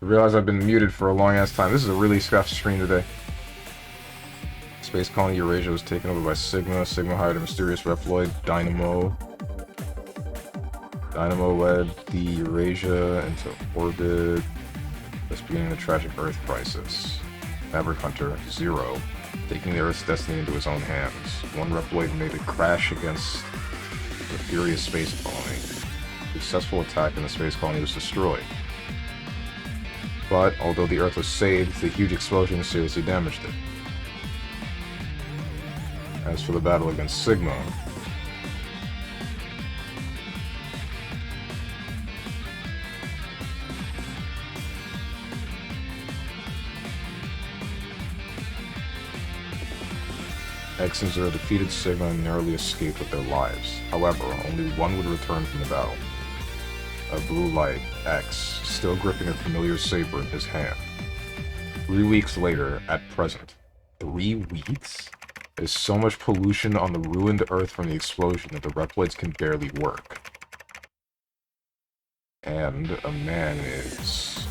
I realize I've been muted for a long ass time. This is a really scuffed stream today. Space colony Eurasia was taken over by Sigma. Sigma hired a mysterious Reploid, Dynamo. Dynamo led the Eurasia into orbit, thus beginning the tragic Earth crisis. Maverick Hunter, Zero, taking the Earth's destiny into his own hands. One Reploid made a crash against the furious space colony. Successful attack and the space colony was destroyed. But, although the Earth was saved, the huge explosion seriously damaged it. As for the battle against Sigma, X and Zero defeated Sigma and narrowly escaped with their lives. However, only one would return from the battle. A blue light, X, still gripping a familiar saber in his hand. 3 weeks later, at present. 3 weeks? There's so much pollution on the ruined Earth from the explosion that the Reploids can barely work. And a man is...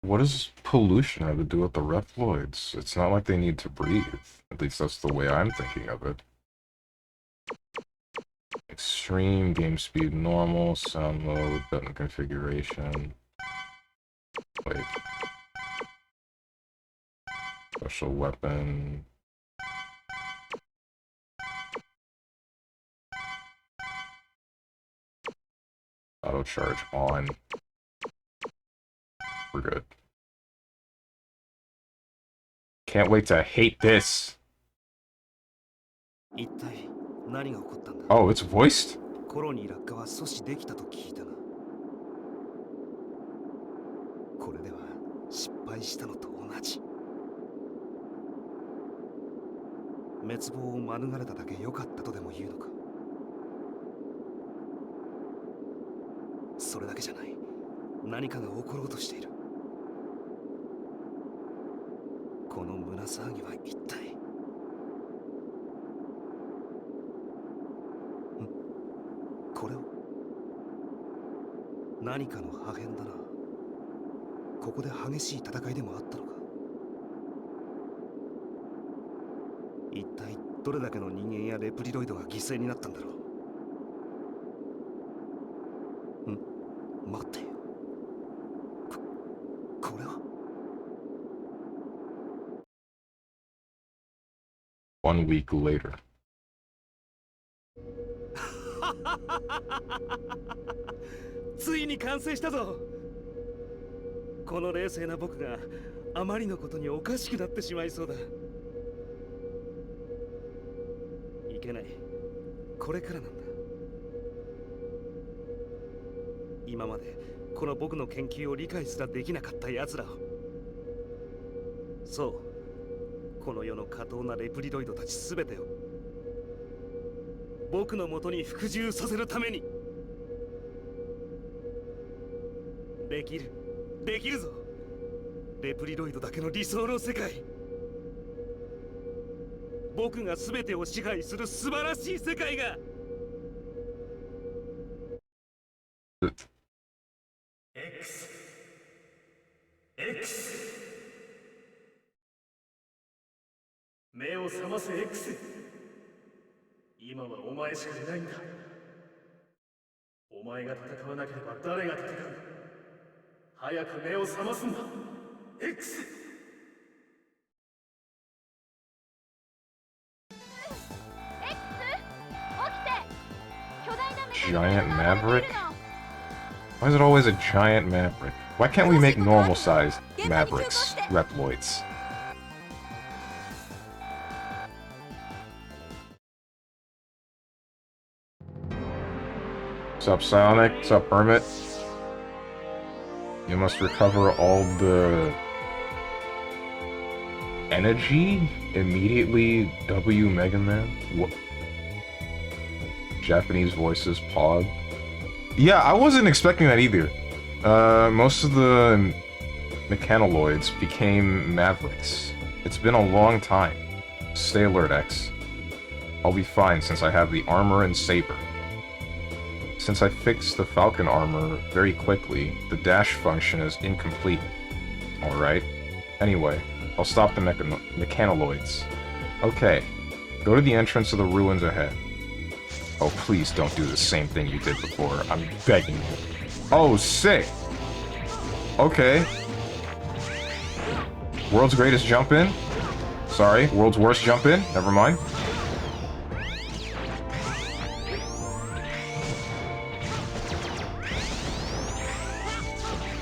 What does pollution have to do with the Reploids? It's not like they need to breathe. At least that's the way I'm thinking of it. Extreme, game speed normal, sound mode, button configuration. Wait. Special weapon. Auto charge on. We're good. Can't wait to hate this. Oh, it's voiced? コロニー落下は阻止できたと聞いたが、これでは失敗したのと同じ。滅亡を免れただけ良かったとでも言うのか。それだけじゃない。何かが起ころうとしている。この胸騒ぎは一体。これを何かの破片だな。ここで激しい戦いでもあったのか。一体どれだけの人間やレプリロイドが犠牲になったんだろう。待ってよ。これは 1 week later. ついに完成したぞ。この冷静な僕があまりのことにおかしくなってしまいそうだ。いけない。これからなんだ。今までこの僕の研究を理解すらできなかった奴らを。そう、この世の下等なレプリロイドたちすべてを僕の元に服従させるために。できる、できるぞ。レプリロイドだけの理想の世界。僕が全てを支配する素晴らしい世界が。X。目を覚ませ X。今はお前しかいないんだ。お前が戦わなければ誰が戦う。早く目を覚ますんだ X。 Giant Maverick? Why is it always a giant Maverick? Why can't we make normal-sized Mavericks, Reploids? What's up, Sonic? What's up, Hermit? You must recover all the energy immediately. W Mega Man. What? Japanese voices. Pod. Yeah, I wasn't expecting that either. Most of the mechanoloids became mavericks. It's been a long time. Stay alert, X. I'll be fine since I have the armor and saber. Since I fixed the Falcon armor very quickly, the dash function is incomplete. Alright. Anyway, I'll stop the mechanoloids. Okay. Go to the entrance of the ruins ahead. Oh, please don't do the same thing you did before. I'm begging you. Oh, sick! Okay. World's greatest jump in? Sorry, world's worst jump in? Never mind.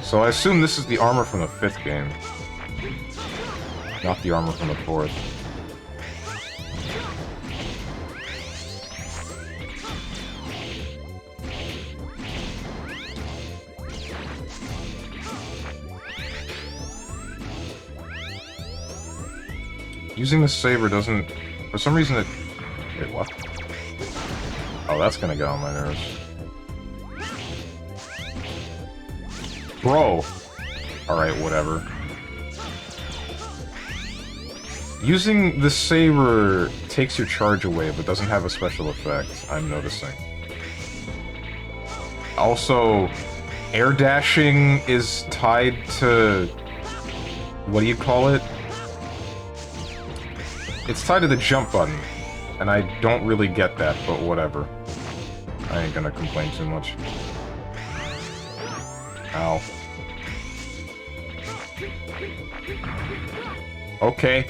So I assume this is the armor from the 5th game. Not the armor from the 4th. Using the saber doesn't... For some reason it... Wait, what? Oh, that's gonna get on my nerves. Bro! Alright, whatever. Using the saber takes your charge away, but doesn't have a special effect, I'm noticing. Also, air dashing is tied to... What do you call it? It's tied to the jump button, and I don't really get that, but whatever. I ain't gonna complain too much. Ow. Okay.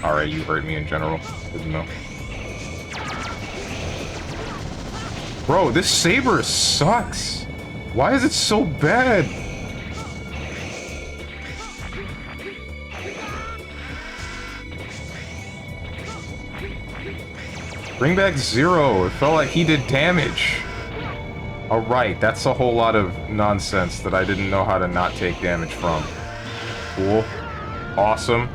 Alright, you hurt me in general. Good to know. Bro, this saber sucks! Why is it so bad? Bring back Zero. It felt like he did damage. Alright, that's a whole lot of nonsense that I didn't know how to not take damage from. Cool. Awesome.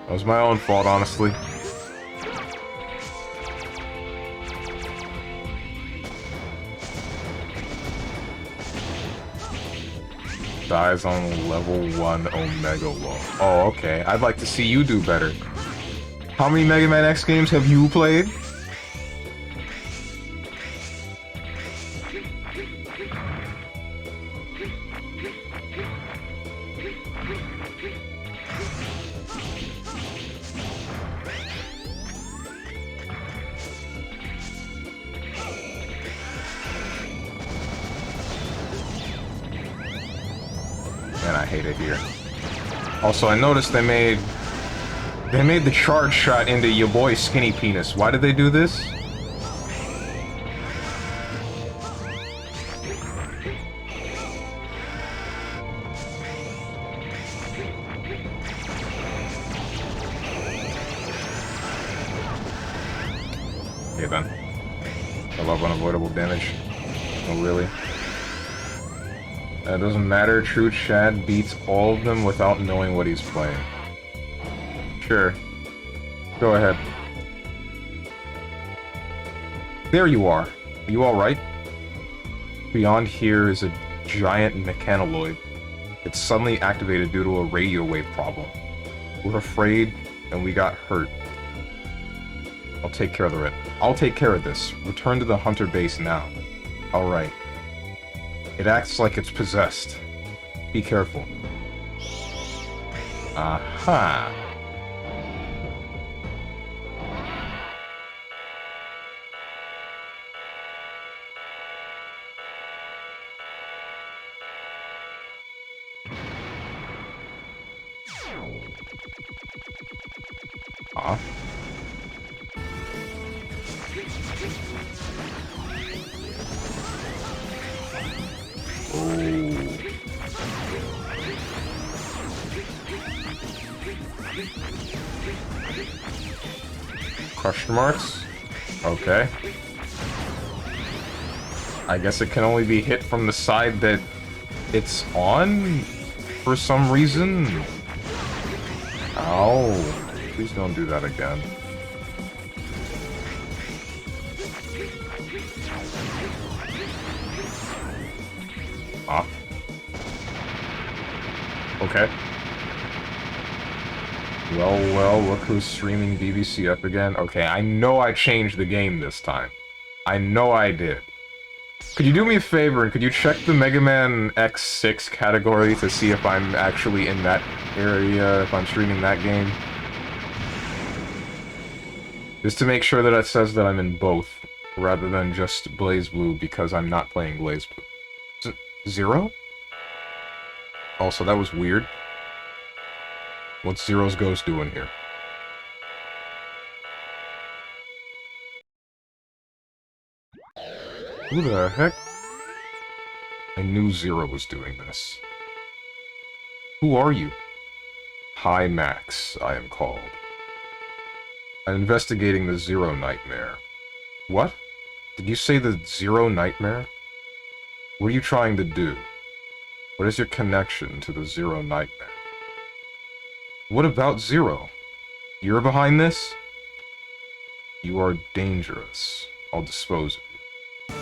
That was my own fault, honestly. Dies on level 1 Omega Wall. Oh, okay. I'd like to see you do better. How many Mega Man X games have you played? Man, I hate it here. Also, I noticed they made the charge shot into your boy Skinny Penis. Why did they do this? Okay then. I love unavoidable damage. Oh really? It doesn't matter, True Chad beats all of them without knowing what he's playing. Sure. Go ahead. There you are. Are you alright? Beyond here is a giant mechanoloid. It's suddenly activated due to a radio wave problem. We're afraid, and we got hurt. I'll take care of it. I'll take care of this. Return to the Hunter base now. Alright. It acts like it's possessed. Be careful. Aha. Ah. Question marks? Okay. I guess it can only be hit from the side that it's on for some reason. Ow. Please don't do that again. Ah. Okay. Well, look who's streaming BBCF again. Okay, I know I changed the game this time. I know I did. Could you do me a favor and could you check the Mega Man X6 category to see if I'm actually in that area, if I'm streaming that game? Just to make sure that it says that I'm in both, rather than just Blaze Blue, because I'm not playing Blaze Blue. Zero? Also, that was weird. What's Zero's Ghost doing here? Who the heck? I knew Zero was doing this. Who are you? Hi Max, I am called. I'm investigating the Zero Nightmare. What? Did you say the Zero Nightmare? What are you trying to do? What is your connection to the Zero Nightmare? What about Zero? You're behind this? You are dangerous. I'll dispose of you.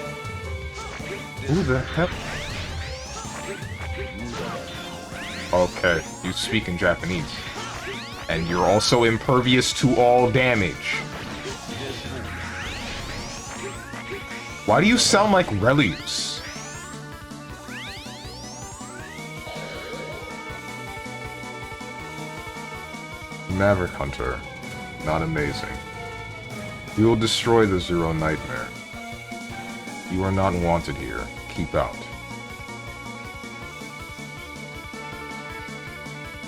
Who the heck? Okay, you speak in Japanese. And you're also impervious to all damage. Why do you sound like Relius? Maverick Hunter. Not amazing. We will destroy the Zero Nightmare. You are not wanted here. Keep out.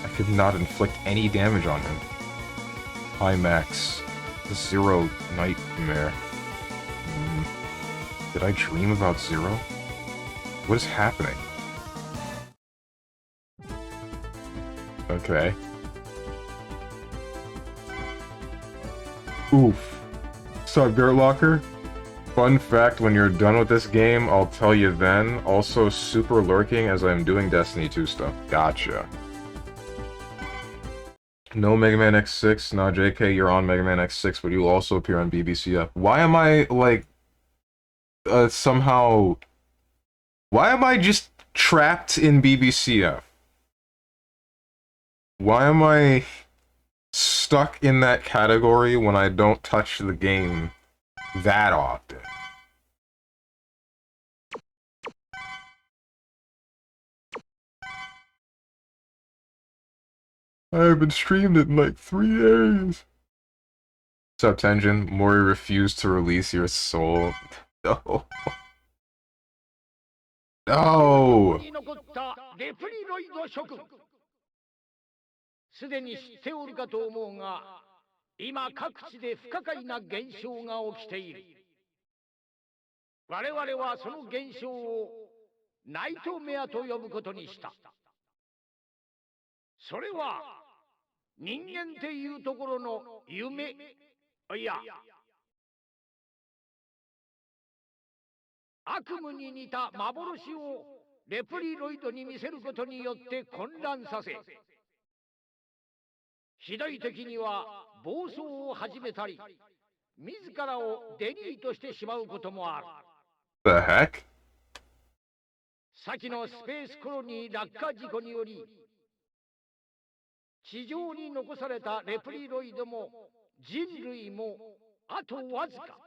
I could not inflict any damage on him. Hi, Max. The Zero Nightmare. Did I dream about Zero? What is happening? Okay. Oof. Sup, Dirt Locker? Fun fact, when you're done with this game, I'll tell you then. Also, super lurking as I'm doing Destiny 2 stuff. Gotcha. No Mega Man X6. Nah, JK, you're on Mega Man X6, but you'll also appear on BBCF. Why am I, like, somehow... Why am I just trapped in BBCF? Why am I stuck in that category when I don't touch the game that often? I haven't streamed it in like 3 days. What's up, Tenjin? Mori refused to release your soul. No. No! すでに知っておるかと思うが、今各地で不可解な現象が起きている。我々はその現象をナイトメアと呼ぶことにした。それは人間っていうところの夢、いや、悪夢に似た幻をレプリロイドに見せることによって混乱させ、ひどい時には暴走を始めたり、自らをデリートしてしまうこともある。The heck? 先のスペースコロニー落下事故により、地上に残されたレプリロイドも人類もあとわずか。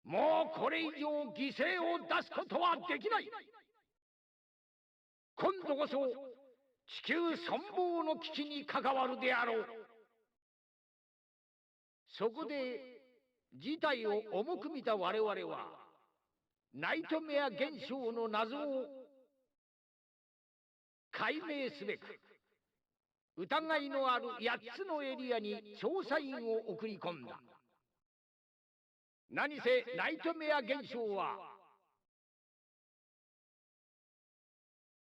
もうこれ以上犠牲を出すことはできない。今度こそ地球存亡の危機に関わるであろう。そこで事態を重く見た我々はナイトメア現象の謎を解明すべく疑いのある8つのエリアに調査員を送り込んだ。何せナイトメア現象は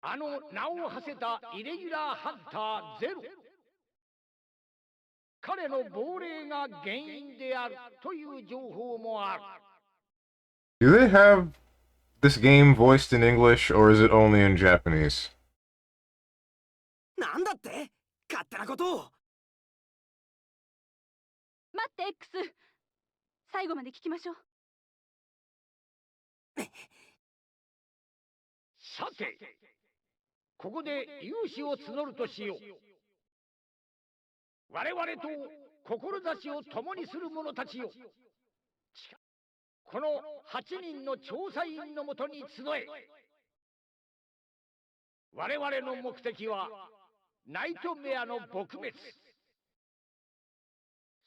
あの名を馳せたイレギュラーハンターゼロ、彼の亡霊が原因であるという情報もある。Do they have this game voiced in English, or is it only in Japanese? なんだって？勝手なことを。待って X、 最後まで聞きましょう。さて、ここで勇姿を募るとしよう。我々と志を共にする者たちよ、この8人の調査員のもとに集え。我々の目的はナイトメアの撲滅、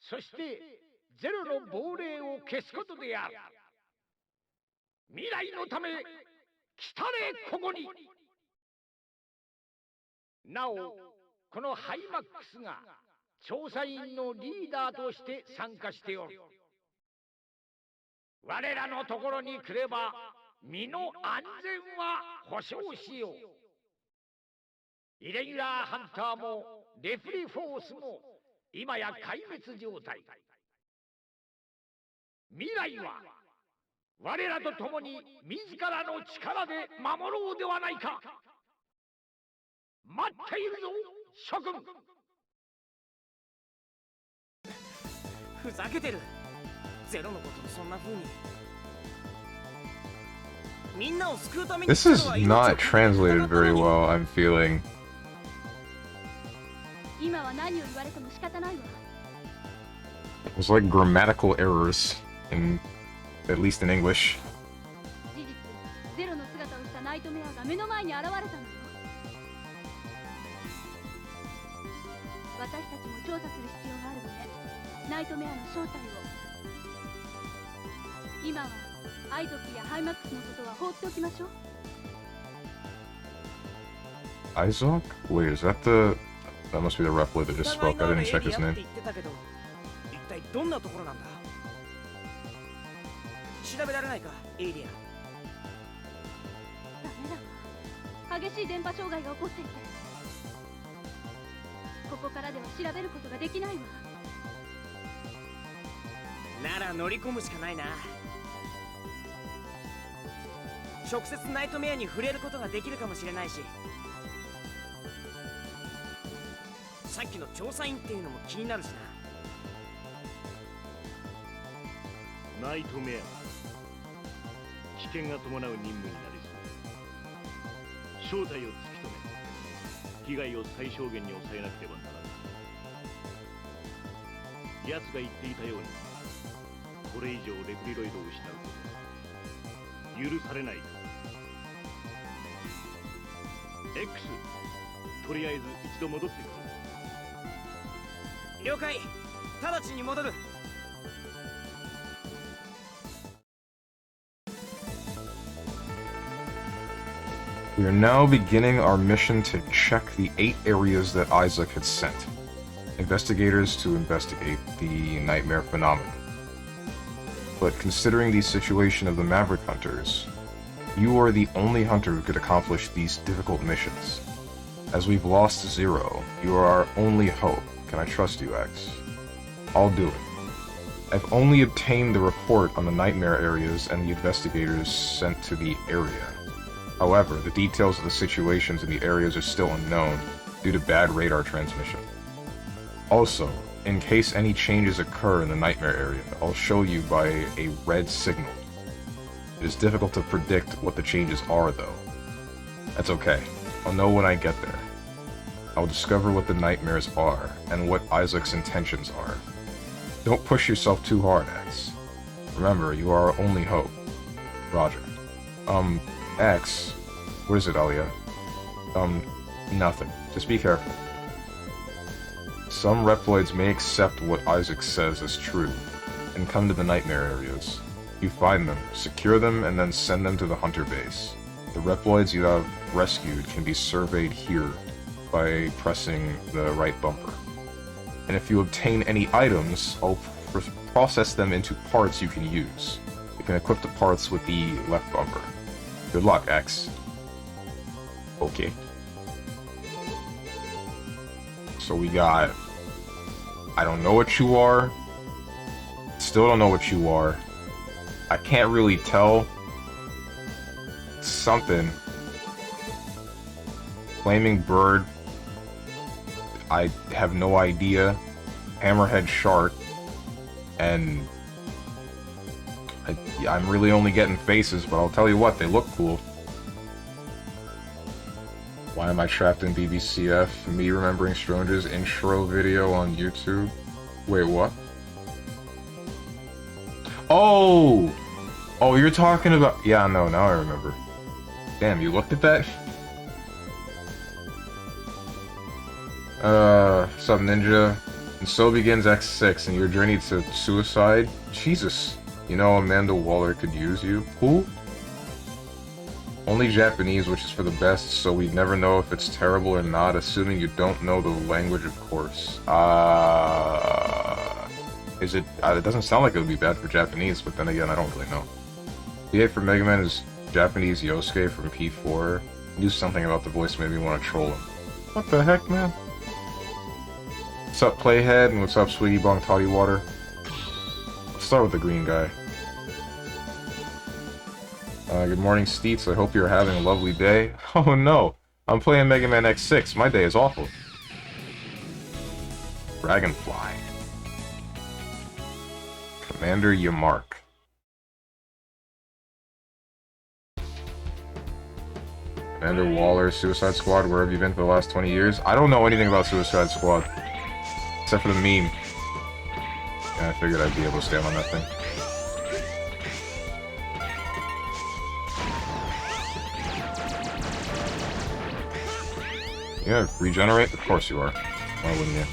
そしてゼロの亡霊を消すことである。未来のため来たれここに。なお、このハイマックスが調査員のリーダーとして参加しておる。我らのところに来れば身の安全は保証しよう。イレギュラーハンターもレプリフォースも今や壊滅状態。未来は我らと共に自らの力で守ろうではないか。待っているぞ諸君。ふざけてる。ゼロのことをそんな風に。みんなを救うために。 This is not translated very well, I'm feeling. 今は何を言われても仕方ないわ。 There's like grammatical errors in, at least in English. 事実、ゼロの姿をしたナイトメアが目の前に現れたのよ。私たちも調査する必要があるわね。ナイトメアの正体を。今はアイゾックやハイマックスのことは放っておきましょう。 Isaac? Wait, is that the... That must be the Reploid that just spoke. I didn't check his name. 一体どんなところなんだ？調べられないか、エイリアン。ダメだわ。激しい電波障害が起こっていて、ここからでは調べることができないわ。なら乗り込むしかないな。直接ナイトメアに触れることができるかもしれないし、さっきの調査員っていうのも気になるしな。ナイトメア、危険が伴う任務になりそう。正体を突き止め、被害を最小限に抑えなくてはならない。奴が言っていたように、これ以上レプリロイドを失うこと許されない。 X、 とりあえず一度戻ってくる。了解。直ちに戻る。We are now beginning our mission to check the 8 areas that Isaac had sent. Investigators to investigate the nightmare phenomenon. But considering the situation of the Maverick Hunters, you are the only hunter who could accomplish these difficult missions. As we've lost Zero, you are our only hope. Can I trust you, X? I'll do it. I've only obtained the report on the nightmare areas and the investigators sent to the area. However, the details of the situations in the areas are still unknown due to bad radar transmission. Also, in case any changes occur in the nightmare area, I'll show you by a red signal. It is difficult to predict what the changes are, though. That's okay. I'll know when I get there. I'll discover what the nightmares are, and what Isaac's intentions are. Don't push yourself too hard, X. Remember, you are our only hope. Roger. X, what is it, Alia? Nothing. Just be careful. Some Reploids may accept what Isaac says as true, and come to the nightmare areas. You find them, secure them, and then send them to the hunter base. The Reploids you have rescued can be surveyed here by pressing the right bumper. And if you obtain any items, I'll process them into parts you can use. You can equip the parts with the left bumper. Good luck, X. Okay. So we got I don't know what you are. Still don't know what you are. I can't really tell. Something. Flaming Bird. I have no idea. Hammerhead Shark. And... I'm really only getting faces, but I'll tell you what, they look cool. Why am I trapped in BBCF? Me remembering Stranger's intro video on YouTube? Wait, what? Oh! Oh, you're talking about... Yeah, no, now I remember. Damn, you looked at that? Sub Ninja. And so begins X6 and your journey to suicide? Jesus. You know Amanda Waller could use you? Who? Only Japanese, which is for the best, so we'd never know if it's terrible or not, assuming you don't know the language, of course. Is it... it doesn't sound like it would be bad for Japanese, but then again, I don't really know. The 8 for Mega Man is Japanese Yosuke from P4. Knew something about the voice made me want to troll him. What the heck, man? What's up, Playhead, and what's up, Sweetie Bong Toddy Water? Let's start with the green guy. Good morning, Steets. I hope you're having a lovely day. Oh no, I'm playing Mega Man X6. My day is awful. Dragonfly. Commander Yamark. Commander Waller, Suicide Squad, where have you been for the last 20 years? I don't know anything about Suicide Squad. Except for the meme. Yeah, I figured I'd be able to stand on that thing. Yeah, regenerate? Of course you are. Why wouldn't you?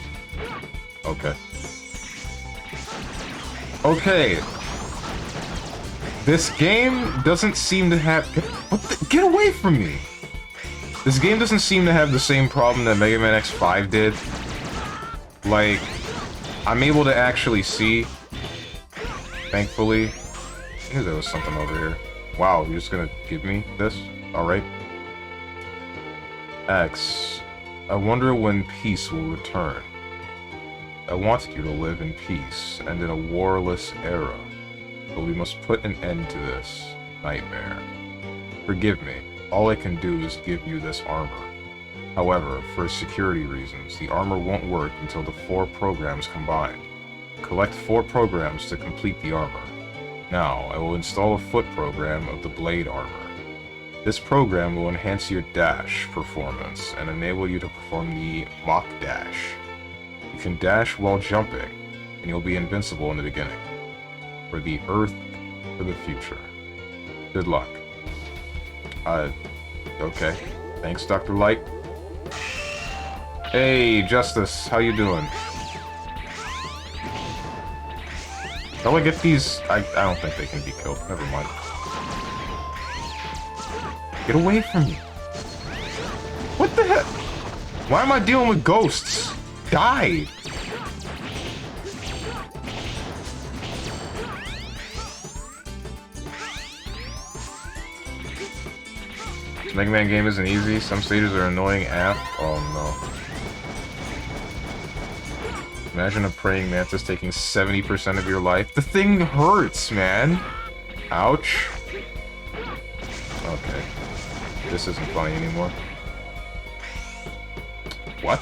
Okay. Okay. This game doesn't seem to have... What the... Get away from me! This game doesn't seem to have the same problem that Mega Man X5 did. Like, I'm able to actually see. Thankfully. I knew there was something over here. Wow, you're just gonna give me this? Alright. X. I wonder when peace will return. I wanted you to live in peace and in a warless era, but we must put an end to this nightmare. Forgive me, all I can do is give you this armor. However, for security reasons, the armor won't work until the 4 programs combined. Collect 4 programs to complete the armor. Now, I will install a foot program of the blade armor. This program will enhance your dash performance and enable you to perform the Mach Dash. You can dash while jumping, and you'll be invincible in the beginning. For the Earth, for the future. Good luck. Okay. Thanks, Dr. Light. Hey, Justice, how you doing? How do I get these? I don't think they can be killed. Never mind. Get away from me. What the heck? Why am I dealing with ghosts? Die! This Mega Man game isn't easy. Some stages are annoying AF. Oh no. Imagine a praying mantis taking 70% of your life. The thing hurts, man! Ouch. Okay. This isn't funny anymore. What?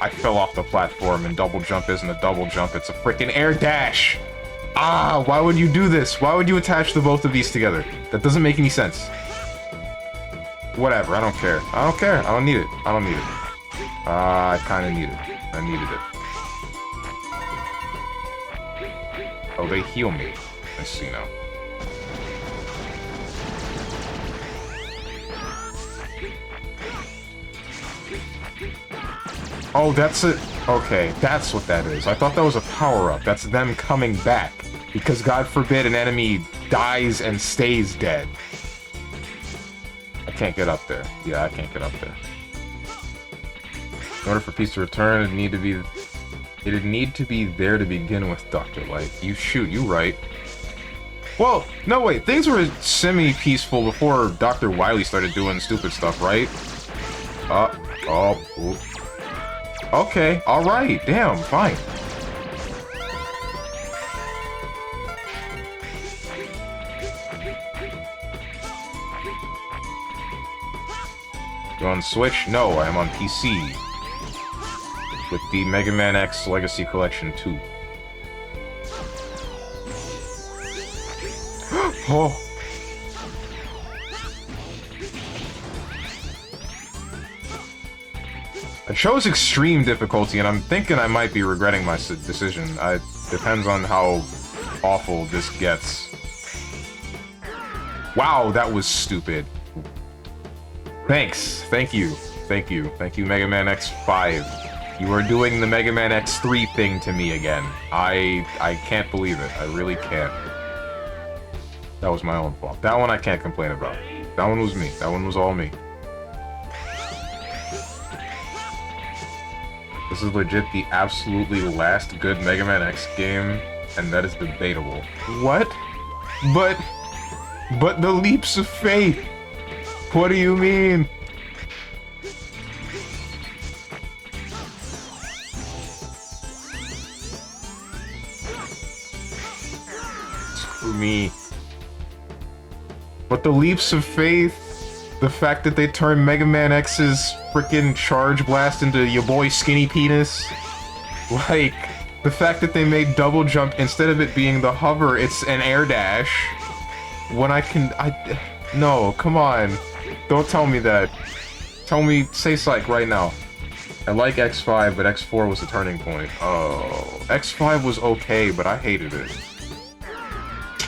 I fell off the platform and double jump isn't a double jump, it's a freaking air dash! Ah, why would you do this? Why would you attach the both of these together? That doesn't make any sense. Whatever, I don't care. I don't care. I don't need it. I don't need it. I kinda need it. I needed it. Oh, they heal me. I see now. Oh, that's it. Okay, that's what that is. I thought that was a power-up. That's them coming back. Because God forbid an enemy dies and stays dead. I can't get up there. Yeah, I can't get up there. In order for peace to return, it'd need to be there to begin with, Dr. Light. You shoot, you right. Well, no wait, things were semi-peaceful before Dr. Wily started doing stupid stuff, right? Ooh. Okay, alright, damn, fine. You on Switch? No, I am on PC. With the Mega Man X Legacy Collection 2. Oh! I chose extreme difficulty, and I'm thinking I might be regretting my decision. It depends on how awful this gets. Wow, that was stupid. Thanks. Thank you. Thank you. Thank you, Mega Man X5. You are doing the Mega Man X3 thing to me again. I can't believe it. I really can't. That was my own fault. That one I can't complain about. That one was me. That one was all me. This is legit the absolutely last good Mega Man X game, and that is debatable. What? But the leaps of faith! What do you mean? Screw me. But the leaps of faith, the fact that they turned Mega Man X's frickin' Charge Blast into your boy Skinny Penis, like, the fact that they made double jump, instead of it being the hover, it's an air dash. When no, come on. Don't tell me that. Tell me, say psych right now. I like X5, but X4 was the turning point. Oh, X5 was okay, but I hated it.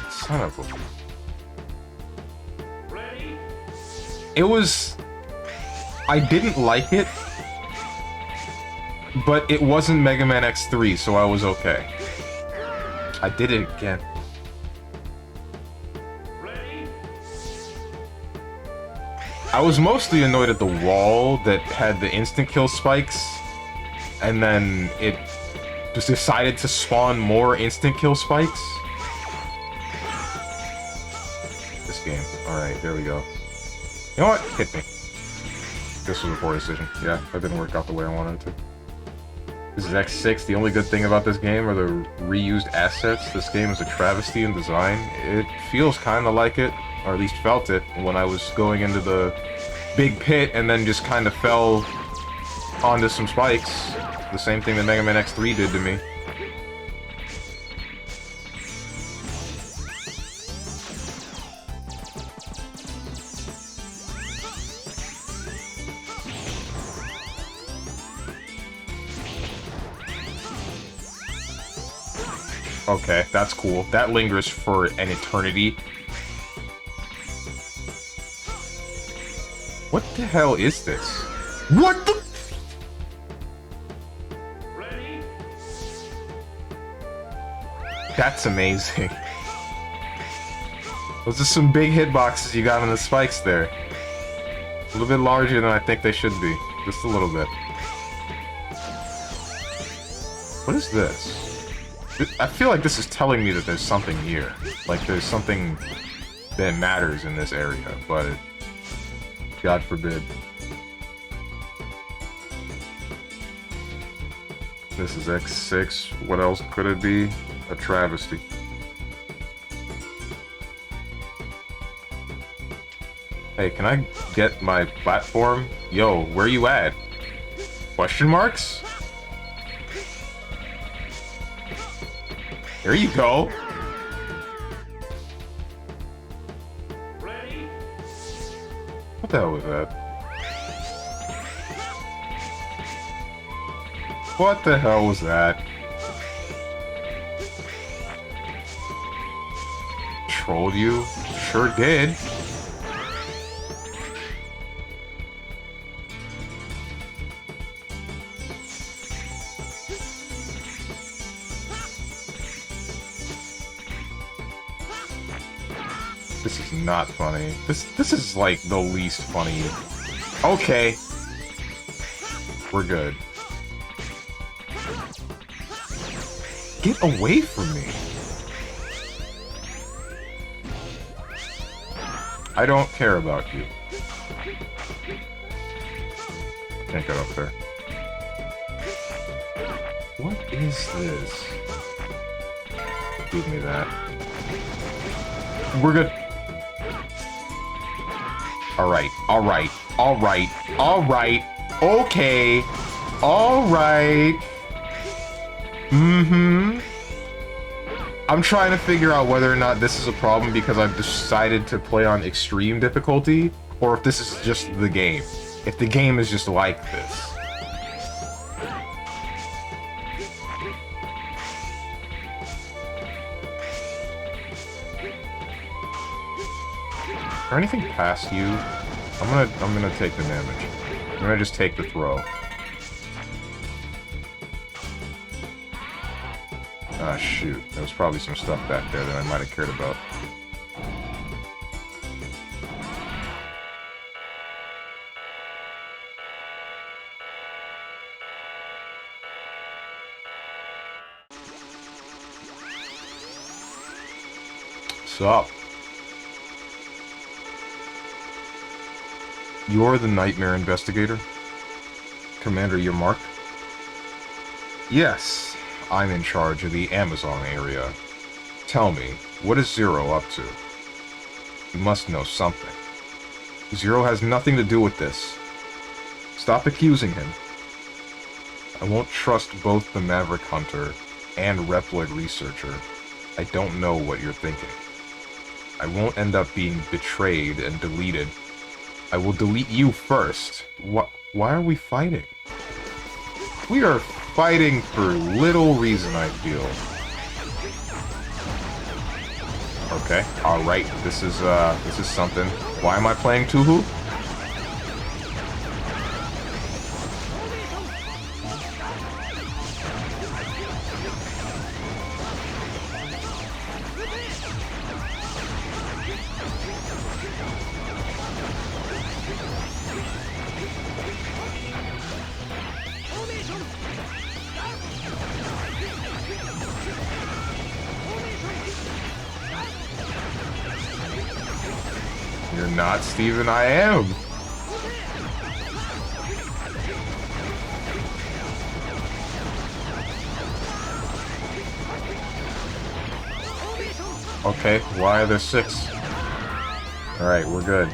Son of a... It was... I didn't like it, but it wasn't Mega Man X3, so I was okay. I did it again. I was mostly annoyed at the wall that had the instant kill spikes, and then it just decided to spawn more instant kill spikes. This game. Alright, there we go. You know what? Hit me. This was a poor decision. Yeah, that didn't work out the way I wanted it to. This is X6. The only good thing about this game are the reused assets. This game is a travesty in design. It feels kind of like it, or at least felt it, when I was going into the big pit and then just kind of fell onto some spikes. The same thing that Mega Man X3 did to me. Okay, that's cool. That lingers for an eternity. What the hell is this? What the? That's amazing. Those are some big hitboxes you got on the spikes there. A little bit larger than I think they should be. Just a little bit. What is this? I feel like this is telling me that there's something here. Like there's something that matters in this area, but God forbid. This is X6. What else could it be? A travesty. Hey, can I get my platform? Yo, where you at? Question marks? There you go. What the hell was that? What the hell was that? Trolled you? Sure did. This is not funny. This is like the least funny. Okay. We're good. Get away from me. I don't care about you. Can't get up there. What is this? Give me that. We're good. Alright, alright. Alright. Alright. Okay. Alright. Mm-hmm. I'm trying to figure out whether or not this is a problem because I've decided to play on extreme difficulty, or if this is just the game. If the game is just like this. Or anything past you? I'm gonna take the damage. I'm gonna just take the throw. Ah, shoot. There was probably some stuff back there that I might have cared about. Sup? You're the Nightmare Investigator? Commander, you're marked? Yes, I'm in charge of the Amazon area. Tell me, what is Zero up to? You must know something. Zero has nothing to do with this. Stop accusing him. I won't trust both the Maverick Hunter and Reploid Researcher. I don't know what you're thinking. I won't end up being betrayed and deleted. I will delete you first. Why are we fighting? We are fighting for little reason, I feel. Okay, alright, this is something. Why am I playing Tuhu? You're not, Steven. I am. Okay, why are there 6? Alright, we're good.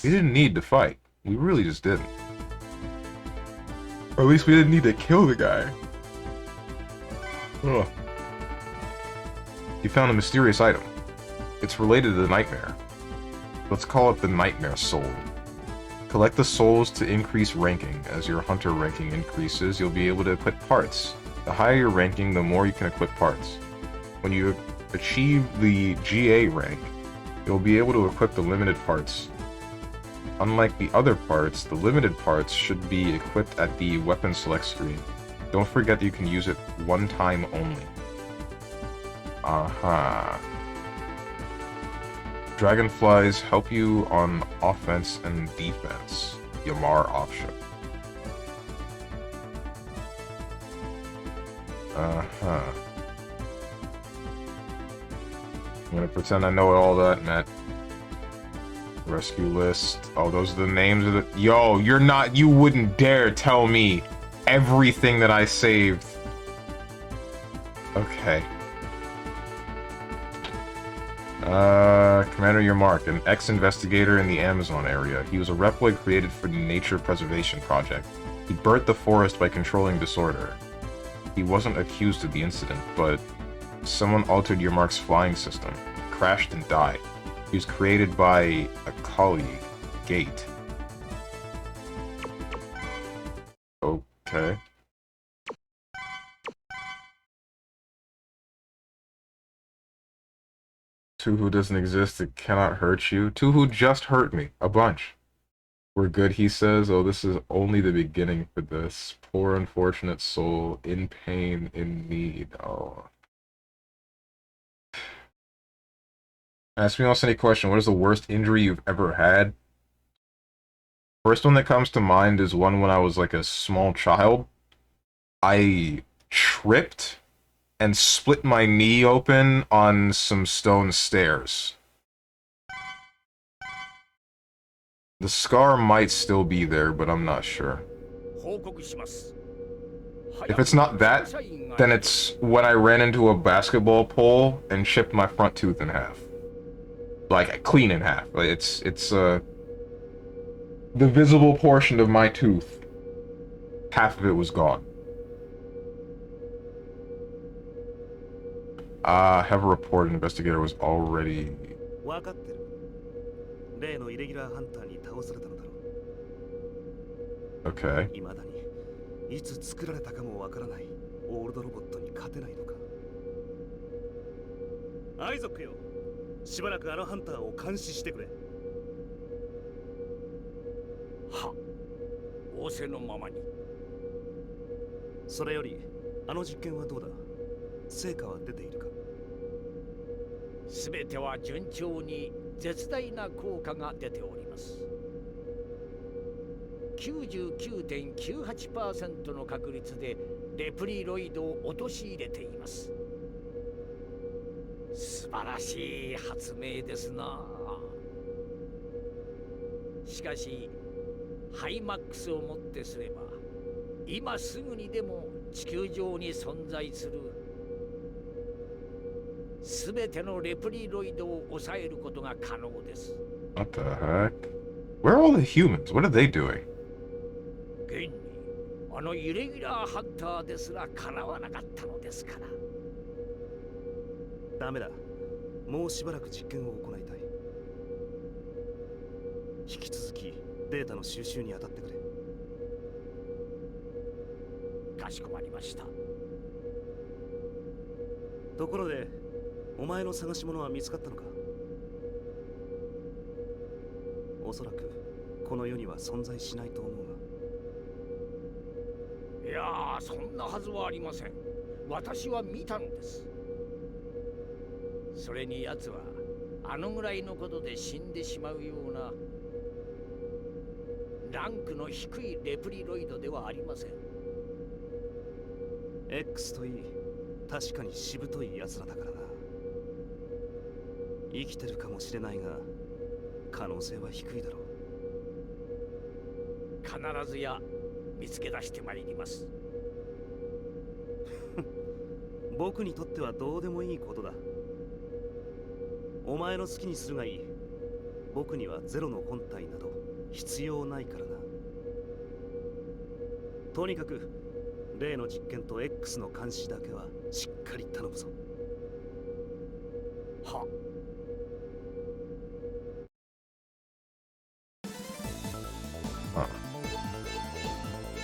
We didn't need to fight. We really just didn't. Or at least we didn't need to kill the guy. Ugh. You found a mysterious item. It's related to the nightmare. Let's call it the Nightmare Soul. Collect the souls to increase ranking. As your hunter ranking increases, you'll be able to equip parts. The higher your ranking, the more you can equip parts. When you achieve the GA rank, you'll be able to equip the limited parts. Unlike the other parts, the limited parts should be equipped at the weapon select screen. Don't forget that you can use it one time only. Aha. Dragonflies help you on offense and defense. Yamar option. Uh-huh. I'm gonna pretend I know what all that meant. Rescue list. Oh, those are the names of the... Yo, you're not... You wouldn't dare tell me everything that I saved. Okay. Commander, your mark. An ex-investigator in the Amazon area. He was a Reploid created for the Nature Preservation Project. He burnt the forest by controlling disorder. He wasn't accused of the incident, but someone altered your mark's flying system. He crashed and died. He was created by a colleague, Gate. Okay. Tuhu doesn't exist, it cannot hurt you. Tuhu just hurt me, a bunch. We're good, he says. Oh, this is only the beginning for this. Poor unfortunate soul, in pain, in need. Oh. Ask me else any question. What is the worst injury you've ever had? First one that comes to mind is one when I was like a small child. I tripped and split my knee open on some stone stairs. The scar might still be there, but I'm not sure. 報告します。 If it's not that, then it's when I ran into a basketball pole and chipped my front tooth in half. Like, clean in half. Like, it's the visible portion of my tooth. Half of it was gone. Have a report. An investigator was already... 分かってる。例のイレギュラーハンターに倒されたのだろう。 Okay. 未だにいつ作られたかもわからないオールドロボットに勝てないのか。アイゾックよ、しばらくあのハンターを監視してくれ。は、仰せのままに。それよりあの実験はどうだ。成果は出ているか。すべては順調に絶大な効果が出ております。99.98% の確率でレプリロイドを陥れています。素晴らしい発明ですな。しかしハイマックスをもってすれば今すぐにでも地球上に存在するすべてのレプリロイドを抑えることが可能です。 What the heck? Where are all the humans? What are they doing? 現にあのイレギュラーハンターですらかなわなかったのですから。ダメだ。もうしばらく実験を行いたい。引き続きデータの収集に当たってくれ。かしこまりました。ところで、お前の探し物は見つかったのか。おそらくこの世には存在しないと思うが。いやー、そんなはずはありません。私は見たのです。それに奴はあのぐらいのことで死んでしまうようなランクの低いレプリロイドではありません。 X といい、確かにしぶとい奴らだからな。生きてるかもしれないが可能性は低いだろう。必ずや見つけ出してまいります。僕にとってはどうでもいいことだ。お前の好きにするがいい。僕にはゼロの本体など必要ないからな。とにかく例の実験と X の監視だけはしっかり頼むぞ。は。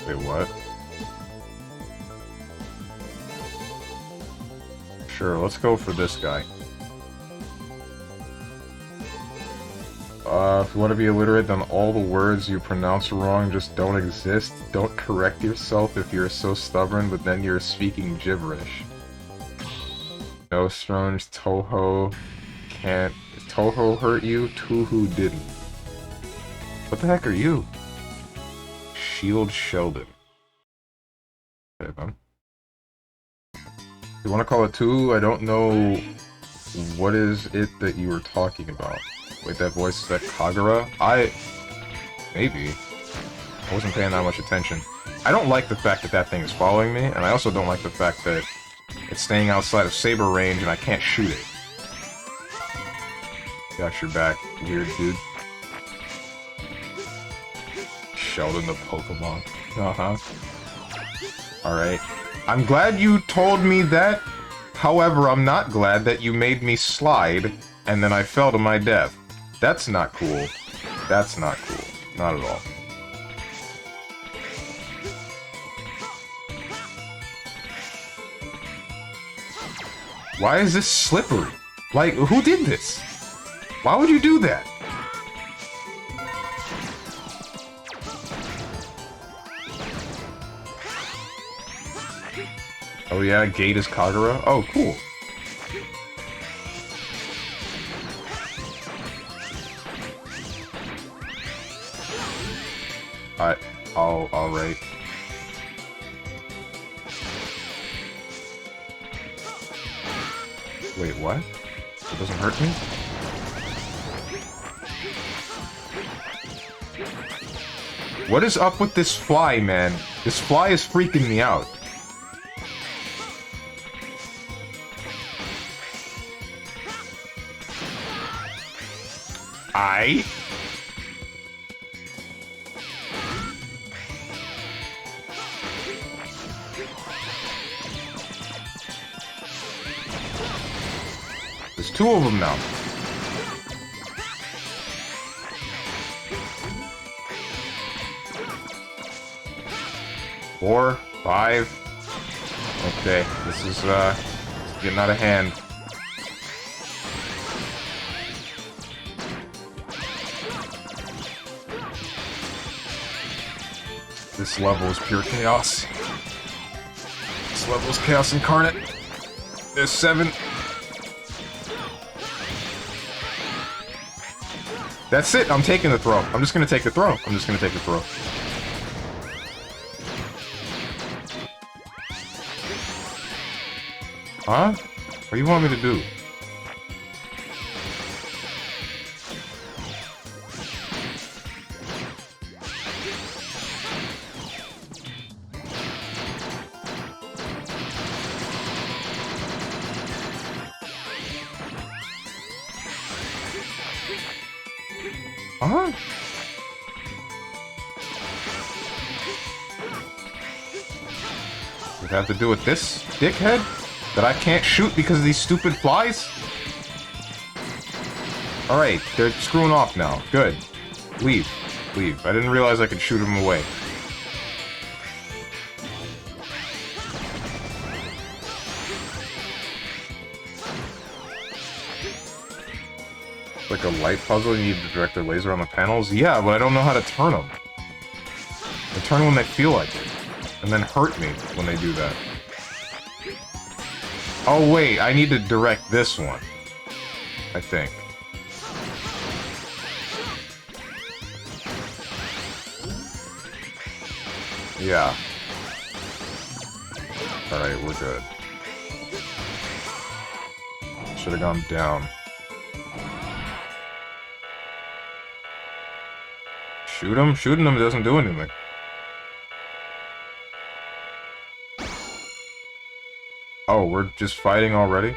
Wait, what? Sure, let's go for this guy. If you want to be illiterate, then all the words you pronounce wrong just don't exist. Don't correct yourself if you're so stubborn, but then you're speaking gibberish. No, Strange, Toho can't... If Toho hurt you, Tuhu didn't. What the heck are you? Shield Sheldon. Okay, man. You want to call it Tuhu? I don't know what is it that you were talking about. Wait, that voice, is that Kagura? Maybe. I wasn't paying that much attention. I don't like the fact that that thing is following me, and I also don't like the fact that it's staying outside of saber range and I can't shoot it. Got your back, weird dude. Sheldon the Pokemon. Uh-huh. Alright. I'm glad you told me that. However, I'm not glad that you made me slide and then I fell to my death. That's not cool. That's not cool. Not at all. Why is this slippery? Like, who did this? Why would you do that? Oh yeah, Gate is Kagura? Oh, cool. Alright. Wait, what? It doesn't hurt me? What is up with this fly, man? This fly is freaking me out. There's two of them now. Four, five. Okay, this is getting out of hand. This level is pure chaos. This level is chaos incarnate. There's 7. That's it. I'm taking the throw. I'm just gonna take the throw. I'm just gonna take the throw. Huh? What do you want me to do? Huh? Does it have to do with this dickhead? That I can't shoot because of these stupid flies? Alright, they're screwing off now. Good. Leave. Leave. I didn't realize I could shoot them away. Like a light puzzle, you need to direct their laser on the panels? Yeah, but I don't know how to turn them. They turn when they feel like it. And then hurt me when they do that. Oh wait, I need to direct this one. I think. Yeah. Alright, we're good. Should have gone down. Shoot him? Shooting him doesn't do anything. Oh, we're just fighting already?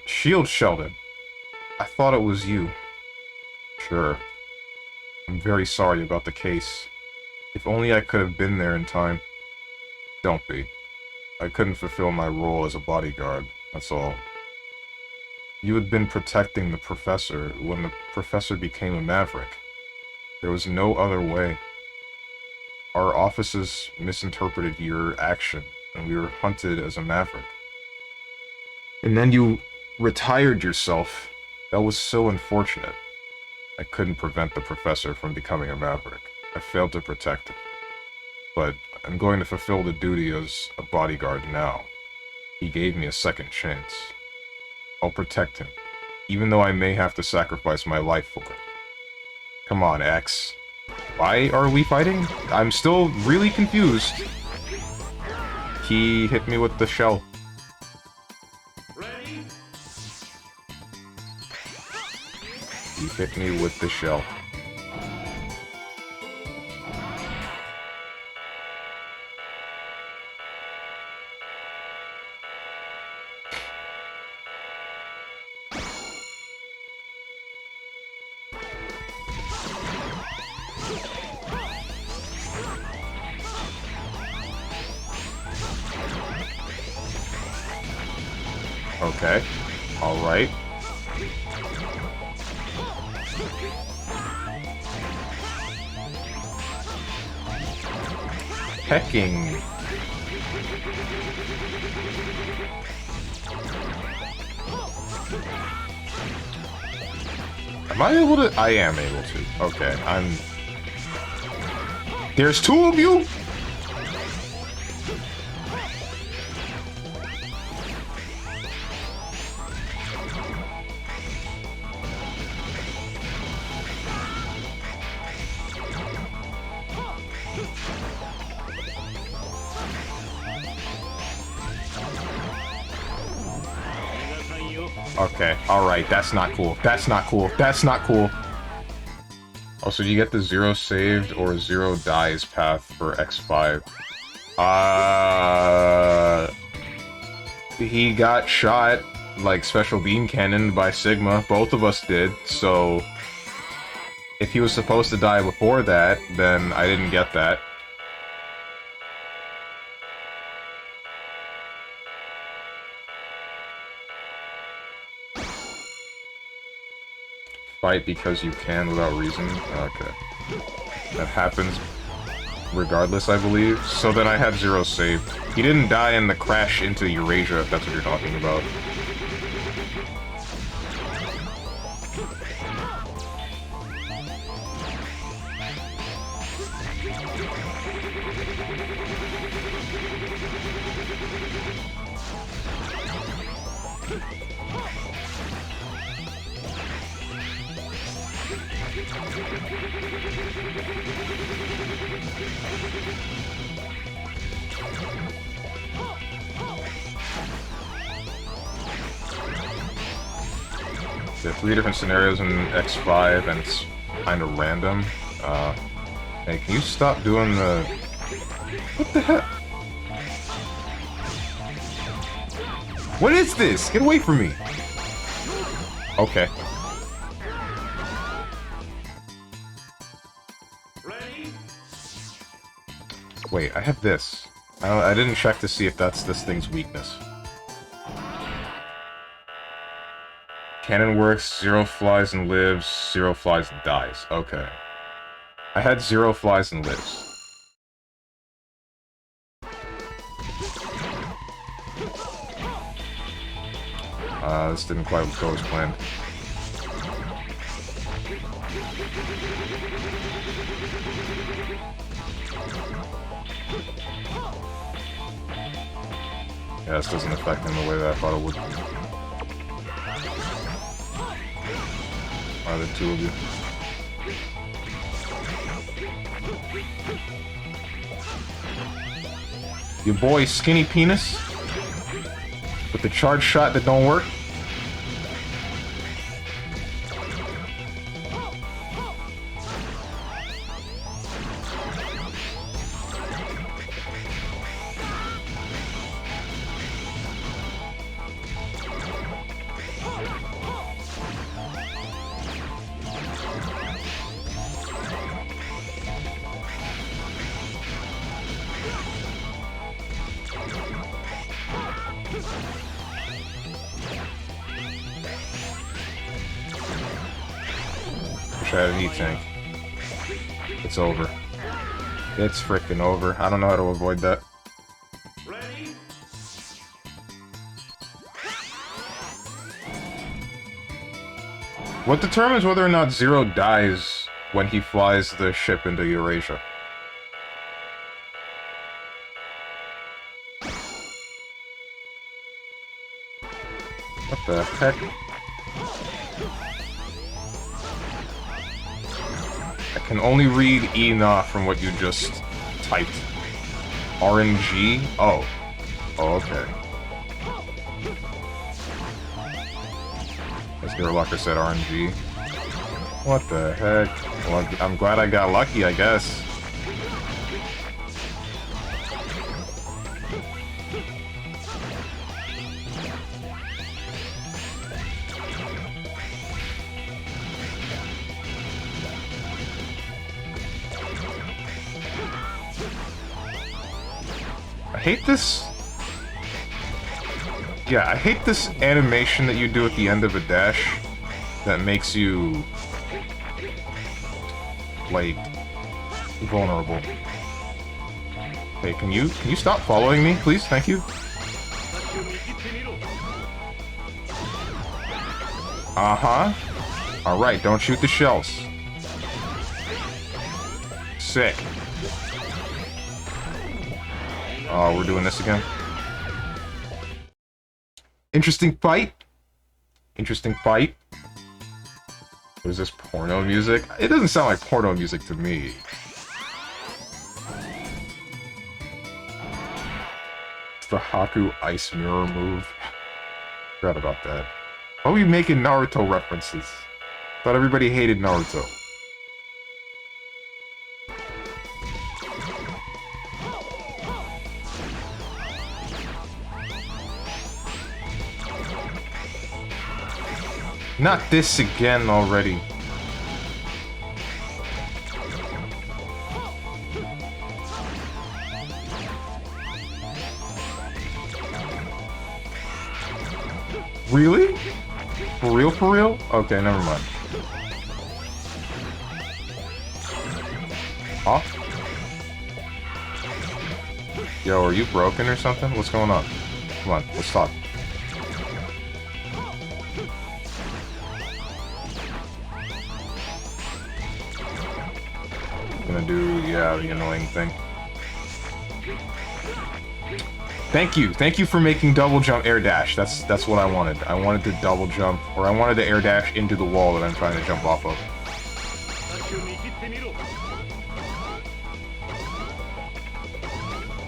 Shield Sheldon. I thought it was you. Sure. I'm very sorry about the case. If only I could have been there in time. Don't be. I couldn't fulfill my role as a bodyguard, that's all. You had been protecting the professor when the professor became a maverick. There was no other way. Our offices misinterpreted your action, and we were hunted as a maverick. And then you retired yourself. That was so unfortunate. I couldn't prevent the professor from becoming a maverick. I failed to protect him. But I'm going to fulfill the duty as a bodyguard now. He gave me a second chance. I'll protect him, even though I may have to sacrifice my life for it. Come on, X. Why are we fighting? I'm still really confused. He hit me with the shell. Ready? He hit me with the shell. Okay. Alright. Pecking. Am I able to? I am able to. Okay, I'm... There's two of you? Okay, alright, that's not cool. That's not cool. That's not cool. Also, you get the 0 saved or 0 dies path for X5. He got shot, like, special beam cannon by Sigma. Both of us did, so... If he was supposed to die before that, then I didn't get that. Fight because you can without reason? Okay. That happens regardless, I believe. So then I had 0 saved. He didn't die in the crash into Eurasia, if that's what you're talking about. There are 3 different scenarios in X5, and it's kind of random. Hey, can you stop doing the... What the heck? What is this? Get away from me! Okay. Wait, I have this. I didn't check to see if that's this thing's weakness. Cannon works, 0 flies and lives, 0 flies and dies. Okay. I had 0 flies and lives. This didn't quite go as planned. Yeah, this doesn't affect him the way that I thought it would. Are the 2 of you? Your boy Skinny Penis? With the charge shot that don't work? Wish I had an E-tank. It's over. It's freaking over. I don't know how to avoid that. What determines whether or not 0 dies when he flies the ship into Eurasia? What the heck? I can only read Ena from what you just typed. RNG? Oh. Oh, okay. As Girlocker said RNG. What the heck? Well, I'm glad I got lucky, I guess. I hate this. Yeah, I hate this animation that you do at the end of a dash that makes you, like, vulnerable. Hey, can you stop following me, please? Thank you. Uh-huh. Alright, don't shoot the shells. Sick. Oh, we're doing this again? Interesting fight. Interesting fight. What is this, porno music? It doesn't sound like porno music to me. It's the Haku Ice Mirror move. Forgot about that. Why are we making Naruto references? Thought everybody hated Naruto. Not this again already. Really? For real, for real? Okay, never mind. Huh? Yo, are you broken or something? What's going on? Come on, let's talk. Gonna do, yeah, the annoying thing. Thank you for making double jump air dash. That's what I wanted. I wanted to double jump, or I wanted to air dash into the wall that I'm trying to jump off of.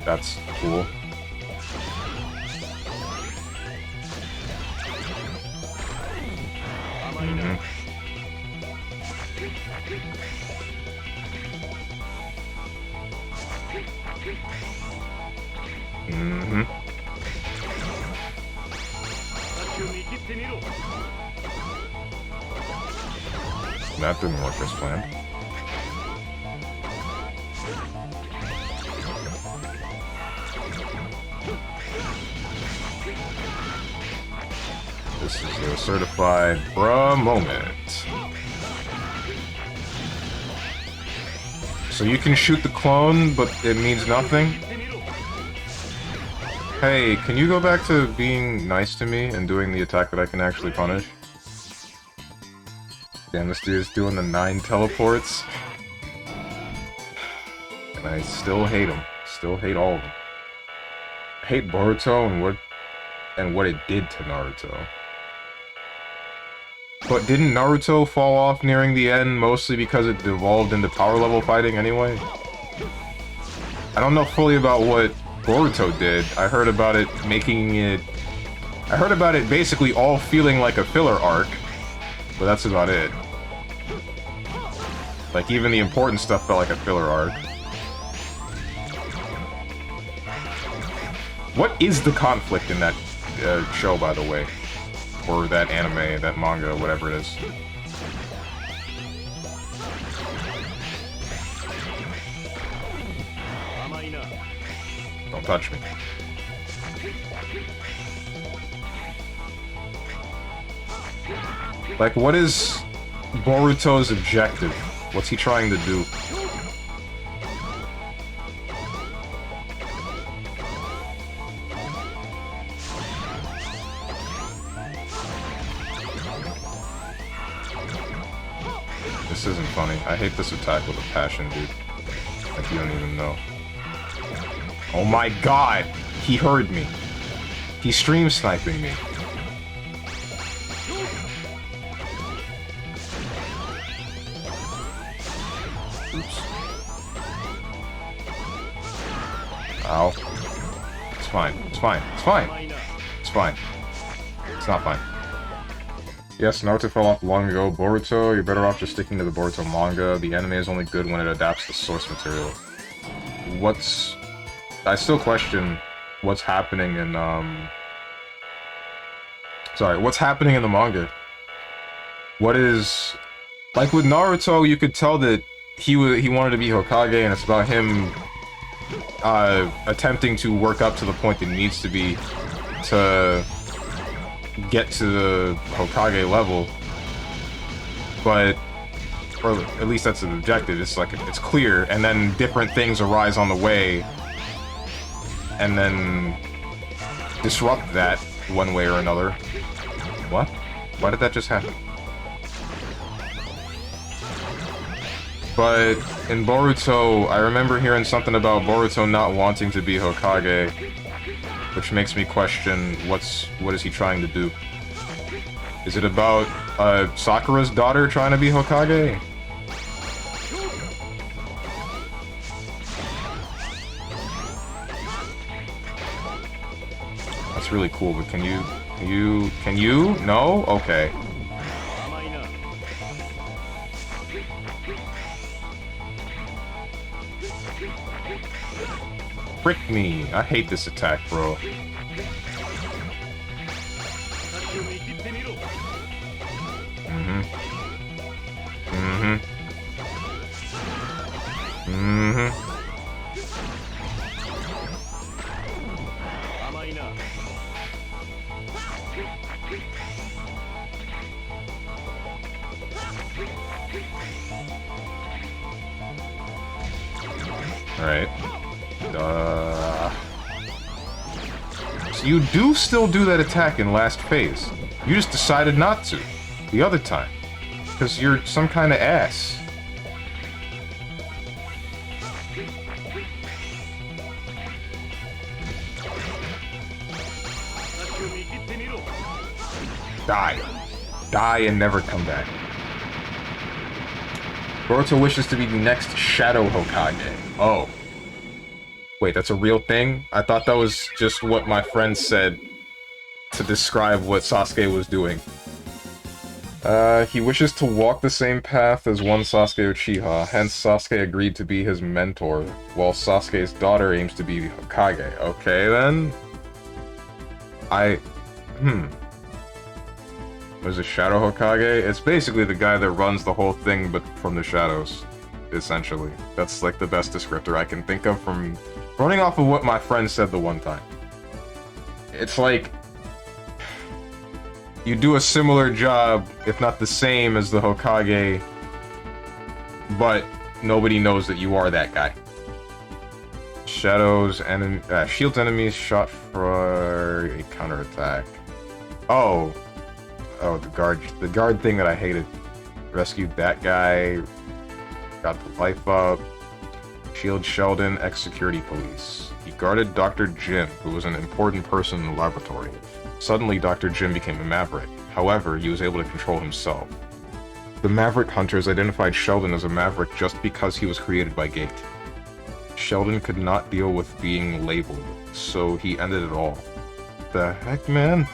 That's cool. Mm-hmm. Mm-hmm. That didn't work as planned. This is a certified bruh moment. So you can shoot the clone, but it means nothing? Hey, can you go back to being nice to me and doing the attack that I can actually punish? Damn, this dude is doing the 9 teleports. And I still hate him. Still hate all of them. I hate Boruto and what it did to Naruto. But didn't Naruto fall off nearing the end mostly because it devolved into power level fighting anyway? I don't know fully about what Boruto did. I heard about it basically all feeling like a filler arc, but that's about it. Like, even the important stuff felt like a filler arc. What is the conflict in that show, by the way? Or that anime, that manga, whatever it is. Don't touch me. Like, what is Boruto's objective? What's he trying to do? This isn't funny. I hate this attack with a passion, dude. Like, you don't even know. Oh my god! He heard me. He's stream sniping me. Oops. Ow. It's fine. It's fine. It's fine. It's fine. It's not fine. Yes, Naruto fell off long ago. Boruto, you're better off just sticking to the Boruto manga. The anime is only good when it adapts the source material. I still question what's happening in, what's happening in the manga? What is... Like, with Naruto, you could tell that he wanted to be Hokage, and it's about him, attempting to work up to the point that he needs to be to get to the Hokage level. But, or at least that's the objective, it's like, it's clear, and then different things arise on the way, and then disrupt that one way or another. What? Why did that just happen? But in Boruto, I remember hearing something about Boruto not wanting to be Hokage, which makes me question what is he trying to do? Is it about Sakura's daughter trying to be Hokage? That's really cool, but can you? No? Okay. Frick me. I hate this attack, bro. Mm-hmm. Alright. So you do still do that attack in last phase. You just decided not to. The other time. Because you're some kind of ass. Die. Die and never come back. Boruto wishes to be the next Shadow Hokage. Oh. Wait, that's a real thing? I thought that was just what my friend said to describe what Sasuke was doing. He wishes to walk the same path as one Sasuke Uchiha, hence Sasuke agreed to be his mentor, while Sasuke's daughter aims to be Hokage. Okay, then? What is a Shadow Hokage? It's basically the guy that runs the whole thing, but from the shadows, essentially. That's, like, the best descriptor I can think of from running off of what my friend said the one time. It's like you do a similar job, if not the same, as the Hokage, but nobody knows that you are that guy. Shadows enemy shields enemies shot for a counterattack. Oh, the guard thing that I hated. Rescued that guy. Got the life up. Shield Sheldon, ex-security police. He guarded Dr. Jim, who was an important person in the laboratory. Suddenly, Dr. Jim became a maverick. However, he was able to control himself. The Maverick Hunters identified Sheldon as a maverick just because he was created by Gate. Sheldon could not deal with being labeled, so he ended it all. The heck, man?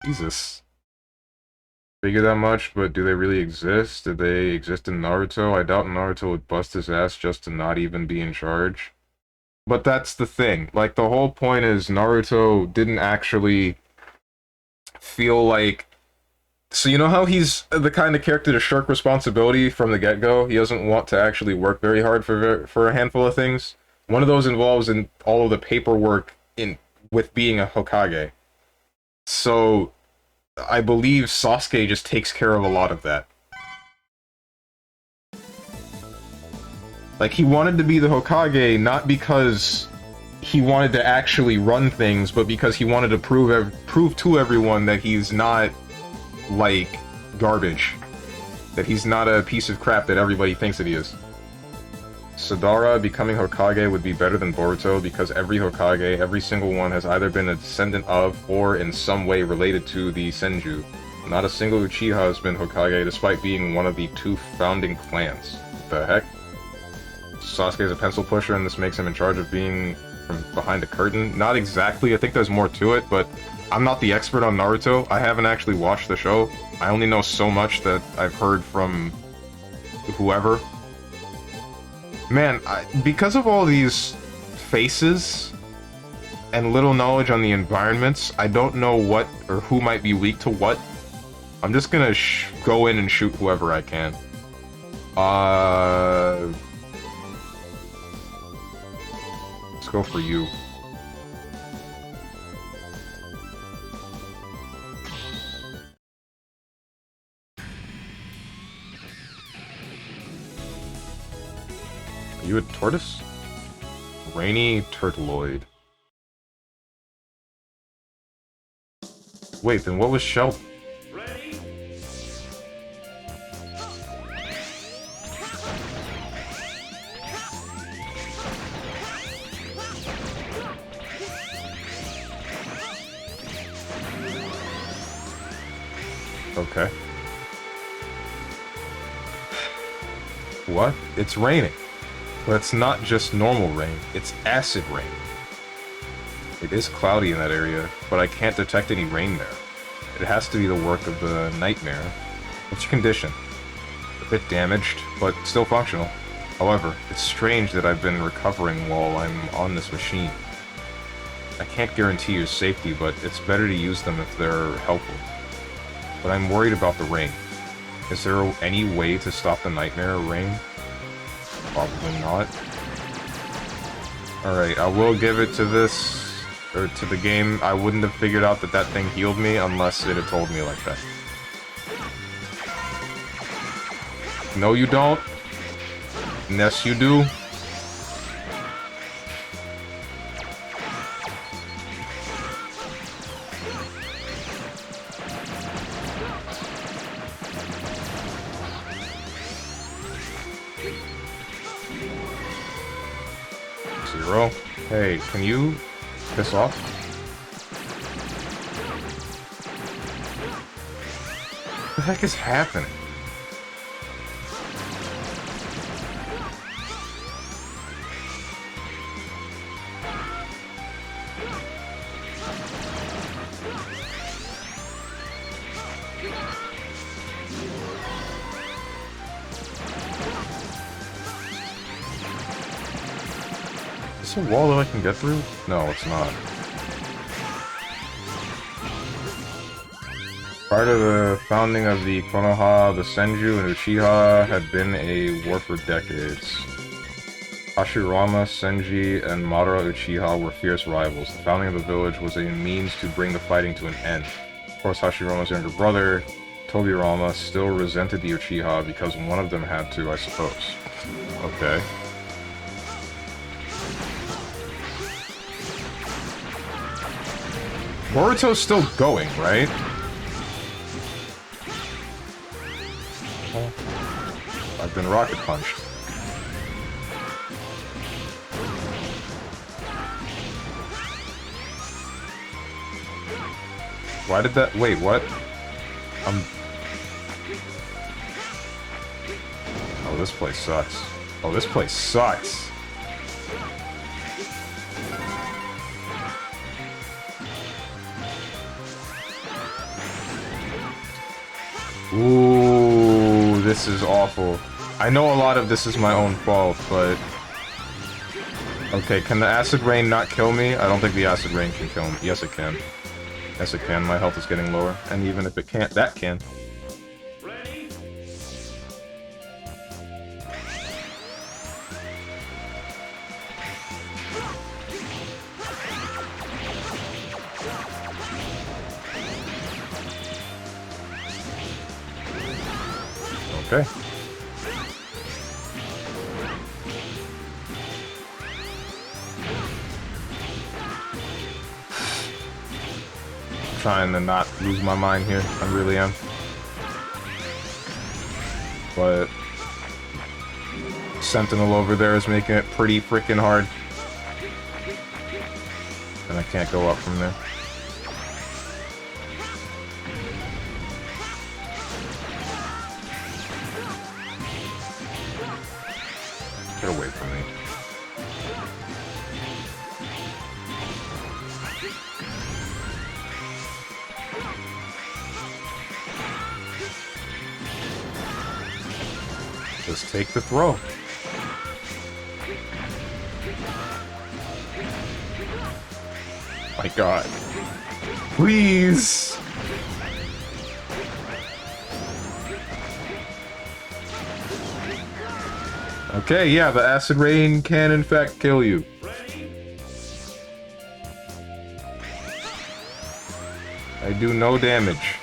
Jesus. Figure that much, but do they really exist? Did they exist in Naruto? I doubt Naruto would bust his ass just to not even be in charge. But that's the thing. Like, the whole point is Naruto didn't actually feel like... So you know how he's the kind of character to shirk responsibility from the get-go? He doesn't want to actually work very hard for a handful of things. One of those involves in all of the paperwork with being a Hokage. So I believe Sasuke just takes care of a lot of that. Like, he wanted to be the Hokage not because he wanted to actually run things, but because he wanted to prove to everyone that he's not, like, garbage. That he's not a piece of crap that everybody thinks that he is. Sadara becoming Hokage would be better than Boruto because every Hokage, every single one, has either been a descendant of or in some way related to the Senju. Not a single Uchiha has been Hokage despite being one of the 2 founding clans. What the heck? Sasuke is a pencil pusher and this makes him in charge of being from behind a curtain? Not exactly, I think there's more to it, but I'm not the expert on Naruto. I haven't actually watched the show. I only know so much that I've heard from whoever. Man, because of all these faces and little knowledge on the environments, I don't know what or who might be weak to what. I'm just gonna go in and shoot whoever I can. Let's go for you. Are you a tortoise? Rainy turtleoid. Wait, then what was Sheldon? Ready? Okay. What? It's raining. But it's not just normal rain, it's acid rain. It is cloudy in that area, but I can't detect any rain there. It has to be the work of the nightmare. What's your condition? A bit damaged, but still functional. However, it's strange that I've been recovering while I'm on this machine. I can't guarantee your safety, but it's better to use them if they're helpful. But I'm worried about the rain. Is there any way to stop the Nightmare Rain? Probably not. Alright, I will give it to this, or to the game. I wouldn't have figured out that that thing healed me unless it had told me like that. No, you don't. Yes, you do. Zero. Hey, can you piss off? What the heck is happening? Is this a wall that I can get through? No, it's not. Prior to the founding of the Konoha, the Senju and Uchiha had been a war for decades. Hashirama, Senji, and Madara Uchiha were fierce rivals. The founding of the village was a means to bring the fighting to an end. Of course, Hashirama's younger brother, Tobirama, still resented the Uchiha because one of them had to, I suppose. Okay. Boruto's still going, right? I've been rocket punched. Why did that... Wait, what? Oh, this place sucks. Oh, this place sucks. Ooh, this is awful. I know a lot of this is my own fault, but... Okay, can the acid rain not kill me? I don't think the acid rain can kill me. Yes, it can. Yes, it can. My health is getting lower. And even if it can't, that can. Okay. Trying to not lose my mind here. I really am. But Sentinel over there is making it pretty freaking hard. And I can't go up from there. Get away from me. Just take the throw. My God. Please! Okay, yeah, the acid rain can in fact kill you. I do no damage.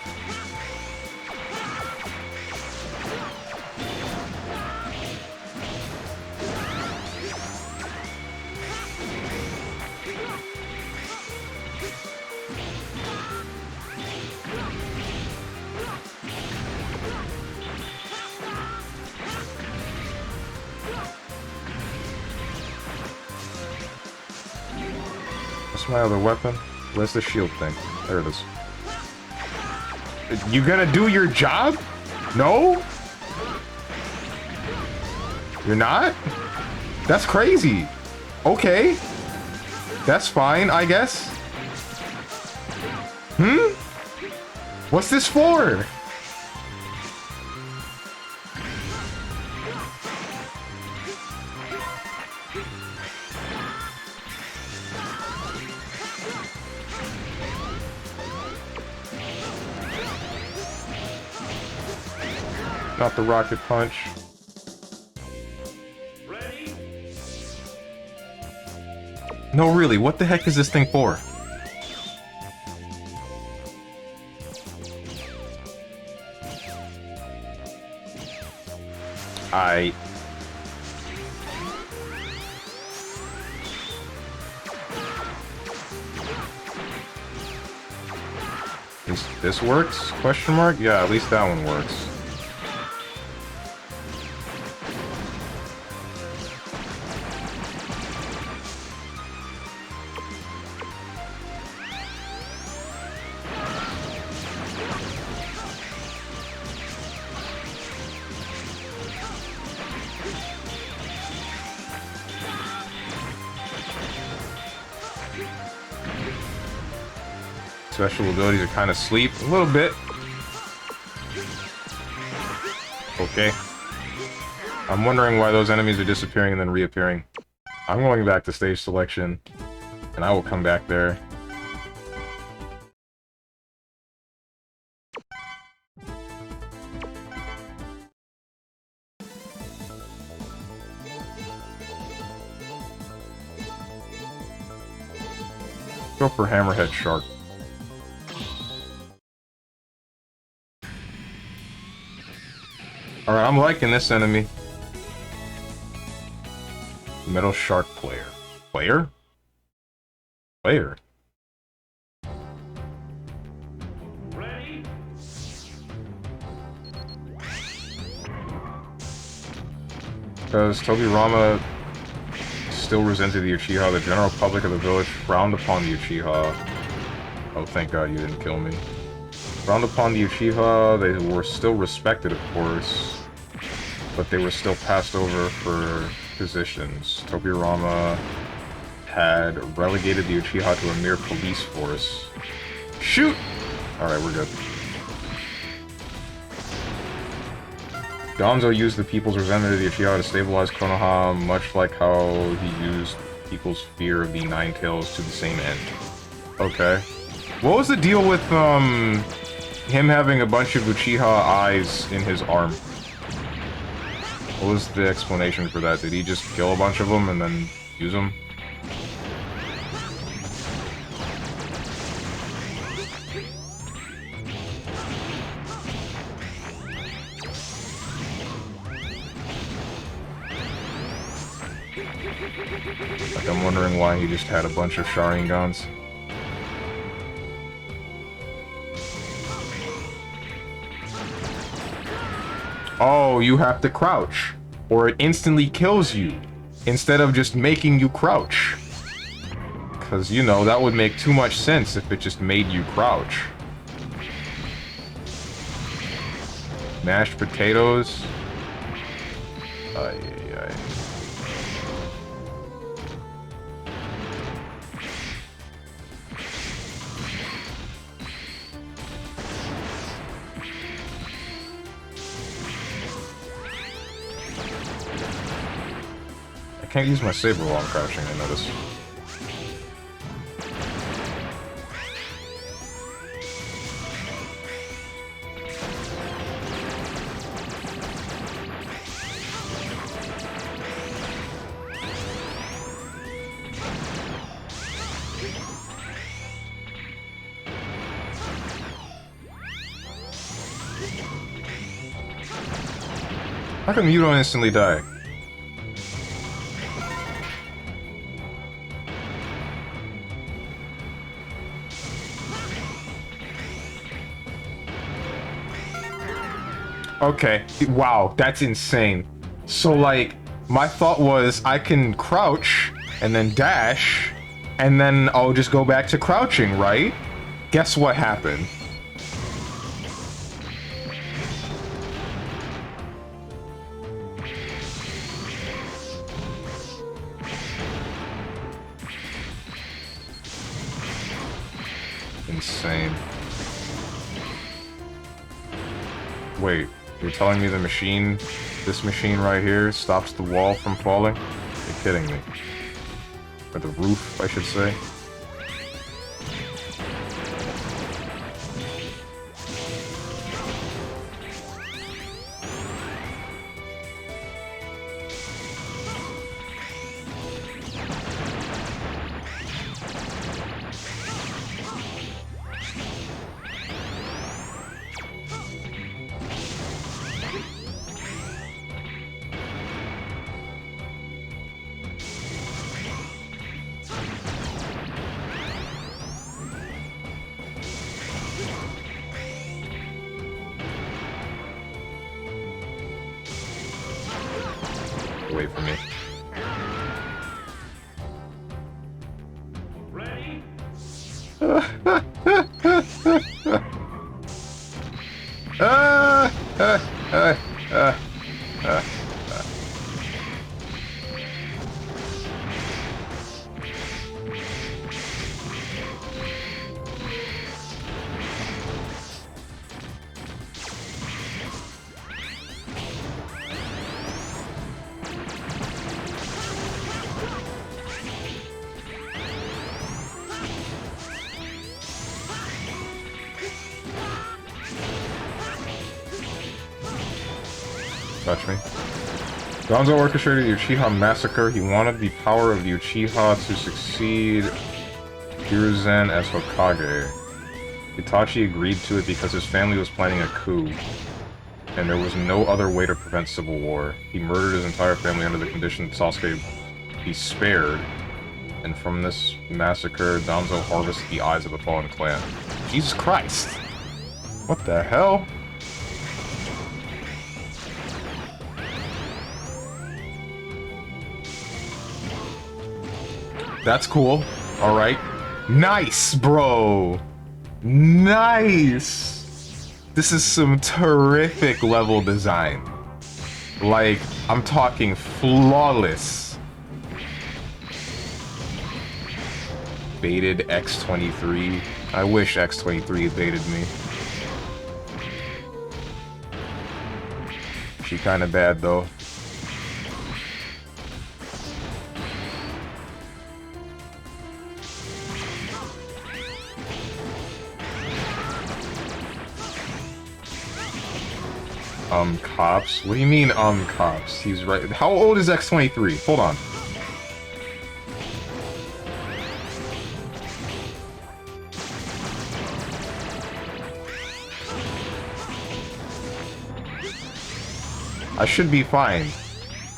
What's my other weapon? Where's the shield thing? There it is. You gonna do your job? No? You're not? That's crazy. Okay. That's fine, I guess. What's this for? Not the rocket punch. No, really, what the heck is this thing for? At least this works? Question mark? Yeah, at least that one works. Special abilities are kind of sleep a little bit. Okay. I'm wondering why those enemies are disappearing and then reappearing. I'm going back to stage selection, and I will come back there. Go for Hammerhead Shark. Alright, I'm liking this enemy. Metal Shark player. Player? Player. Because Tobirama still resented the Uchiha, the general public of the village frowned upon the Uchiha. Oh, thank God you didn't kill me. Frowned upon the Uchiha, they were still respected, of course, but they were still passed over for positions. Tobirama had relegated the Uchiha to a mere police force. Shoot! Alright, we're good. Gonzo used the people's resentment of the Uchiha to stabilize Konoha, much like how he used people's fear of the Nine Tails to the same end. Okay. What was the deal with, him having a bunch of Uchiha eyes in his arm? What was the explanation for that? Did he just kill a bunch of them and then use them? Like, I'm wondering why he just had a bunch of Sharingans. Oh, you have to crouch, or it instantly kills you, instead of just making you crouch. Because, you know, that would make too much sense if it just made you crouch. Mashed potatoes. Ay, ay, ay. I can't use my saber while I'm crouching, I notice. How come you don't instantly die? Okay, wow, that's insane. So, like, my thought was I can crouch and then dash, and then I'll just go back to crouching, right? Guess what happened? Insane. Wait. You're telling me the machine, this machine right here, stops the wall from falling? You're kidding me. Or the roof, I should say. away from me. Ready? Touch me. Gonzo orchestrated the Uchiha massacre. He wanted the power of the Uchiha to succeed Hiruzen as Hokage. Itachi agreed to it because his family was planning a coup, and there was no other way to prevent civil war. He murdered his entire family under the condition that Sasuke be spared, and from this massacre, Danzo harvested the eyes of the fallen clan. Jesus Christ! What the hell? That's cool. Alright. Nice, bro! Nice! This is some terrific level design. Like, I'm talking flawless. Baited X23. I wish X23 baited me. She kinda bad, though. Cops? What do you mean, cops? He's right. How old is X23? Hold on. I should be fine.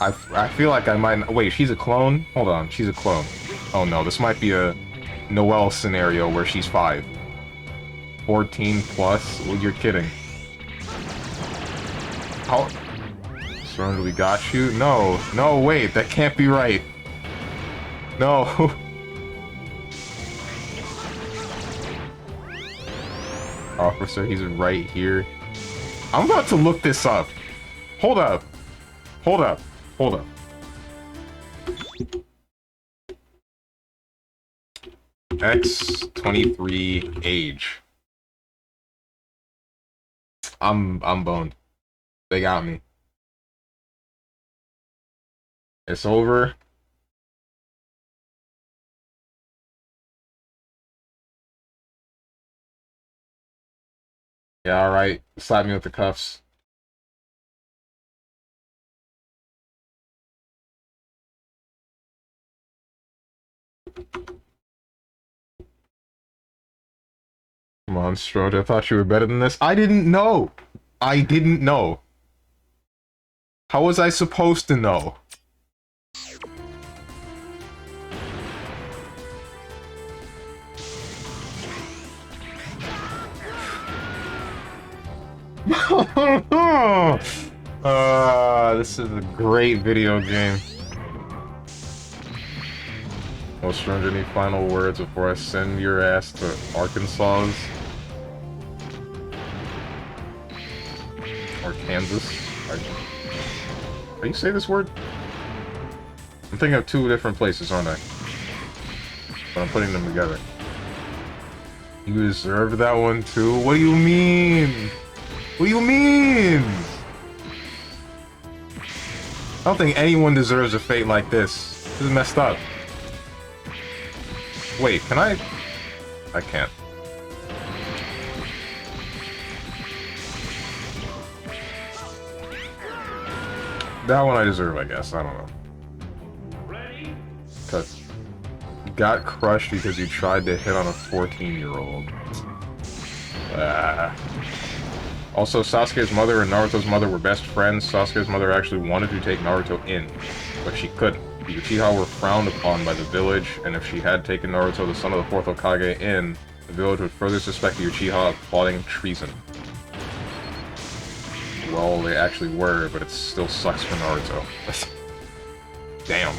I feel like I might... Wait, she's a clone? Hold on, she's a clone. Oh no, this might be a Noelle scenario where she's 5. 14 plus? Well, you're kidding. How... Surrender, we got you? No. No, wait, that can't be right. No. Officer, he's right here. I'm about to look this up. Hold up. Hold up. Hold up. X23 age. I'm boned. They got me. It's over. Yeah, alright. Slap me with the cuffs. Come on, Strode. I thought you were better than this. I didn't know. I didn't know. How was I supposed to know? This is a great video game. Well, Stranger, any final words before I send your ass to Arkansas? Or Kansas? How do you say this word? I'm thinking of 2 different places, aren't I? But I'm putting them together. You deserve that one too? What do you mean? What do you mean? I don't think anyone deserves a fate like this. This is messed up. Wait, can I? I can't. That one I deserve, I guess. I don't know. Cause got crushed because you tried to hit on a 14-year-old. Also, Sasuke's mother and Naruto's mother were best friends. Sasuke's mother actually wanted to take Naruto in, but she couldn't. The Uchiha were frowned upon by the village, and if she had taken Naruto, the son of the 4th Hokage, in, the village would further suspect the Uchiha of plotting treason. Well, they actually were, but it still sucks for Naruto. Damn.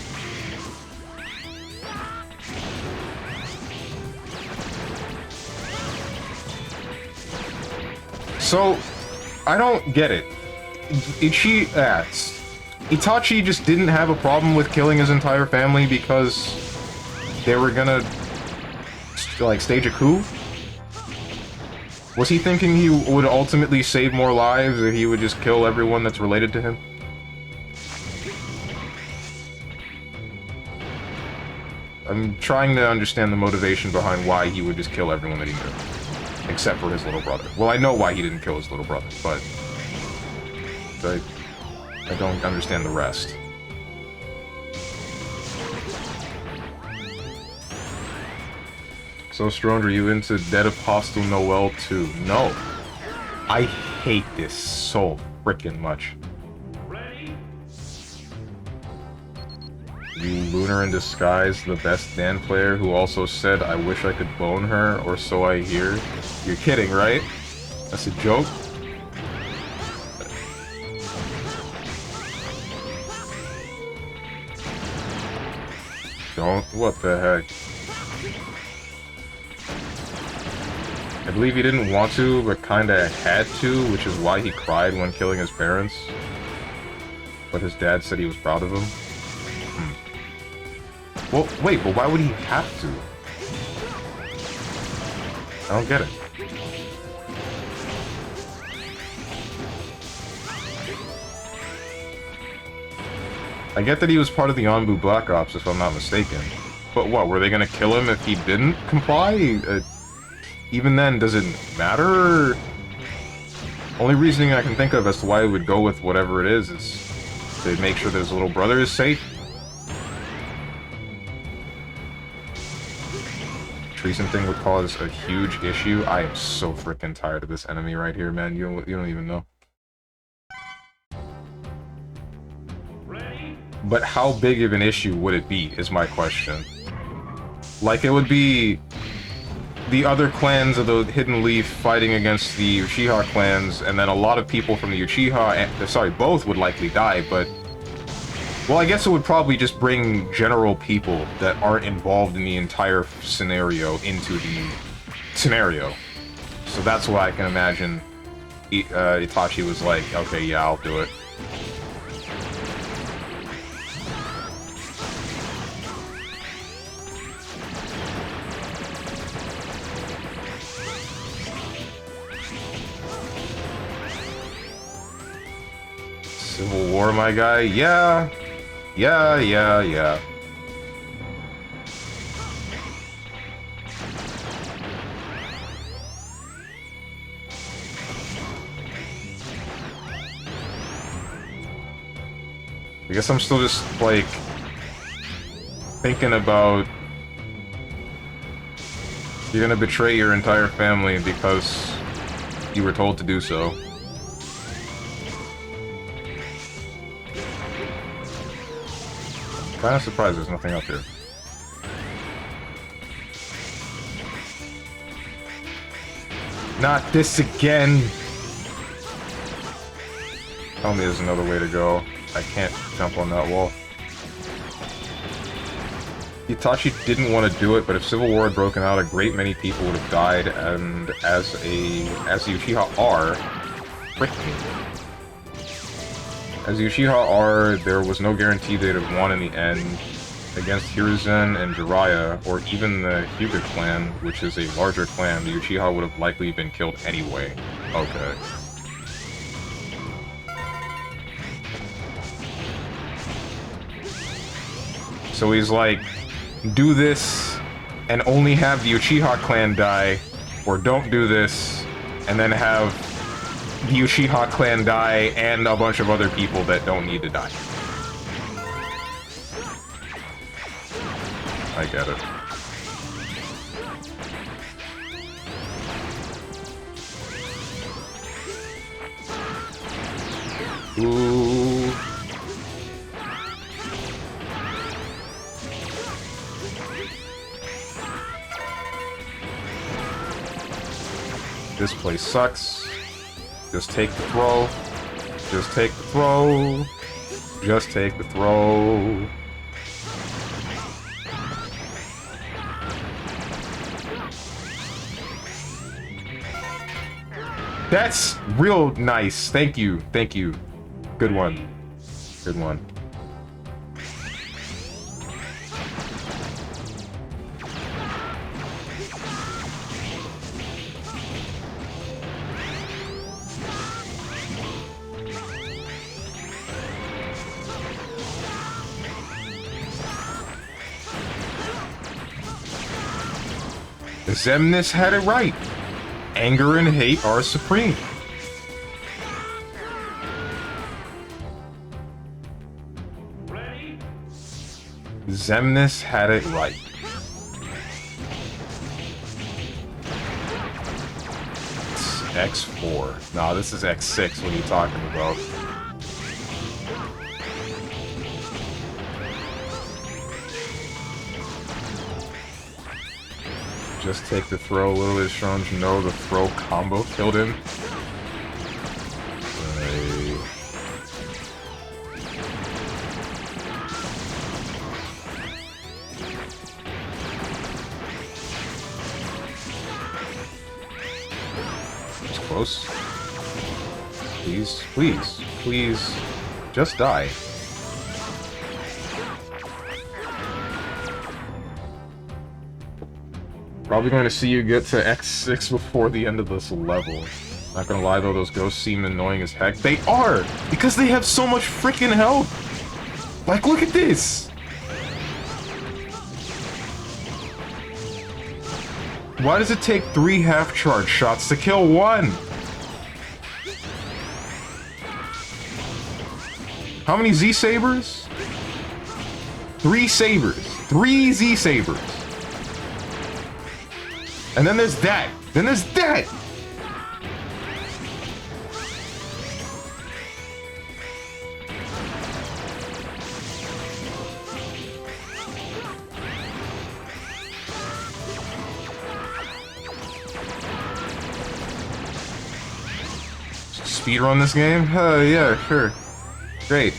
So, I don't get it. Itachi just didn't have a problem with killing his entire family because they were gonna, like, stage a coup? Was he thinking he would ultimately save more lives if he would just kill everyone that's related to him? I'm trying to understand the motivation behind why he would just kill everyone that he knew. Except for his little brother. Well, I know why he didn't kill his little brother, but I don't understand the rest. So, Strong, are you into Dead of Hostile Noel 2? No. I hate this so frickin' much. You Lunar in Disguise, the best Dan player, who also said, I wish I could bone her, or so I hear. You're kidding, right? That's a joke? Don't? What the heck? I believe he didn't want to, but kinda had to, which is why he cried when killing his parents. But his dad said he was proud of him. Well, wait, but why would he have to? I don't get it. I get that he was part of the Anbu Black Ops, if I'm not mistaken. But what, were they gonna kill him if he didn't comply? Even then, does it matter? Only reasoning I can think of as to why he would go with whatever it is to make sure that his little brother is safe. Treason thing would cause a huge issue. I am so freaking tired of this enemy right here, man. You don't even know. But how big of an issue would it be, is my question. Like, it would be the other clans of the Hidden Leaf fighting against the Uchiha clans, and then a lot of people from the Uchiha, sorry, both would likely die, but... Well, I guess it would probably just bring general people that aren't involved in the entire scenario into the scenario. So that's why I can imagine Itachi was like, okay, yeah, I'll do it. Civil War, my guy? Yeah. Yeah. I guess I'm still just, like, thinking about you're gonna betray your entire family because you were told to do so. Kind of surprised there's nothing up here. Not this again! Tell me there's another way to go. I can't jump on that wall. Itachi didn't want to do it, but if Civil War had broken out, a great many people would have died, and as the Uchiha are... Frick me. As the Uchiha are, there was no guarantee they'd have won in the end against Hiruzen and Jiraiya, or even the Hyuga clan, which is a larger clan. The Uchiha would have likely been killed anyway. Okay. So he's like, do this and only have the Uchiha clan die, or don't do this and then have the Uchiha clan die and a bunch of other people that don't need to die. I get it. Ooh. This place sucks. Just take the throw. Just take the throw. Just take the throw. That's real nice. Thank you. Thank you. Good one. Good one. Xemnas had it right. Anger and hate are supreme. Xemnas had it right. It's X4. Nah, this is X6. What are you talking about? Just take the throw. Little is shown to know the throw combo killed him. It's close. Please, please, please, just die. Probably going to see you get to X6 before the end of this level. Not gonna lie though, those ghosts seem annoying as heck. They are! Because they have so much freaking health! Like, look at this! Why does it take 3 half-charge shots to kill 1? How many Z-Sabers? 3 Sabers. 3 Z-Sabers. And then there's that. Then there's that. Speedrun this game? Yeah, sure. Great.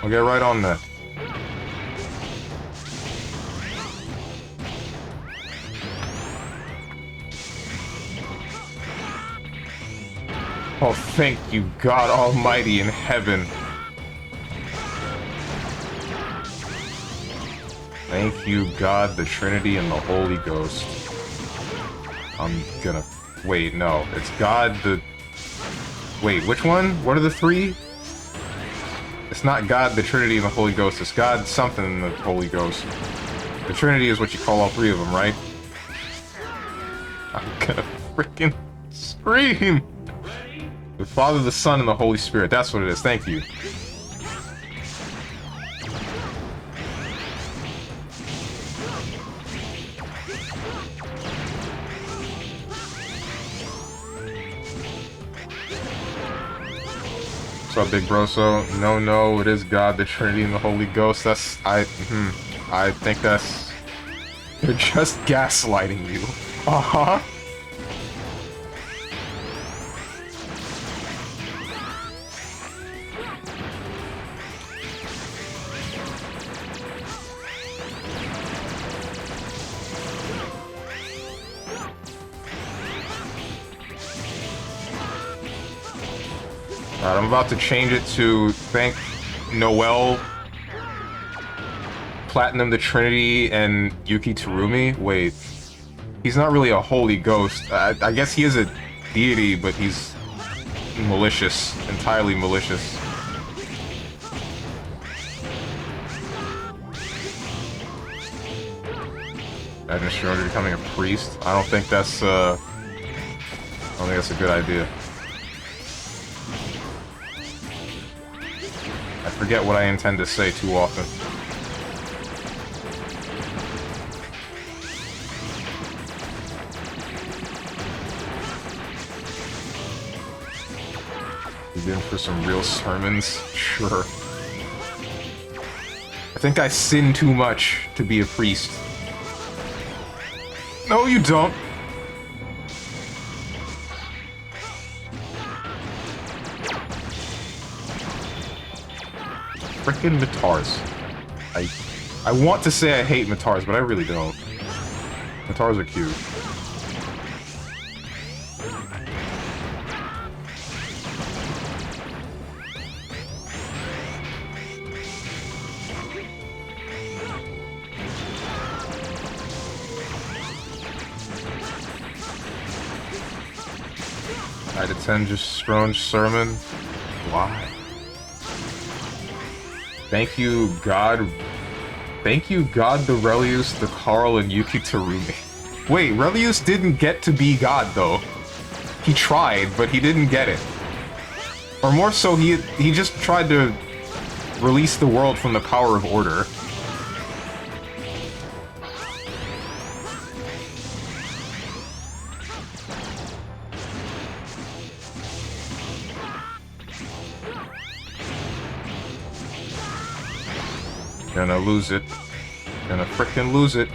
I'll get right on that. Oh, thank you, God Almighty in heaven. Thank you, God, the Trinity, and the Holy Ghost. I'm gonna... Wait, no. It's God, the... Wait, which one? What are the 3? It's not God, the Trinity, and the Holy Ghost. It's God, something, and the Holy Ghost. The Trinity is what you call all 3 of them, right? I'm gonna freaking scream! The Father, the Son, and the Holy Spirit. That's what it is. Thank you. What's up, Big Broso? No, it is God, the Trinity, and the Holy Ghost. That's... I think that's... They're just gaslighting you. Uh-huh. Alright, I'm about to change it to thank Noel, Platinum the Trinity, and Yuki Terumi. Wait, he's not really a holy ghost. I guess he is a deity, but he's malicious, entirely malicious. Imagine Schroeder becoming a priest. I don't think that's a good idea. I forget what I intend to say too often. You in for some real sermons? Sure. I think I sin too much to be a priest. No, you don't. Frickin' Matars. I want to say I hate Matars, but I really don't. Matars are cute. I'd attend your strong sermon. Why? Thank you, God. Thank you, God, the Relius, the Carl, and Yuki Terumi. Wait, Relius didn't get to be God, though. He tried, but he didn't get it. Or more so, he just tried to release the world from the power of order. Gonna lose it. Gonna frickin' lose it.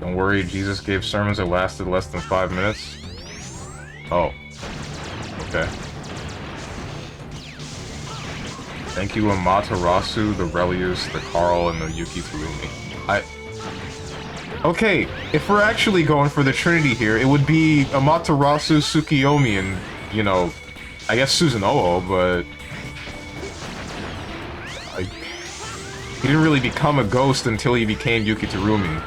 Don't worry, Jesus gave sermons that lasted less than 5 minutes. Oh. Okay. Thank you, Amaterasu, the Relius, the Carl, and the Yuki Tsurumi. Okay, if we're actually going for the Trinity here, it would be Amaterasu, Tsukiyomi, and, you know, I guess Susanoo, but... he didn't really become a ghost until he became Yuki Tsurumi.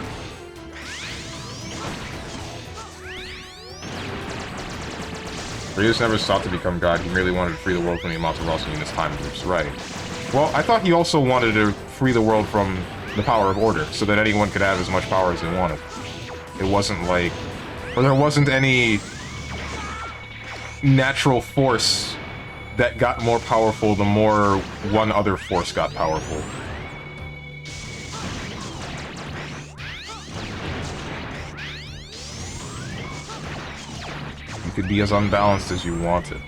Ryu's never sought to become God, he merely wanted to free the world from the Amaterasu in his time loops, right. Well, I thought he also wanted to free the world from the power of order, so that anyone could have as much power as they wanted. It wasn't like... or there wasn't any... natural force that got more powerful the more one other force got powerful. You could be as unbalanced as you wanted.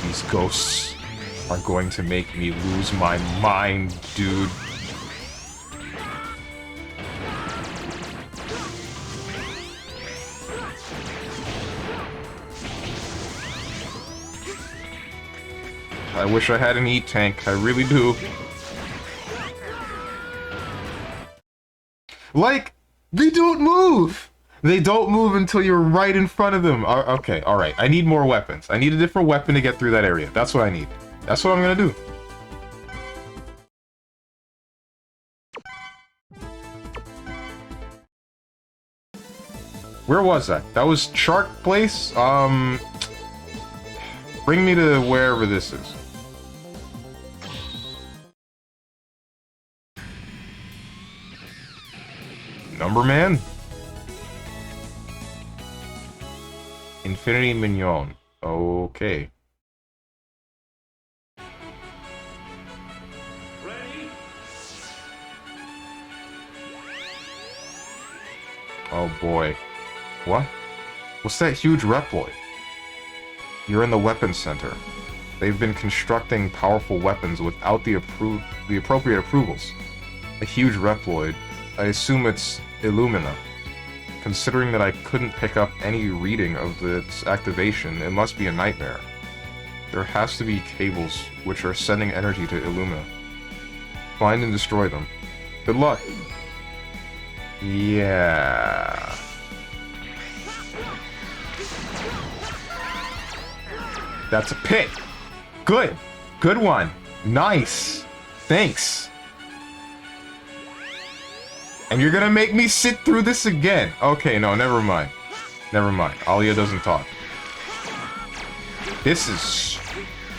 These ghosts are going to make me lose my mind, dude. I wish I had an E-tank, I really do. Like, they don't move! They don't move until you're right in front of them. Okay, alright. I need more weapons. I need a different weapon to get through that area. That's what I need. That's what I'm gonna do. Where was that? That was Shark Place? Bring me to wherever this is. Numberman? Infinity Mignon. Okay. Ready? Oh boy. What? What's that huge Reploid? You're in the weapons center. They've been constructing powerful weapons without the appropriate approvals. A huge Reploid. I assume it's Illumina. Considering that I couldn't pick up any reading of its activation, it must be a nightmare. There has to be cables which are sending energy to Illumina. Find and destroy them. Good luck! Yeah... That's a pit! Good! Good one! Nice! Thanks! And you're gonna make me sit through this again! Okay, no, never mind. Never mind. Alia doesn't talk. This is...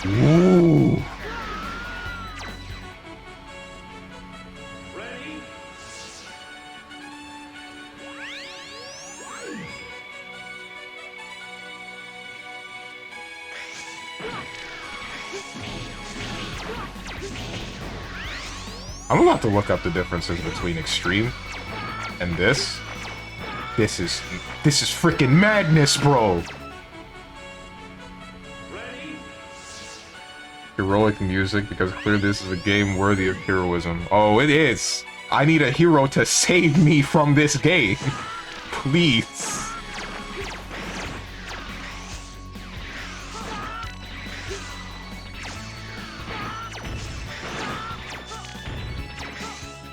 Ooh! Ready? I'm about to look up the differences between Extreme and this. This is freaking madness, bro! Ready? Heroic music, because clearly this is a game worthy of heroism. Oh, it is! I need a hero to save me from this game! Please!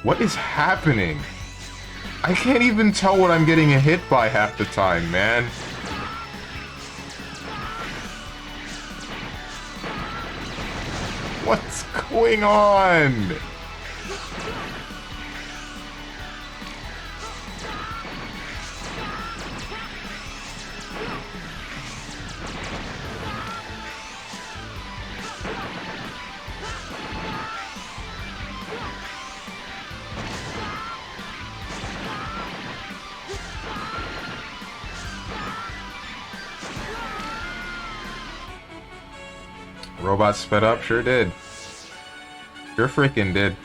What is happening? I can't even tell what I'm getting hit by half the time, man. What's going on? Robot sped up? Sure did. Sure freaking did.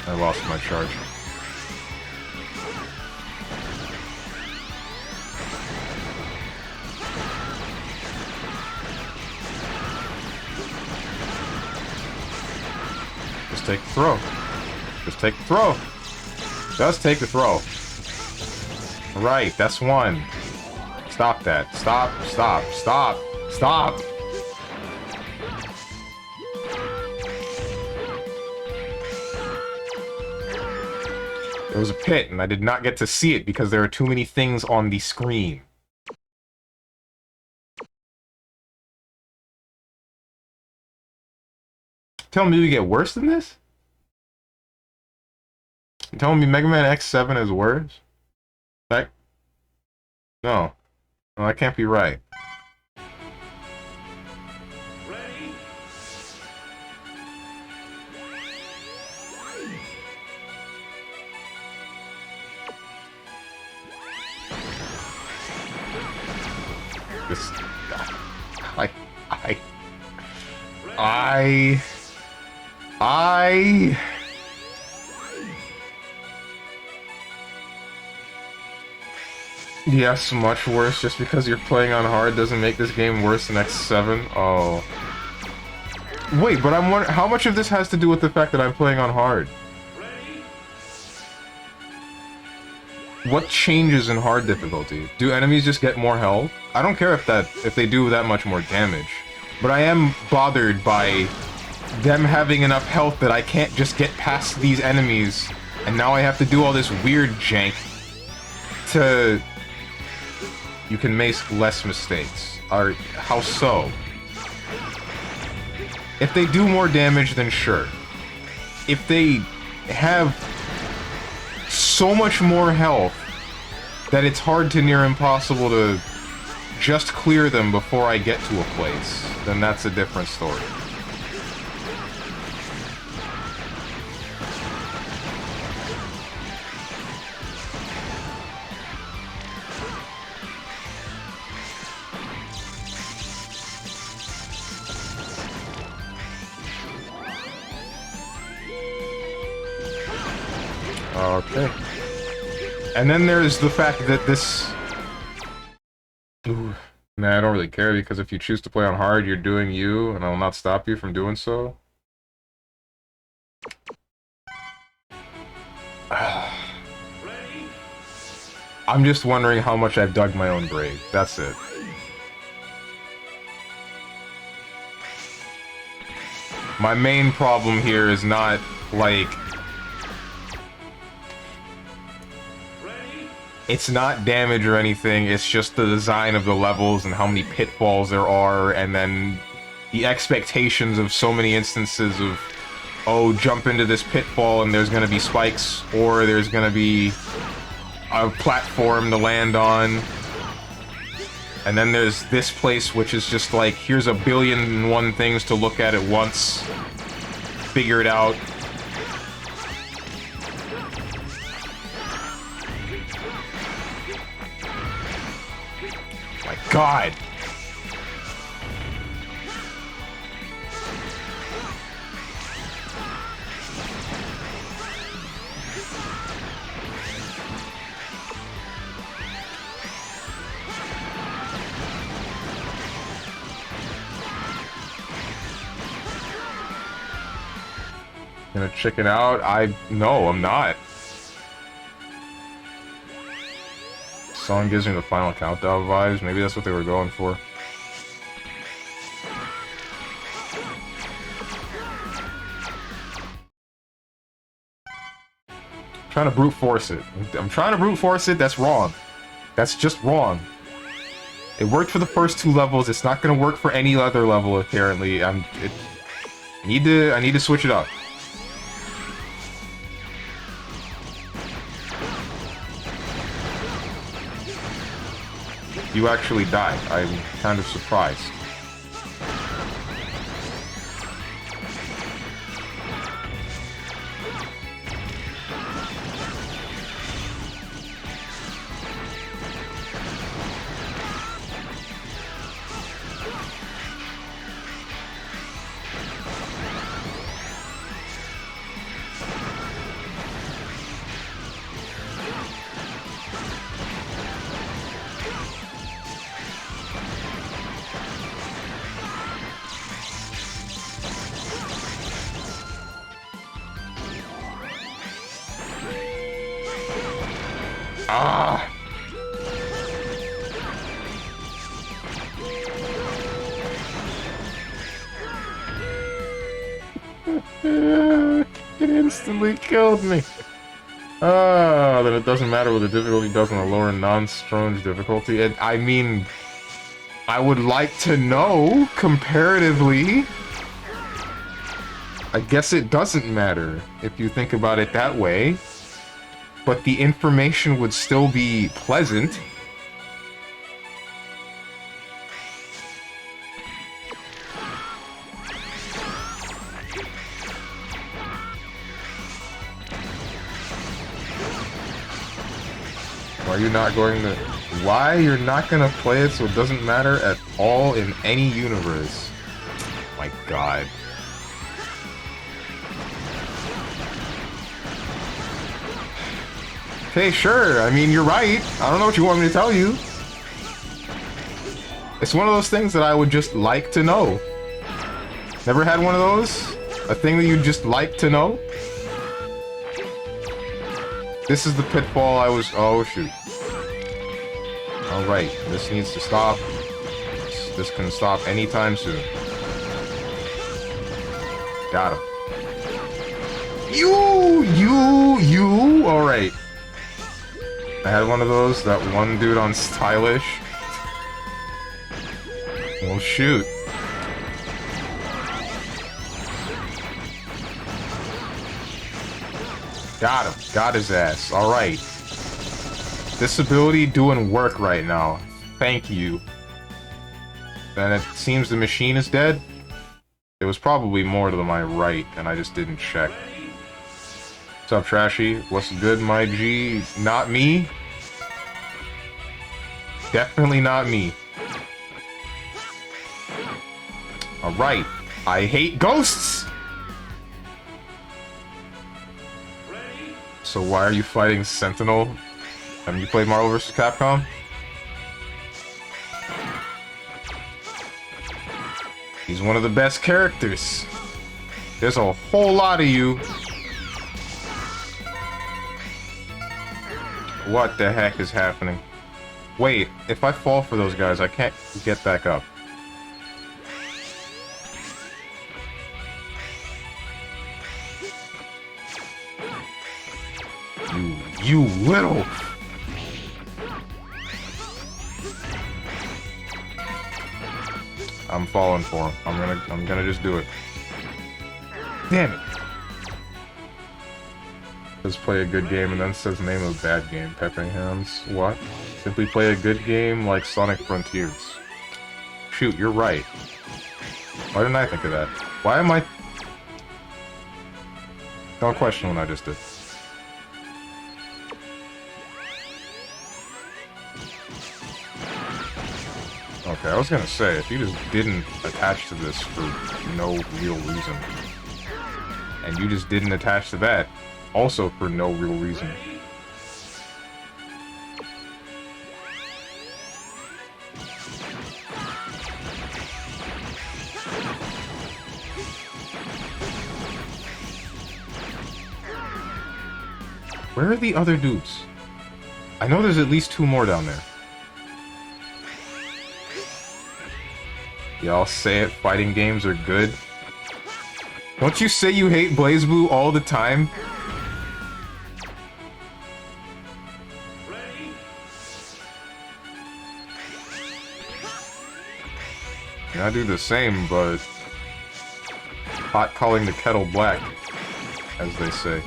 I lost my charge. Just take the throw. Just take the throw. Just take the throw. Right, that's one. Stop that. Stop, stop, stop, stop! There was a pit, and I did not get to see it because there are too many things on the screen. Telling me we get worse than this? You telling me Mega Man X7 is worse? Like, no. No, that can't be right. Ready? This... I... Yes, much worse. Just because you're playing on hard doesn't make this game worse than X7. Oh. Wait, but I'm wondering, how much of this has to do with the fact that I'm playing on hard? What changes in hard difficulty? Do enemies just get more health? I don't care if they do that much more damage. But I am bothered by them having enough health that I can't just get past these enemies, and now I have to do all this weird jank to... You can make less mistakes. Or, how so? If they do more damage, then sure. If they have so much more health that it's hard to near impossible to just clear them before I get to a place, then that's a different story. Okay. And then there's the fact that this... Ooh. Nah, I don't really care, because if you choose to play on hard, you're doing you, and I will not stop you from doing so. I'm just wondering how much I've dug my own grave. That's it. My main problem here is not, like... It's not damage or anything, it's just the design of the levels and how many pitfalls there are, and then the expectations of so many instances of, oh, jump into this pitfall and there's gonna be spikes, or there's gonna be a platform to land on. And then there's this place which is just like, here's a billion and one things to look at once. Figure it out. My God. Gonna chicken out? No, I'm not. Song gives me the Final Countdown vibes. Maybe that's what they were going for. I'm trying to brute force it. I'm trying to brute force it. That's wrong. That's just wrong. It worked for the first 2 levels. It's not gonna work for any other level, apparently. I need to switch it up. You actually died. I'm kind of surprised. Ah! It instantly killed me. Ah, then it doesn't matter what the difficulty does on the lower non-strong difficulty. I mean, I would like to know, comparatively. I guess it doesn't matter if you think about it that way. But the information would still be pleasant. Why are you not going to... Why you're not gonna play it so it doesn't matter at all in any universe? My God. Okay, sure. I mean, you're right. I don't know what you want me to tell you. It's one of those things that I would just like to know. Never had one of those? A thing that you just like to know? This is the pitfall I was... Oh, shoot. Alright, this needs to stop. This can stop anytime soon. Got him. You! Alright. I had one of those, that one dude on Stylish. Well, shoot. Got him. Got his ass. Alright. This ability doing work right now. Thank you. Then it seems the machine is dead. It was probably more to my right, and I just didn't check. What's up, Trashy? What's good, my G? Not me? Definitely not me. Alright. I hate ghosts! So why are you fighting Sentinel? Haven't you played Marvel vs. Capcom? He's one of the best characters. There's a whole lot of you. What the heck is happening? Wait, if I fall for those guys, I can't get back up. You little... I'm falling for him. I'm gonna just do it. Damn it. Says play a good game and then says name of a bad game. Pepping hands. What? Simply play a good game like Sonic Frontiers. Shoot, you're right. Why didn't I think of that? Why am I... Don't question what I just did. Okay, I was gonna say, if you just didn't attach to this for no real reason, and you just didn't attach to that, also for no real reason. Where are the other dudes? I know there's at least 2 more down there. Y'all say it, fighting games are good. Don't you say you hate BlazBlue all the time? I do the same, but hot calling the kettle black, as they say.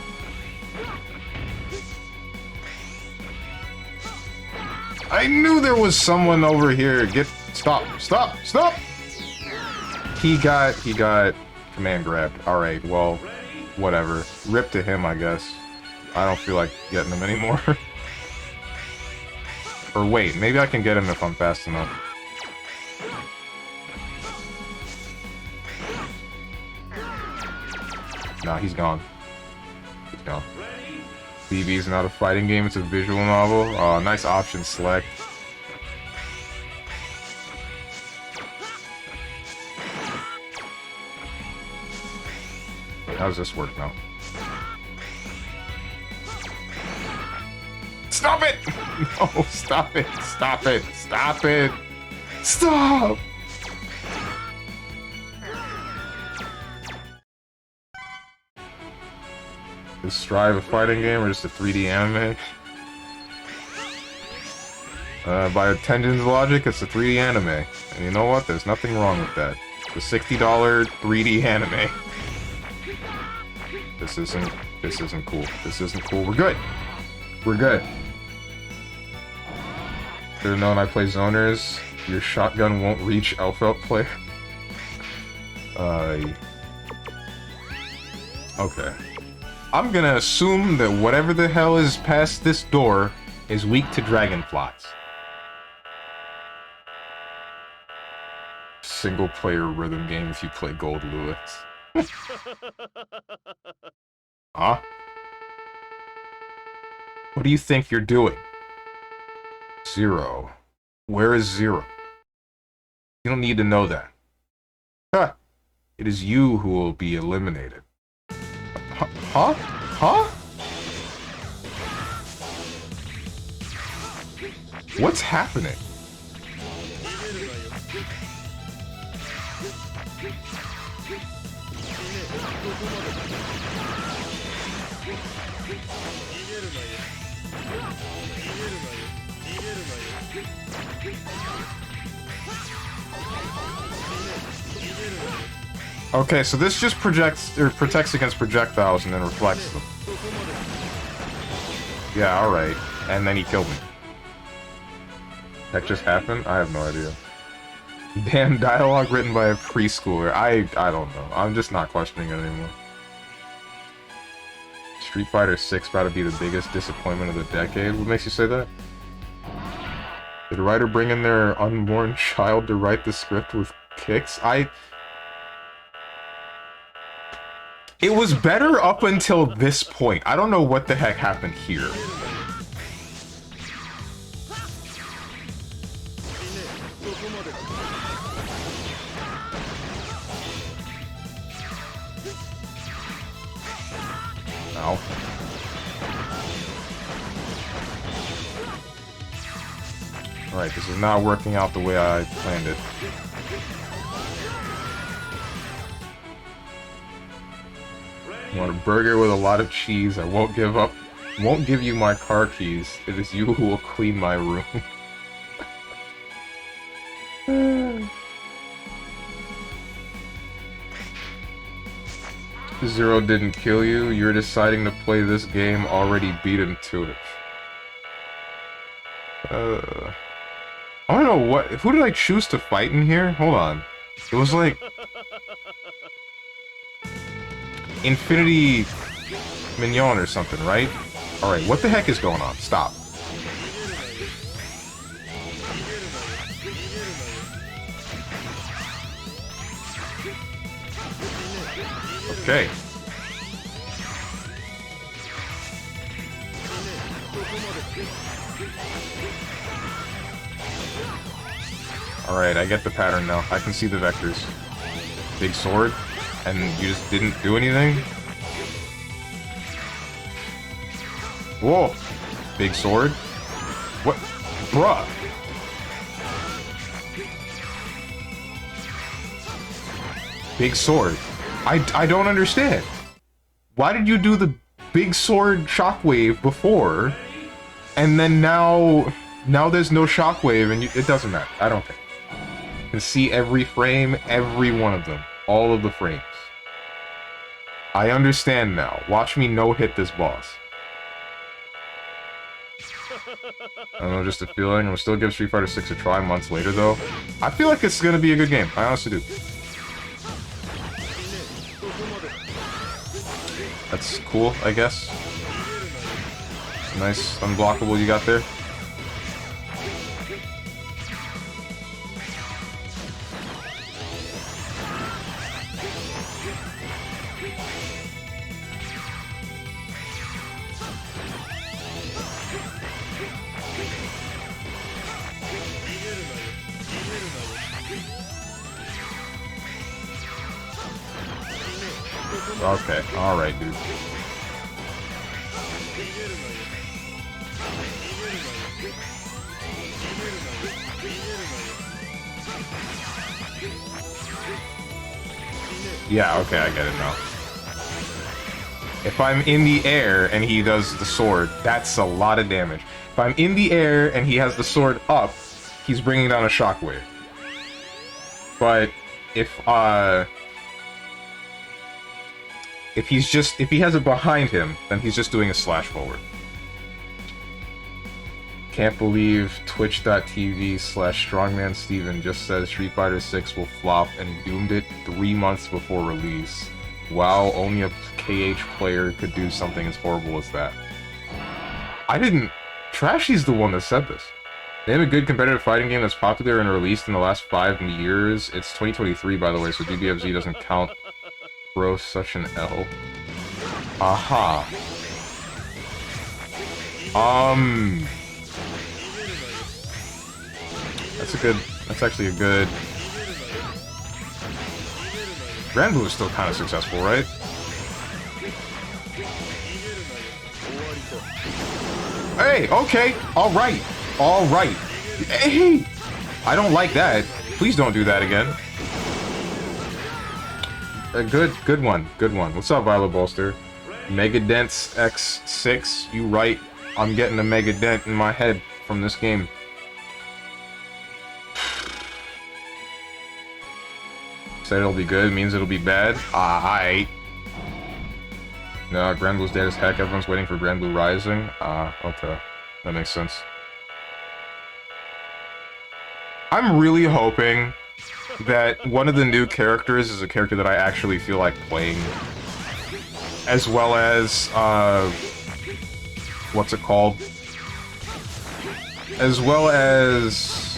I knew there was someone over here. Stop! He got command grabbed. Alright, well, whatever. Rip to him, I guess. I don't feel like getting him anymore. Or wait, maybe I can get him if I'm fast enough. Nah, he's gone. He's gone. BB's not a fighting game, it's a visual novel. Nice option select. How does this work now? Stop it! No, stop it! Stop it! Stop it! Stop! Is Strive a fighting game or just a 3D anime? By Tengen's logic, it's a 3D anime. And you know what? There's nothing wrong with that. The $60 3D anime. This isn't cool. This isn't cool. We're good. We're good. They're known I play zoners. Your shotgun won't reach Elfelt player. Okay. I'm gonna assume that whatever the hell is past this door is weak to dragonflies. Single player rhythm game if you play Gold Lewis. Huh? What do you think you're doing? 0. Where is 0? You don't need to know that. Huh. It is you who will be eliminated. Huh? Huh? What's happening? Okay, so this just projects or protects against projectiles and then reflects them. Yeah, alright. And then he killed me. That just happened? I have no idea. Damn dialogue written by a preschooler. I don't know. I'm just not questioning it anymore. Street Fighter 6 about to be the biggest disappointment of the decade. What makes you say that? Did the writer bring in their unborn child to write the script with kicks? It was better up until this point. I don't know what the heck happened here. Ow. Alright, this is not working out the way I planned it. I want a burger with a lot of cheese. I won't give up. Won't give you my car keys. It is you who will clean my room. Zero didn't kill you. You're deciding to play this game already beat him to it. I don't know what. Who did I choose to fight in here? Hold on. It was like Infinity Mignon or something, right? Alright, what the heck is going on? Stop. Okay. Alright, I get the pattern now. I can see the vectors. Big sword, and you just didn't do anything? Whoa. Big sword? What? Bruh. Big sword. I don't understand. Why did you do the big sword shockwave before, and then now there's no shockwave, and it doesn't matter. I don't care. You can see every frame, every one of them. All of the frames. I understand now. Watch me no-hit this boss. I don't know, just a feeling. I'm gonna still give Street Fighter 6 a try months later, though. I feel like it's gonna be a good game. I honestly do. That's cool, I guess. Nice unblockable you got there. Okay, alright, dude. Yeah, okay, I get it now. If I'm in the air and he does the sword, that's a lot of damage. If I'm in the air and he has the sword up, he's bringing down a shockwave. But if he has it behind him, then he's just doing a slash forward. Can't believe twitch.tv/StrongmanSteven just says Street Fighter 6 will flop and doomed it 3 months before release. Wow, only a KH player could do something as horrible as that. I didn't... Trashy's the one that said this. Name a good competitive fighting game that's popular and released in the last 5 years. It's 2023, by the way, so DBFZ doesn't count. Bro, such an L. Aha. That's actually a good... Grand Blue is still kind of successful, right? Hey, okay, alright, alright. Hey! I don't like that. Please don't do that again. Good one. What's up, Violet Bolster? Megadents X6, you right. I'm getting a mega dent in my head from this game. Said it'll be good, means it'll be bad. Aight. No, Grand Blue's dead as heck. Everyone's waiting for Grand Blue Rising. Okay. That makes sense. I'm really hoping that one of the new characters is a character that I actually feel like playing. As well as, what's it called? As well as...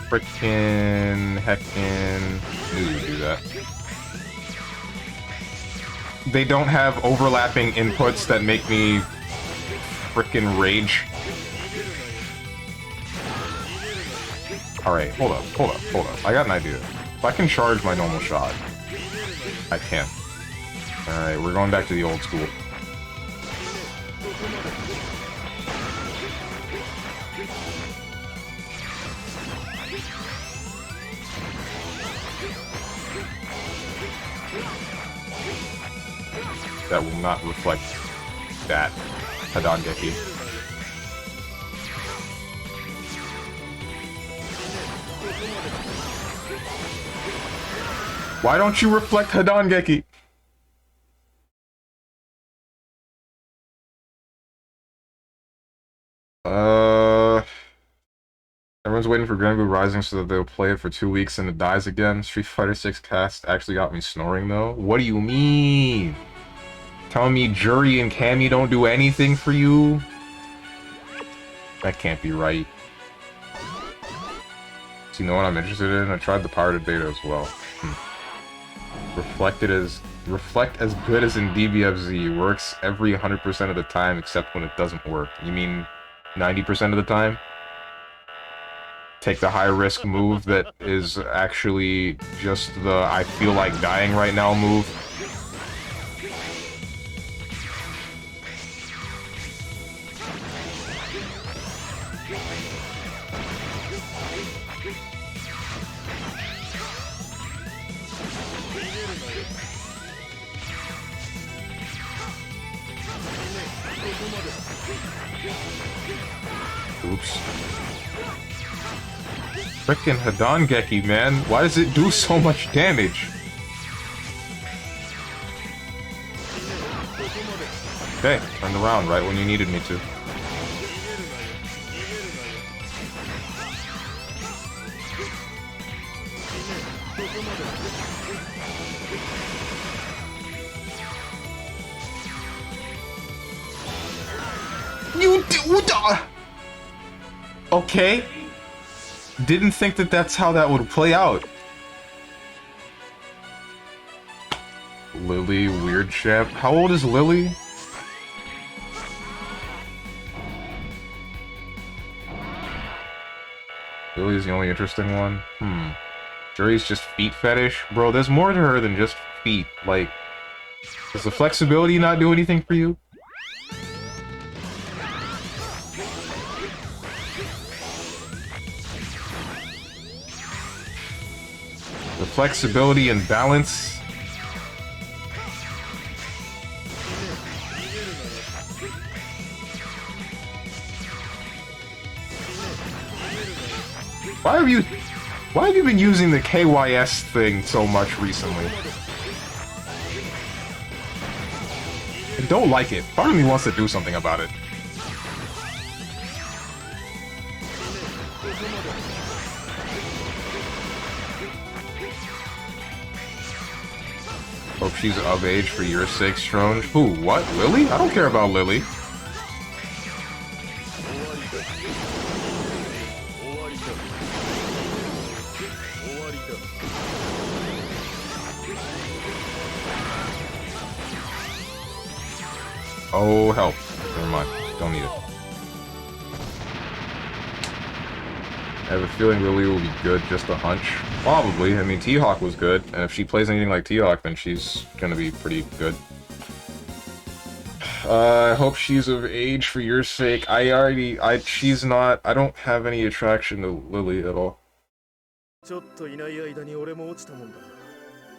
Frickin' heckin' knew you'd do that. They don't have overlapping inputs that make me frickin' rage. Alright, hold up. I got an idea. If I can charge my normal shot, I can. Alright, we're going back to the old school. That will not reflect that Hadangeki. Why don't you reflect Hadangeki? Everyone's waiting for Grand Blue Rising so that they'll play it for 2 weeks and it dies again. Street Fighter 6 cast actually got me snoring though. What do you mean? Telling me Jury and Cammy don't do anything for you? That can't be right. So you know what I'm interested in? I tried the pirated beta as well. Reflect as good as in DBFZ. Works every 100% of the time except when it doesn't work. You mean 90% of the time? Take the high-risk move that is actually just the I feel like dying right now move. Oops. Frickin' Hidangeki, man. Why does it do so much damage? Okay, turned around right when you needed me to. You do. Okay. Didn't think that that's how that would play out. Lily, weird champ. How old is Lily? Lily's the only interesting one. Jury's just feet fetish? Bro, there's more to her than just feet. Like, does the flexibility not do anything for you? The flexibility and balance. Why have you been using the KYS thing so much recently? I don't like it. Part of me wants to do something about it. Hope she's of age for your sake, Stronge. Who? What? Lily? I don't care about Lily. Oh, help. Never mind. Don't need it. I have a feeling Lily will be good, just a hunch. Probably. I mean, T-Hawk was good, and if she plays anything like T-Hawk, then she's gonna be pretty good. I hope she's of age for your sake. She's not. I don't have any attraction to Lily at all.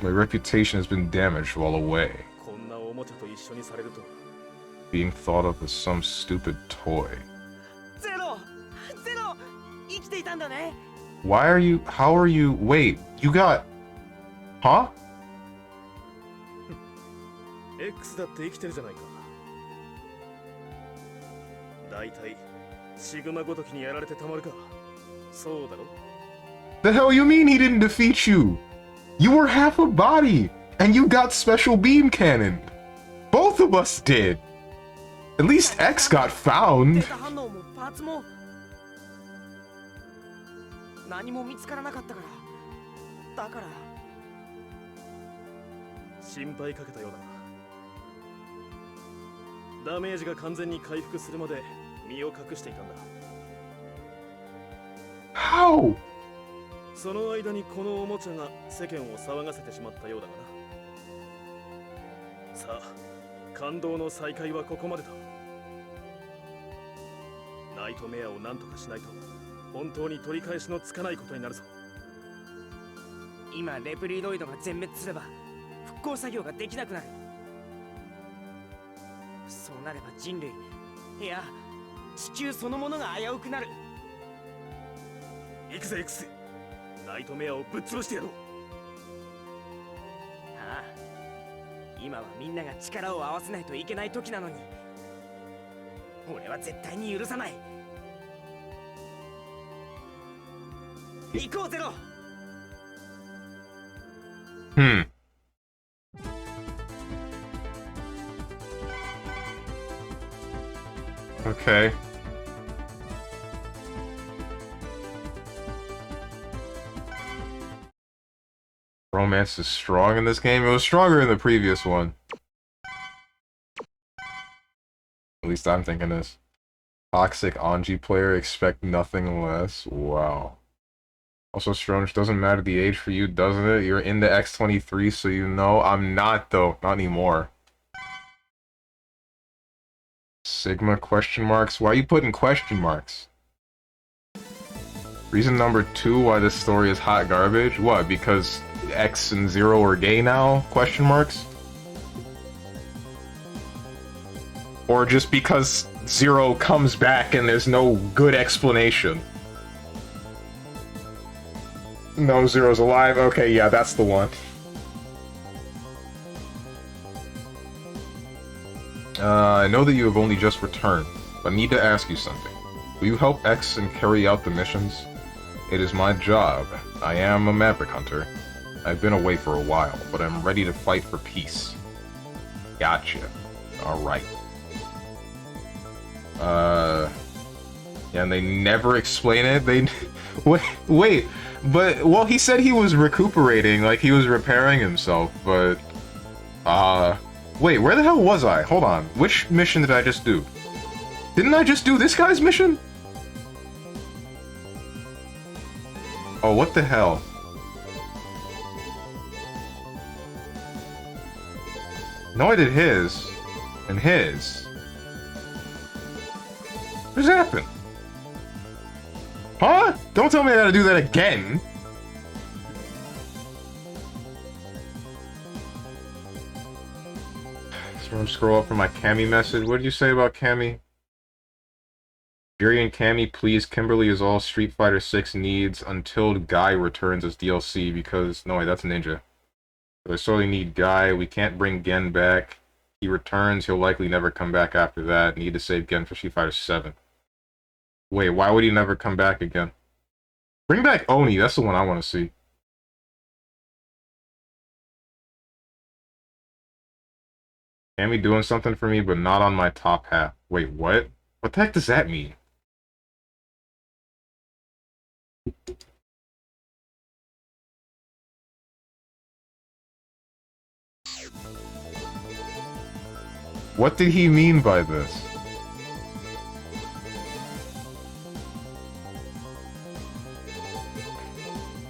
My reputation has been damaged while away. Being thought of as some stupid toy. Why are you... How are you... Wait, you got... Huh? X だって生きてるじゃないか。だいたいシグマごときにやられてたまるか。そうだろ? The hell you mean he didn't defeat you? You were half a body, and you got special beam cannon. Both of us did. At least X got found. 何も見つからなかったから。だから心配かけたようだ。ダメージが完全に回復するまで身を隠していたんだ。How? その間にこのおもちゃが世間を騒がせてしまったようだがな。さあ、感動の再会はここまでだ。ナイトメアを何とかしないと本当に取り返しのつかないことになるぞ。今レプリロイドが全滅すれば復興作業ができなくなる。そうなれば人類、いや地球そのものが危うくなる。行くぜ X、 ナイトメアをぶっ潰してやろう。ああ、今はみんなが力を合わせないといけない時なのに俺は絶対に許さない。行こうゼロ。Okay. Romance is strong in this game. It was stronger in the previous one. At least I'm thinking this. Toxic Anji player, expect nothing less. Wow. Also, Stronge, doesn't matter the age for you, doesn't it? You're into X23, so you know. I'm not, though. Not anymore. Sigma question marks? Why are you putting question marks? Reason number 2 why this story is hot garbage? What, because X and Zero are gay now? Question marks? Or just because Zero comes back and there's no good explanation? No, Zero's alive? Okay, yeah, that's the one. I know that you have only just returned, but need to ask you something. Will you help X and carry out the missions? It is my job. I am a Maverick Hunter. I've been away for a while, but I'm ready to fight for peace. Gotcha. Alright. Yeah, and they never explain it? They... Wait, but... Well, he said he was recuperating, like he was repairing himself, but... Wait, where the hell was I? Hold on. Which mission did I just do? Didn't I just do this guy's mission? Oh, what the hell? No, I did his. And his. What just happened? Huh? Don't tell me I gotta do that again! So I'm scroll up for my Cammy message. What did you say about Cammy? Jerry and Cammy, please. Kimberly is all Street Fighter 6 needs until Guy returns as DLC because... No, wait, that's Ninja. So I sorely need Guy. We can't bring Gen back. He returns, he'll likely never come back after that. Need to save Gen for Street Fighter 7. Wait, why would he never come back again? Bring back Oni, that's the one I want to see. Cammy doing something for me, but not on my top half. Wait, what? What the heck does that mean? What did he mean by this?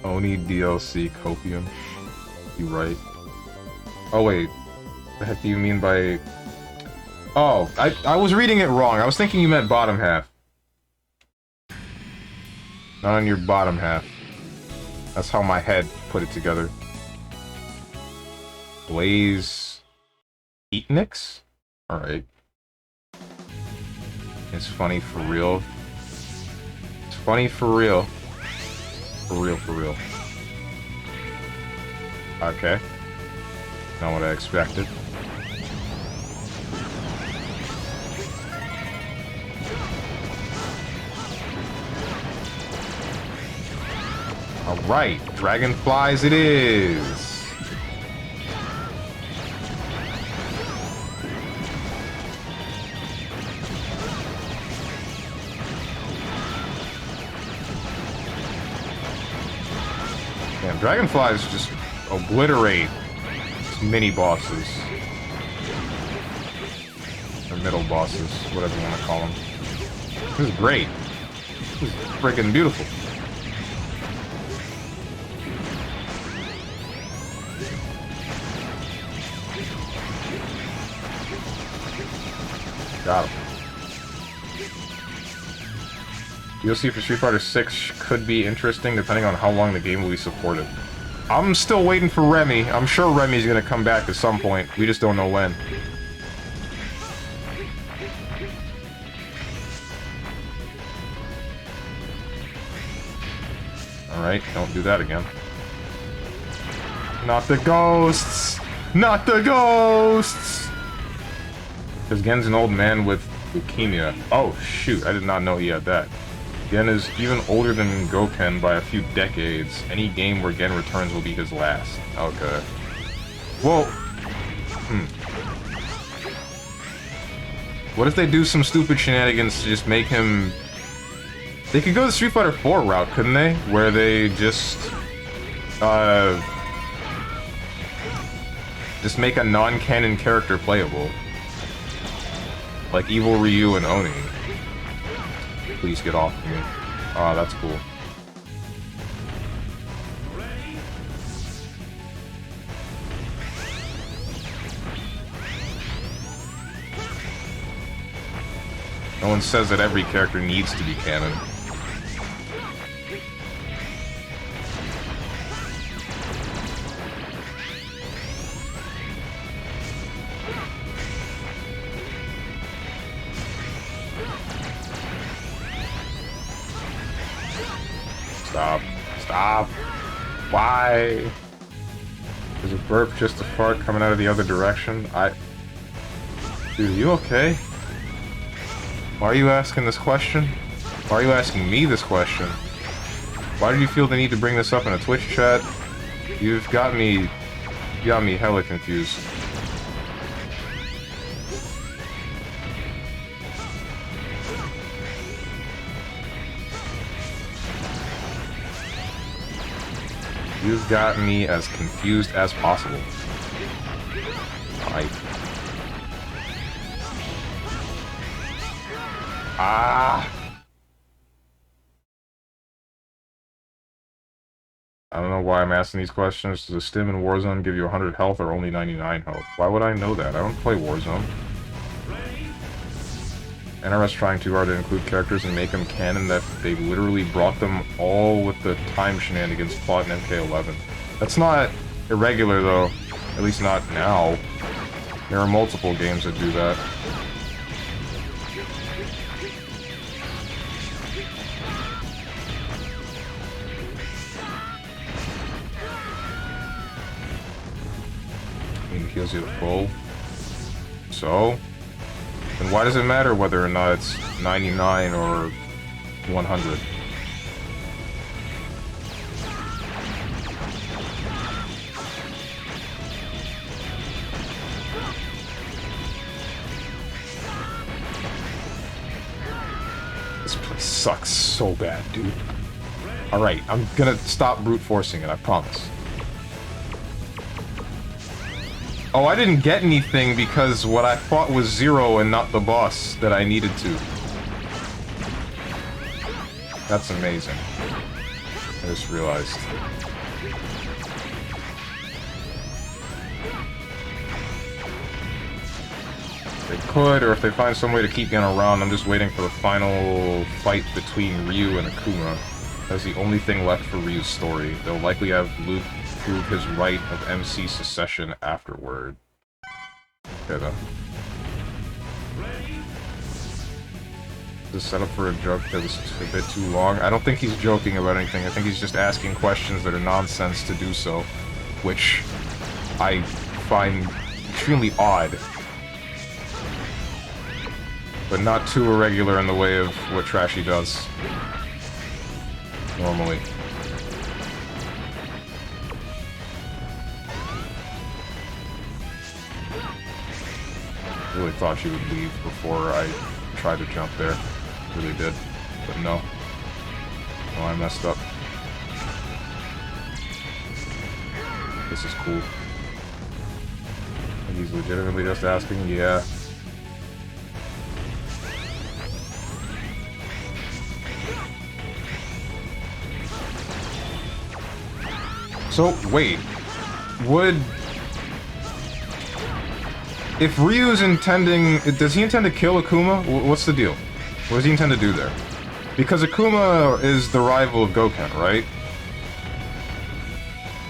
Oni DLC Copium. You right. Oh wait. What the heck do you mean by... Oh, I was reading it wrong. I was thinking you meant bottom half. Not on your bottom half. That's how my head put it together. Blaze... Eatnix? Alright. It's funny for real. It's funny for real. For real, for real. Okay. Not what I expected. Alright, dragonflies it is! Damn, dragonflies just obliterate mini bosses. Or middle bosses, whatever you want to call them. This is great. This is freaking beautiful. Got him. DLC for Street Fighter 6 could be interesting depending on how long the game will be supported. I'm still waiting for Remy. I'm sure Remy's gonna come back at some point. We just don't know when. Alright, don't do that again. Not the ghosts! Not the ghosts! Because Gen's an old man with leukemia. Oh, shoot, I did not know he had that. Gen is even older than Goken by a few decades. Any game where Gen returns will be his last. Okay. Well... What if they do some stupid shenanigans to just make him... They could go the Street Fighter 4 route, couldn't they? Where they just... Just make a non-canon character playable. Like Evil Ryu and Oni. Please get off of me. Oh, that's cool. No one says that every character needs to be canon. Stop. Stop. Why? Is a burp just a fart coming out of the other direction? Dude, are you okay? Why are you asking this question? Why are you asking me this question? Why did you feel the need to bring this up in a Twitch chat? You've got me... You got me hella confused. You've got me as confused as possible. I don't know why I'm asking these questions. Does a stim in Warzone give you 100 health or only 99 health? Why would I know that? I don't play Warzone. NRS trying too hard to include characters and make them canon that they literally brought them all with the time shenanigans plot in MK11. That's not irregular though, at least not now. There are multiple games that do that. I mean, heals you to full. So? Then why does it matter whether or not it's 99 or 100? This place sucks so bad, dude. Alright, I'm gonna stop brute forcing it, I promise. Oh, I didn't get anything because what I fought was Zero and not the boss that I needed to. That's amazing. I just realized. They could, or if they find some way to keep getting around, I'm just waiting for the final fight between Ryu and Akuma. That's the only thing left for Ryu's story. They'll likely have Luke prove his right of MC secession afterward. Okay, then. This setup for a joke that was a bit too long. I don't think he's joking about anything. I think he's just asking questions that are nonsense to do so, which I find extremely odd. But not too irregular in the way of what Trashy does. Normally. Really thought she would leave before I tried to jump there. Really did. But no. No, I messed up. This is cool. And he's legitimately just asking, yeah. So, wait. Would... If Ryu's intending... Does he intend to kill Akuma? What's the deal? What does he intend to do there? Because Akuma is the rival of Goken, right?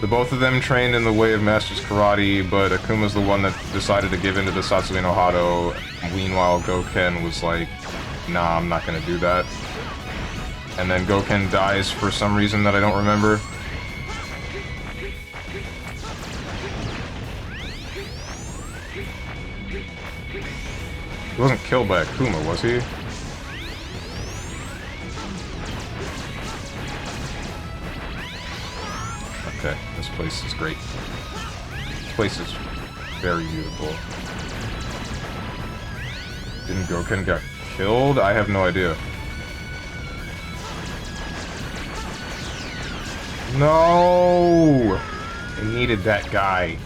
The both of them trained in the way of Master's Karate, but Akuma's the one that decided to give in to the Satsui no Hado. Meanwhile, Goken was like, nah, I'm not gonna do that. And then Goken dies for some reason that I don't remember. He wasn't killed by Akuma, was he? Okay, this place is great. This place is very beautiful. Didn't Goken get killed? I have no idea. No! I needed that guy.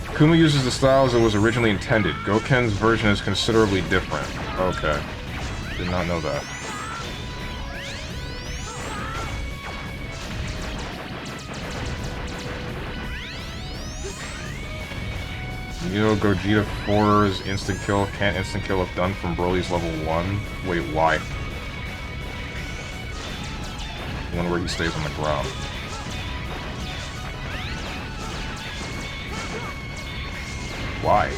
Akuma uses the style as it was originally intended. Goken's version is considerably different. Okay. Did not know that. You know Gogeta 4's instant kill can't instant kill if done from Broly's level 1? Wait, why? The one where he stays on the ground. Why?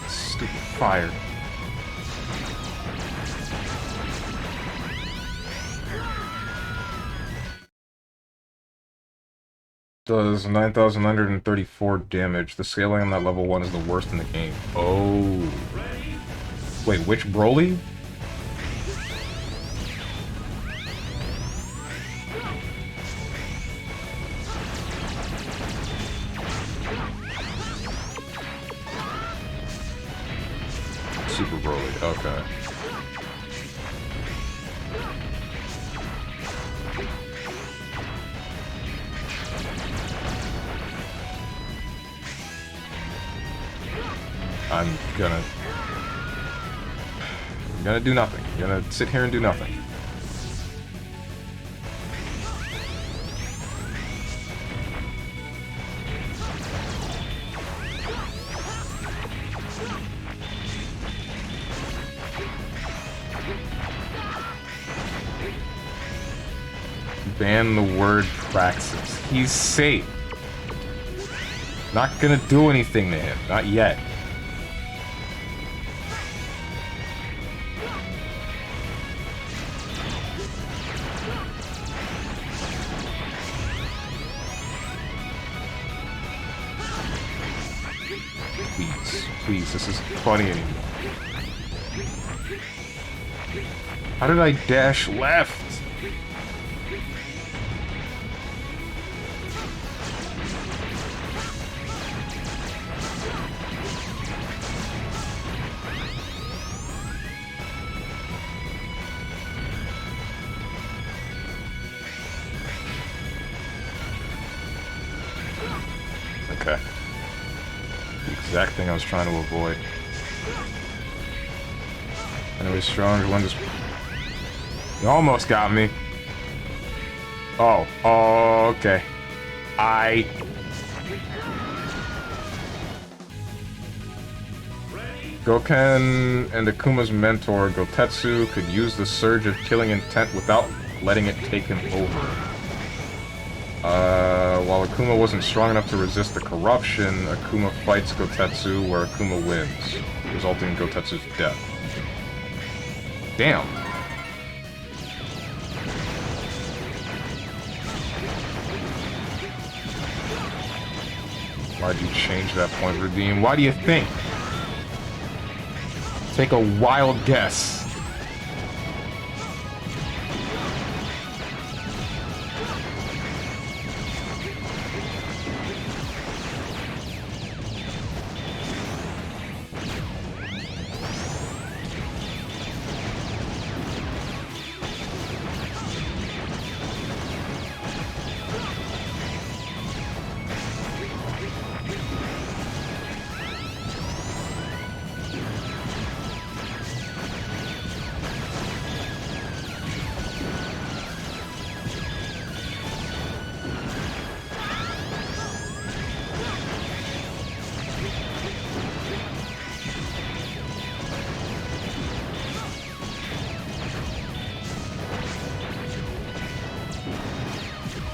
Stupid fire. Does 9,934 damage. The scaling on that level 1 is the worst in the game. Oh. Wait, which Broly? Super Broly, okay. I'm gonna do nothing. I'm gonna sit here and do nothing. Ban the word praxis. He's safe. Not gonna do anything to him. Not yet. Please, this isn't funny anymore. How did I dash left? Okay. The exact thing I was trying to avoid. Anyway, stronger one just... You almost got me. Oh, okay. Goken and Akuma's mentor, Gotetsu, could use the surge of killing intent without letting it take him over. While Akuma wasn't strong enough to resist the corruption, Akuma fights Gotetsu, where Akuma wins, resulting in Gotetsu's death. Damn. Why'd you change that point, Redeem? Why do you think? Take a wild guess.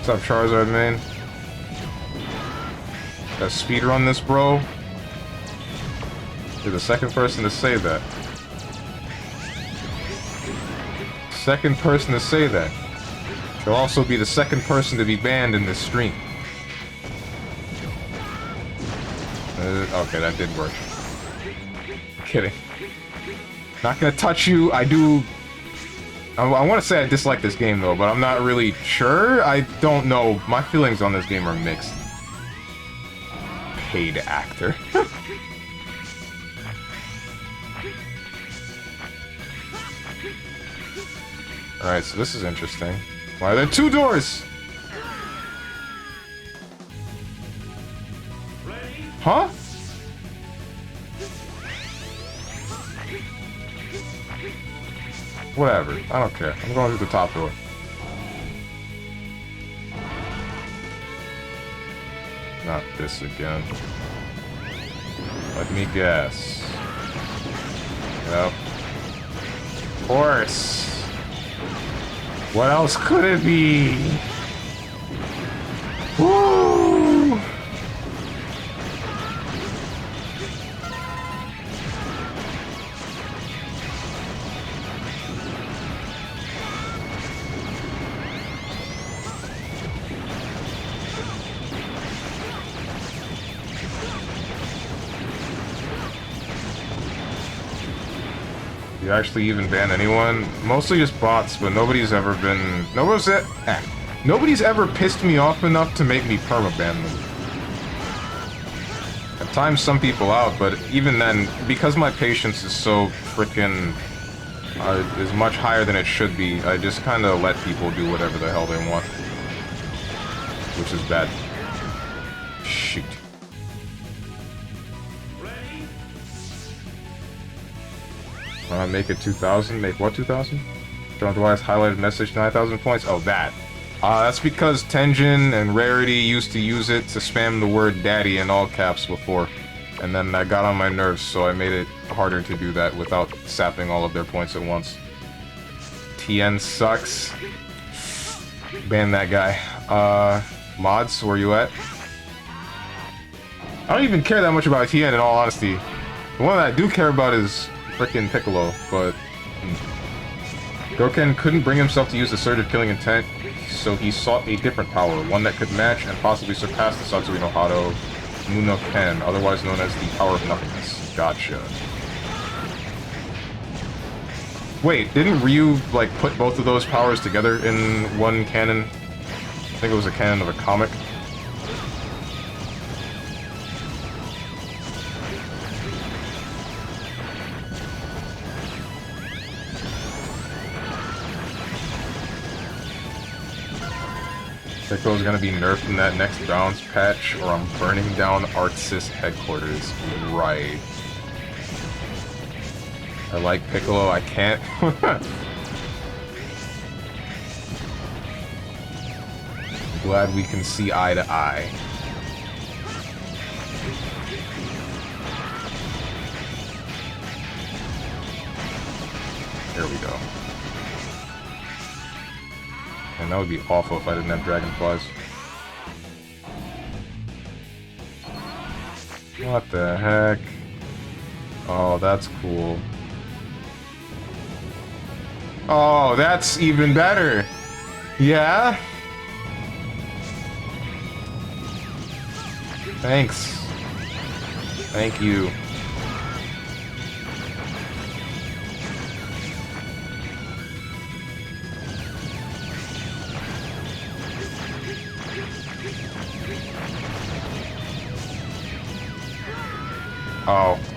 What's up, Charizard, man? Gotta speedrun this, bro? You're the second person to say that. Second person to say that. She'll also be the second person to be banned in this stream. Okay, that did work. Kidding. Not gonna touch you. I want to say I dislike this game, though, but I'm not really sure. I don't know. My feelings on this game are mixed. Paid actor. Alright, so this is interesting. Why are there two doors? Huh? Whatever. I don't care. I'm going through the top door. Not this again. Let me guess. Yep. Of course. What else could it be? Woo! You actually even ban anyone? Mostly just bots, but nobody's ever been... Nobody's ever pissed me off enough to make me permaban them. At times some people out, but even then, because my patience is so frickin' is much higher than it should be, I just kinda let people do whatever the hell they want. Which is bad. Shoot. Make it 2,000. Make what 2,000? John Dwight's highlighted message 9,000 points. Oh, that. That's because Tenjin and Rarity used to use it to spam the word daddy in all caps before. And then that got on my nerves, so I made it harder to do that without sapping all of their points at once. TN sucks. Ban that guy. Mods, where you at? I don't even care that much about TN in all honesty. The one that I do care about is frickin' Piccolo, but Goken couldn't bring himself to use Assertive Killing Intent, so he sought a different power, one that could match and possibly surpass the Satsui no Hado Muno Ken, otherwise known as the Power of Nothingness. Gotcha. Wait, didn't Ryu, like, put both of those powers together in one canon? I think it was a canon of a comic. Piccolo's gonna be nerfed in that next balance patch, or I'm burning down ArcSys headquarters. Right. I like Piccolo, I can't. Glad we can see eye to eye. There we go. And that would be awful if I didn't have dragonflies. What the heck? Oh, that's cool. Oh, that's even better! Yeah? Thanks. Thank you.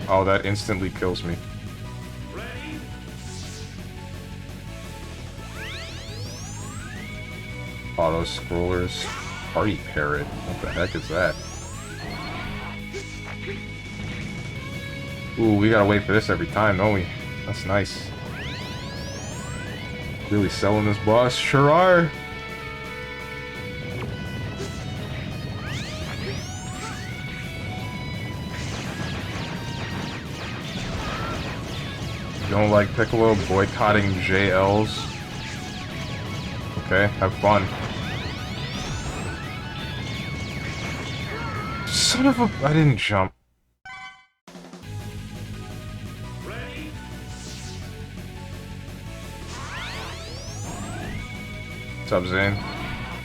Oh, that instantly kills me. Auto scrollers. Party parrot. What the heck is that? Ooh, we gotta wait for this every time, don't we? That's nice. Really selling this boss? Sure are! Don't like Piccolo boycotting JLs? Okay, have fun. Son of a... I didn't jump. What's up, Zane?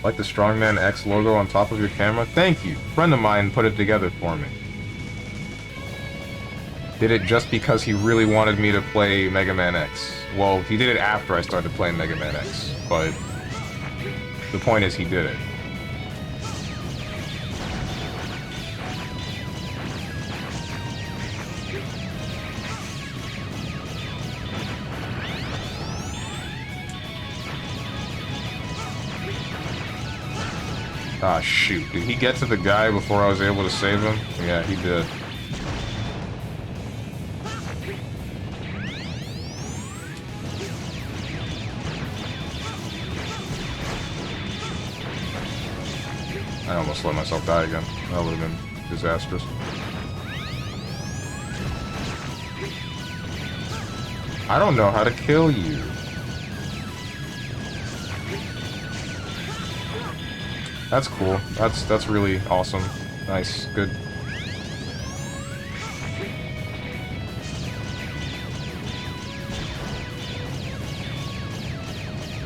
Like the Strongman X logo on top of your camera? Thank you! A friend of mine put it together for me. Did it just because he really wanted me to play Mega Man X. Well, he did it after I started playing Mega Man X, but the point is he did it. Ah, shoot. Did he get to the guy before I was able to save him? Yeah, he did. I almost let myself die again. That would have been disastrous. I don't know how to kill you. That's cool. That's really awesome. Nice. Good.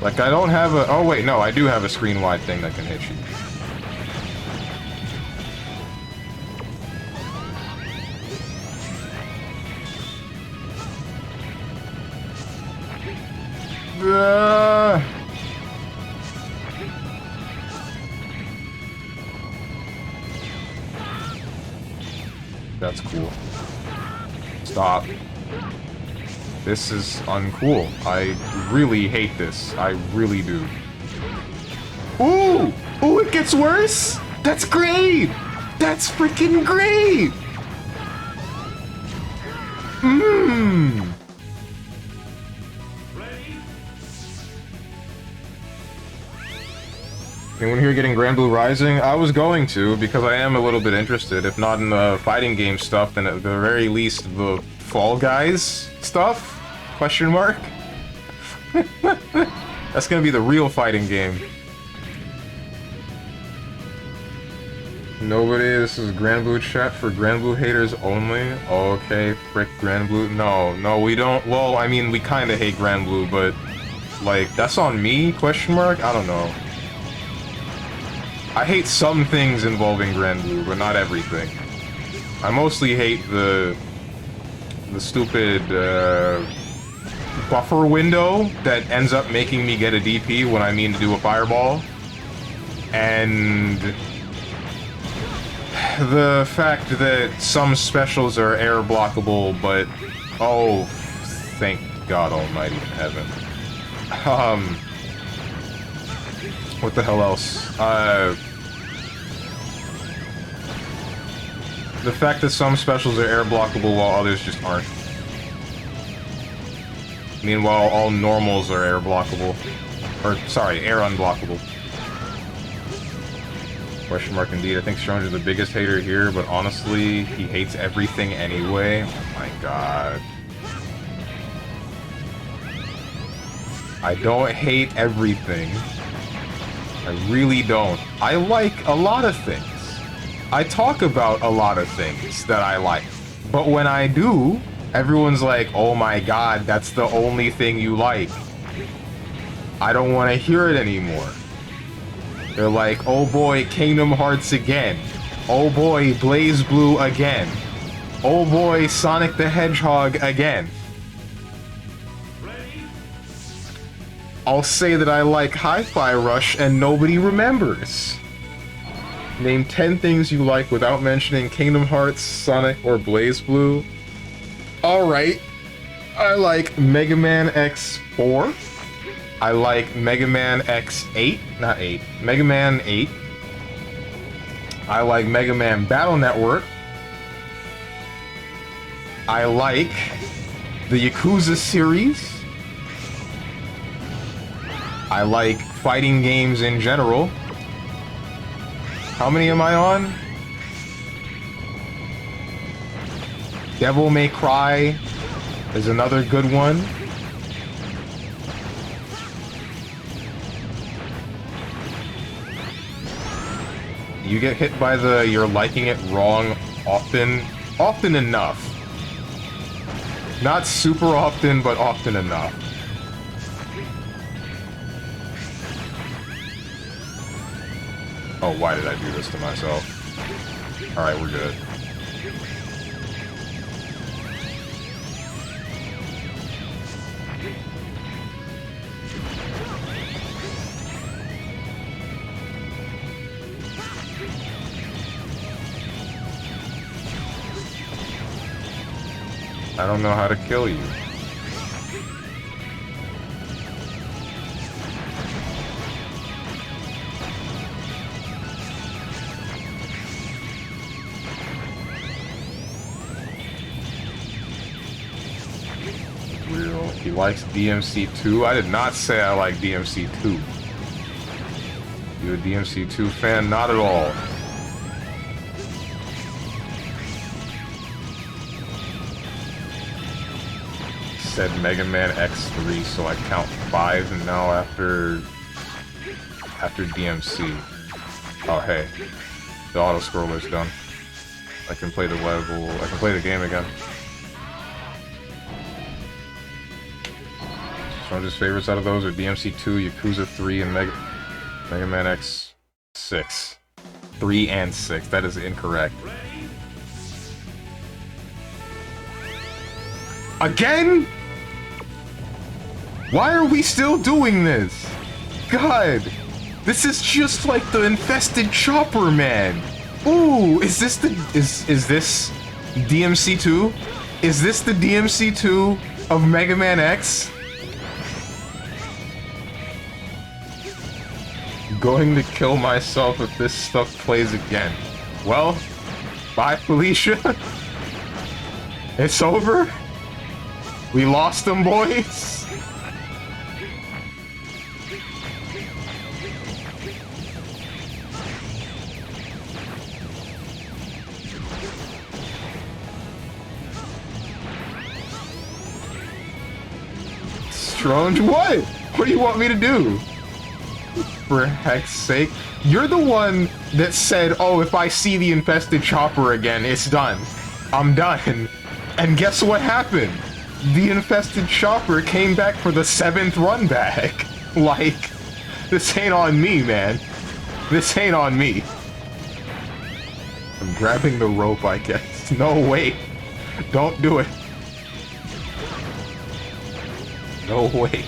Like, I don't have a... Oh, wait, no, I do have a screen-wide thing that can hit you. That's cool. Stop. This is uncool. I really hate this. I really do. Ooh! Ooh, it gets worse? That's great! That's freaking great! Mmm! Anyone here getting Grand Blue Rising? I was going to, because I am a little bit interested. If not in the fighting game stuff, then at the very least the Fall Guys stuff? Question mark? That's gonna be the real fighting game. Nobody, this is Grand Blue chat for Grand Blue haters only? Okay, frick Grand Blue. No, we don't. Well, I mean, we kinda hate Grand Blue, but, like, that's on me? Question mark? I don't know. I hate some things involving Grand Blue, but not everything. I mostly hate the stupid, buffer window that ends up making me get a DP when I mean to do a fireball. And the fact that some specials are air blockable, but oh, thank God Almighty in heaven. What the hell else? The fact that some specials are air blockable while others just aren't. Meanwhile, all normals are air blockable. Or, sorry, air unblockable. Question mark indeed. I think Stranger's the biggest hater here, but honestly, he hates everything anyway. Oh my god. I don't hate everything. I really don't. I like a lot of things. I talk about a lot of things that I like. But when I do, everyone's like, oh my god, that's the only thing you like. I don't want to hear it anymore. They're like, oh boy, Kingdom Hearts again. Oh boy, Blaze Blue again. Oh boy, Sonic the Hedgehog again. I'll say that I like Hi-Fi Rush and nobody remembers. Name 10 things you like without mentioning Kingdom Hearts, Sonic, or Blaze Blue. Alright. I like Mega Man X4. I like Mega Man X8. Not 8. Mega Man 8. I like Mega Man Battle Network. I like the Yakuza series. I like fighting games in general. How many am I on? Devil May Cry is another good one. You get hit by the you're liking it wrong often enough. Not super often, but often enough. Oh, why did I do this to myself? Alright, we're good. I don't know how to kill you. He likes DMC2. I did not say I like DMC2. You a DMC2 fan? Not at all. said Mega Man X3, so I count 5 now after DMC. Oh hey, the auto scroller's done. I can play the level. I can play the game again. Strongest favorites out of those are DMC 2, Yakuza 3, and Mega Man X 6. 3 and 6. That is incorrect. Again? Why are we still doing this? God, this is just like the infested chopper, man. Ooh, is this the is this DMC 2? Is this the DMC 2 of Mega Man X? Going to kill myself if this stuff plays again. Well, bye Felicia. It's over. We lost them, boys. Strong, what? What do you want me to do? For heck's sake. You're the one that said, oh, if I see the infested chopper again, it's done. I'm done. And guess what happened? The infested chopper came back for the 7th run back. Like, this ain't on me, man. This ain't on me. I'm grabbing the rope, I guess. No, wait. Don't do it. No, wait.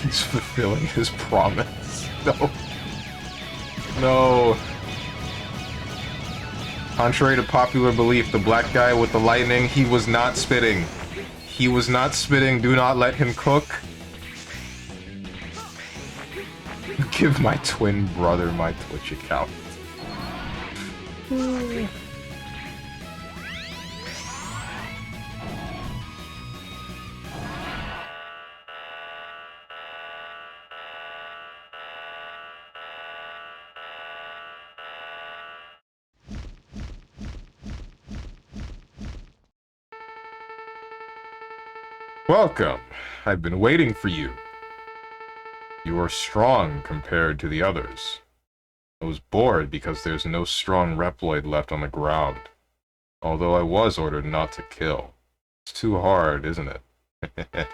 He's fulfilling his promise. No. No. Contrary to popular belief, the black guy with the lightning, he was not spitting. He was not spitting. Do not let him cook. Give my twin brother my Twitch account. Welcome. I've been waiting for you. You are strong compared to the others. I was bored because there's no strong Reploid left on the ground. Although I was ordered not to kill. It's too hard, isn't it? It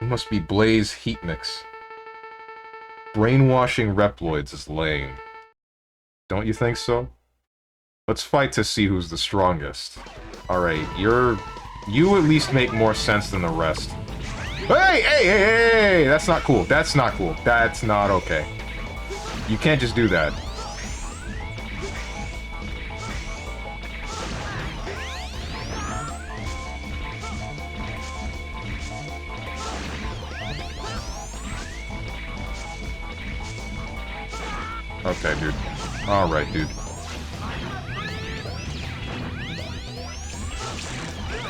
must be Blaze Heat Mix. Brainwashing Reploids is lame. Don't you think so? Let's fight to see who's the strongest. Alright, you at least make more sense than the rest. Hey, hey, hey, hey, hey! That's not cool. That's not cool. That's not okay. You can't just do that. Okay, dude. Alright, dude.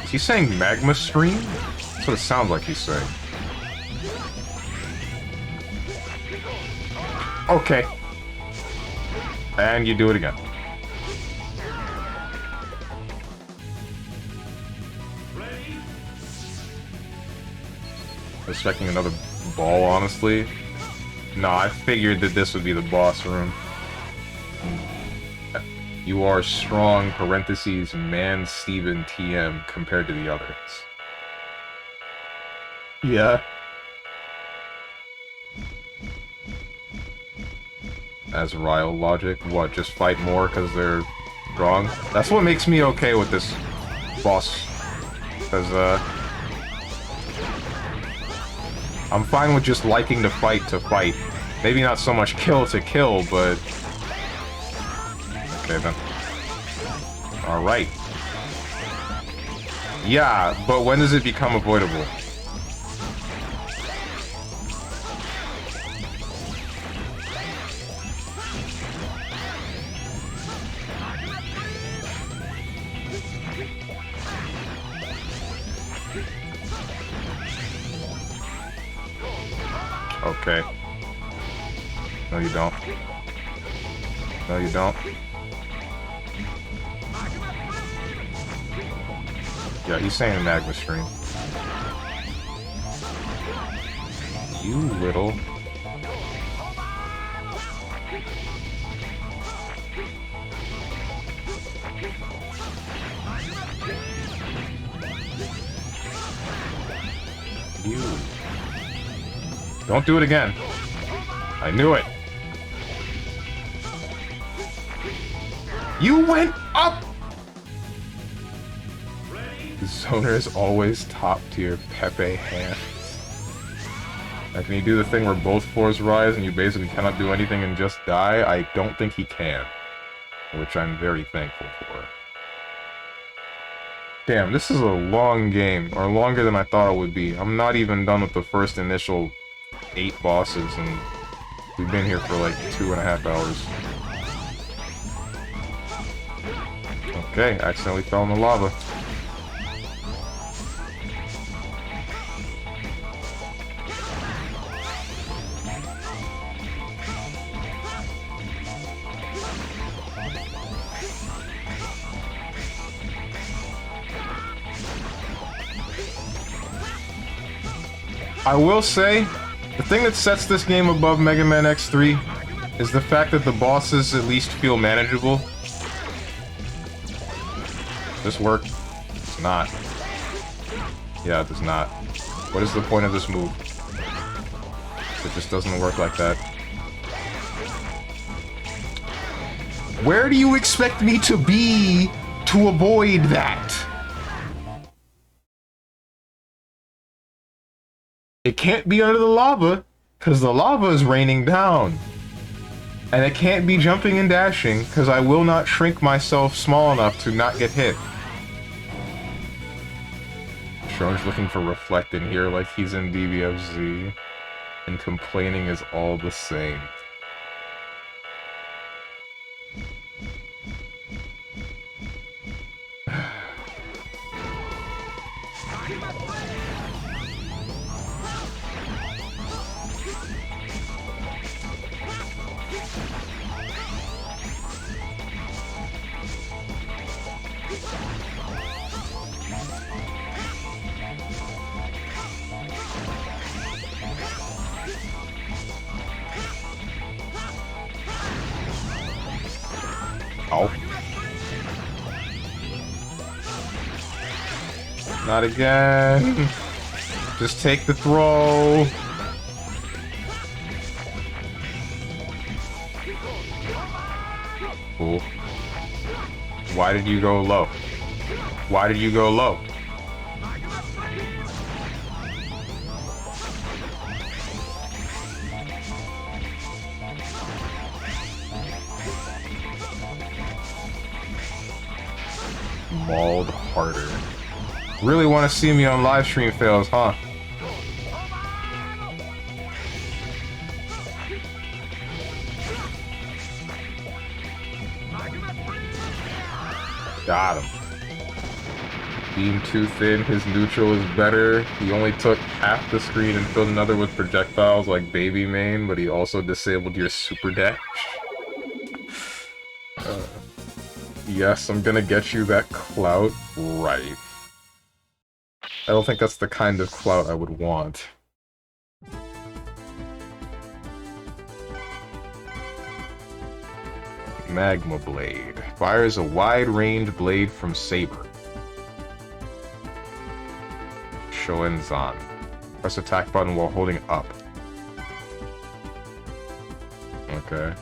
Is he saying magma stream? That's what it sounds like he's saying. Okay. And you do it again. Expecting another ball, honestly. No, I figured that this would be the boss room. You are strong, parentheses, StrongmanSteven TM compared to the others. Yeah. Azrael logic? What, just fight more because they're strong? That's what makes me okay with this boss. Because, I'm fine with just liking to fight. Maybe not so much kill to kill, but... Okay, then. Alright. Yeah, but when does it become avoidable? Okay. No, you don't. No, you don't. Yeah, he's saying magma stream. You little. You. Don't do it again. I knew it. You went up! The zoner is always top tier Pepe hand. Like, can you do the thing where both floors rise and you basically cannot do anything and just die? I don't think he can. Which I'm very thankful for. Damn, this is a long game, or longer than I thought it would be. I'm not even done with the first initial 8 bosses, and we've been here for like 2.5 hours. Okay, accidentally fell in the lava. I will say, the thing that sets this game above Mega Man X3 is the fact that the bosses at least feel manageable. This work? It's not. Yeah, it does not. What is the point of this move? It just doesn't work like that. Where do you expect me to be to avoid that? It can't be under the lava, because the lava is raining down. And it can't be jumping and dashing, because I will not shrink myself small enough to not get hit. Shrone's looking for Reflect in here like he's in DBFZ, and complaining is all the same. Oh. Not again. Just take the throw. Cool. Why did you go low? Why did you go low? Mauled harder. Really want to see me on live stream fails, huh? Got him. Beam too thin, his neutral is better. He only took half the screen and filled another with projectiles like Baby Main, but he also disabled your super dash. Yes, I'm gonna get you that clout right. I don't think that's the kind of clout I would want. Magma Blade. Fires a wide-range blade from Saber. Shoenzan. Press attack button while holding up. Okay.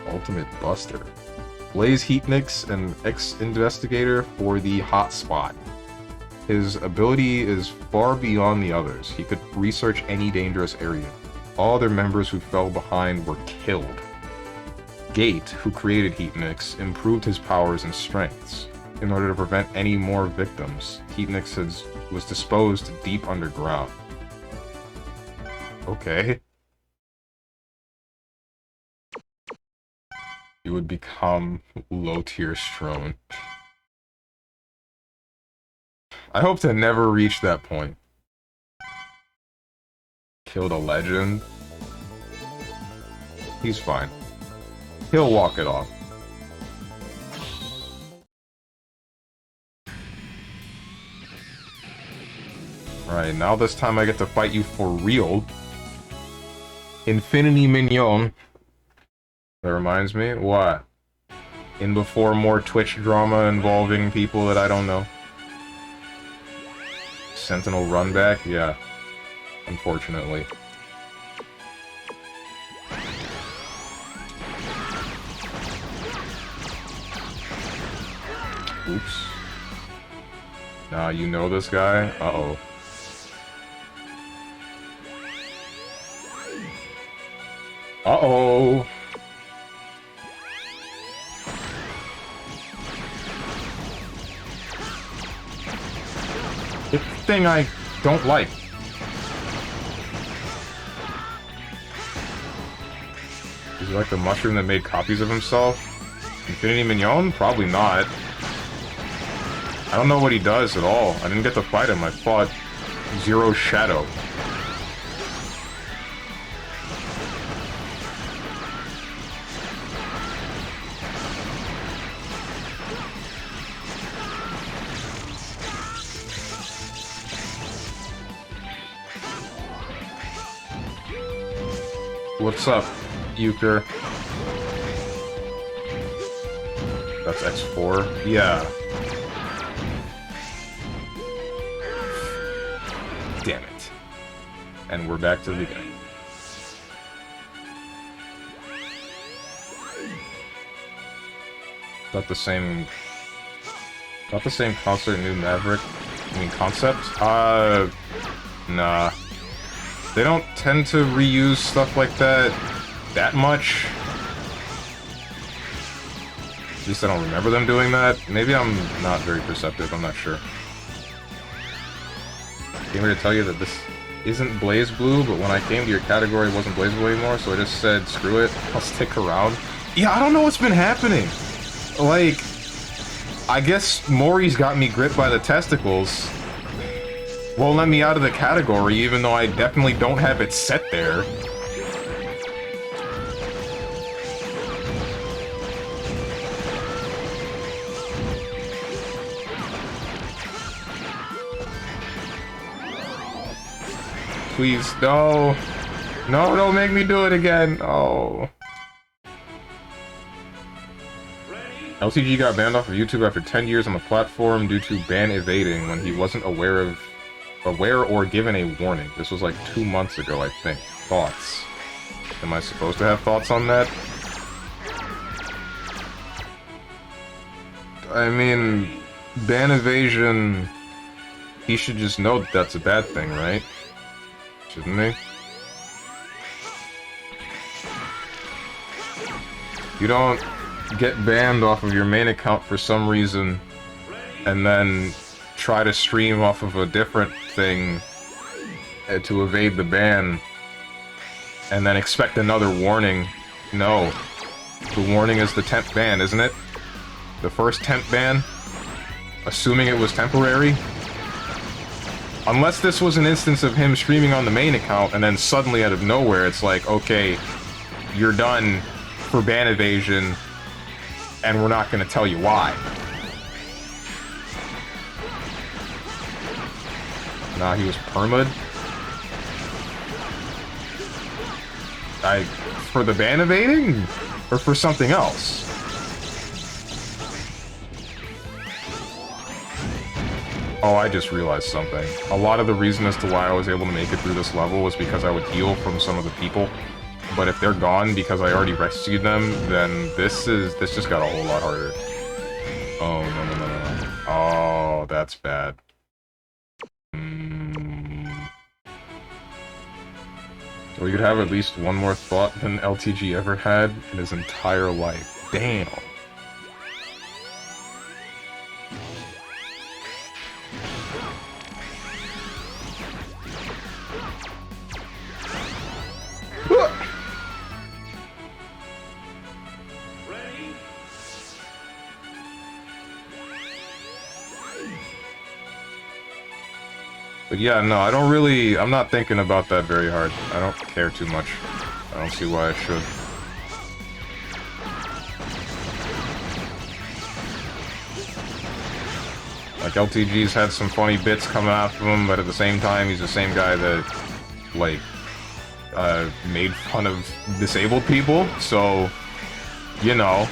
Ultimate Buster. Blaze Heatnix, an ex-investigator for the hotspot. His ability is far beyond the others. He could research any dangerous area. All other members who fell behind were killed. Gate, who created Heatnix, improved his powers and strengths. In order to prevent any more victims, Heatnix was disposed deep underground. Okay. You would become low-tier Strone. I hope to never reach that point. Killed a legend. He's fine. He'll walk it off. Alright, now this time I get to fight you for real. Infinity Mignon. That reminds me, what? In before more Twitch drama involving people that I don't know. Sentinel run back? Yeah. Unfortunately. Oops. Nah, you know this guy? Uh-oh. Uh-oh! It's the thing I don't like. Is he like the mushroom that made copies of himself? Infinity Mignon? Probably not. I don't know what he does at all. I didn't get to fight him. I fought Zero Shadow. What's up, Euchre? That's X4? Yeah. Damn it. And we're back to the beginning. Not the same concert, New Maverick? I mean, concept? Nah. They don't tend to reuse stuff like that much. At least I don't remember them doing that. Maybe I'm not very perceptive, I'm not sure. Came here to tell you that this isn't Blaze Blue, but when I came to your category it wasn't Blaze Blue anymore, so I just said, screw it, I'll stick around. Yeah, I don't know what's been happening. Like, I guess Maury's got me gripped by the testicles. Won't let me out of the category, even though I definitely don't have it set there. Please, no. No, don't make me do it again. Oh. LTG got banned off of YouTube after 10 years on the platform due to ban evading when he wasn't aware or given a warning. This was like 2 months ago, I think. Thoughts? Am I supposed to have thoughts on that? I mean, ban evasion... He should just know that that's a bad thing, right? Shouldn't he? You don't get banned off of your main account for some reason, and then try to stream off of a different thing to evade the ban, and then expect another warning. No. The warning is the 10th ban, isn't it? The first 10th ban? Assuming it was temporary? Unless this was an instance of him streaming on the main account, and then suddenly out of nowhere it's like, okay, you're done for ban evasion, and we're not going to tell you why. Nah, he was perma'd. For the ban evading? Or for something else? Oh, I just realized something. A lot of the reason as to why I was able to make it through this level was because I would heal from some of the people. But if they're gone because I already rescued them, then this just got a whole lot harder. Oh, no. Oh, that's bad. So we could have at least one more thought than LTG ever had in his entire life. Damn. But yeah, no, I'm not thinking about that very hard. I don't care too much. I don't see why I should. Like, LTG's had some funny bits coming after him, but at the same time, he's the same guy that, like, made fun of disabled people, so, you know.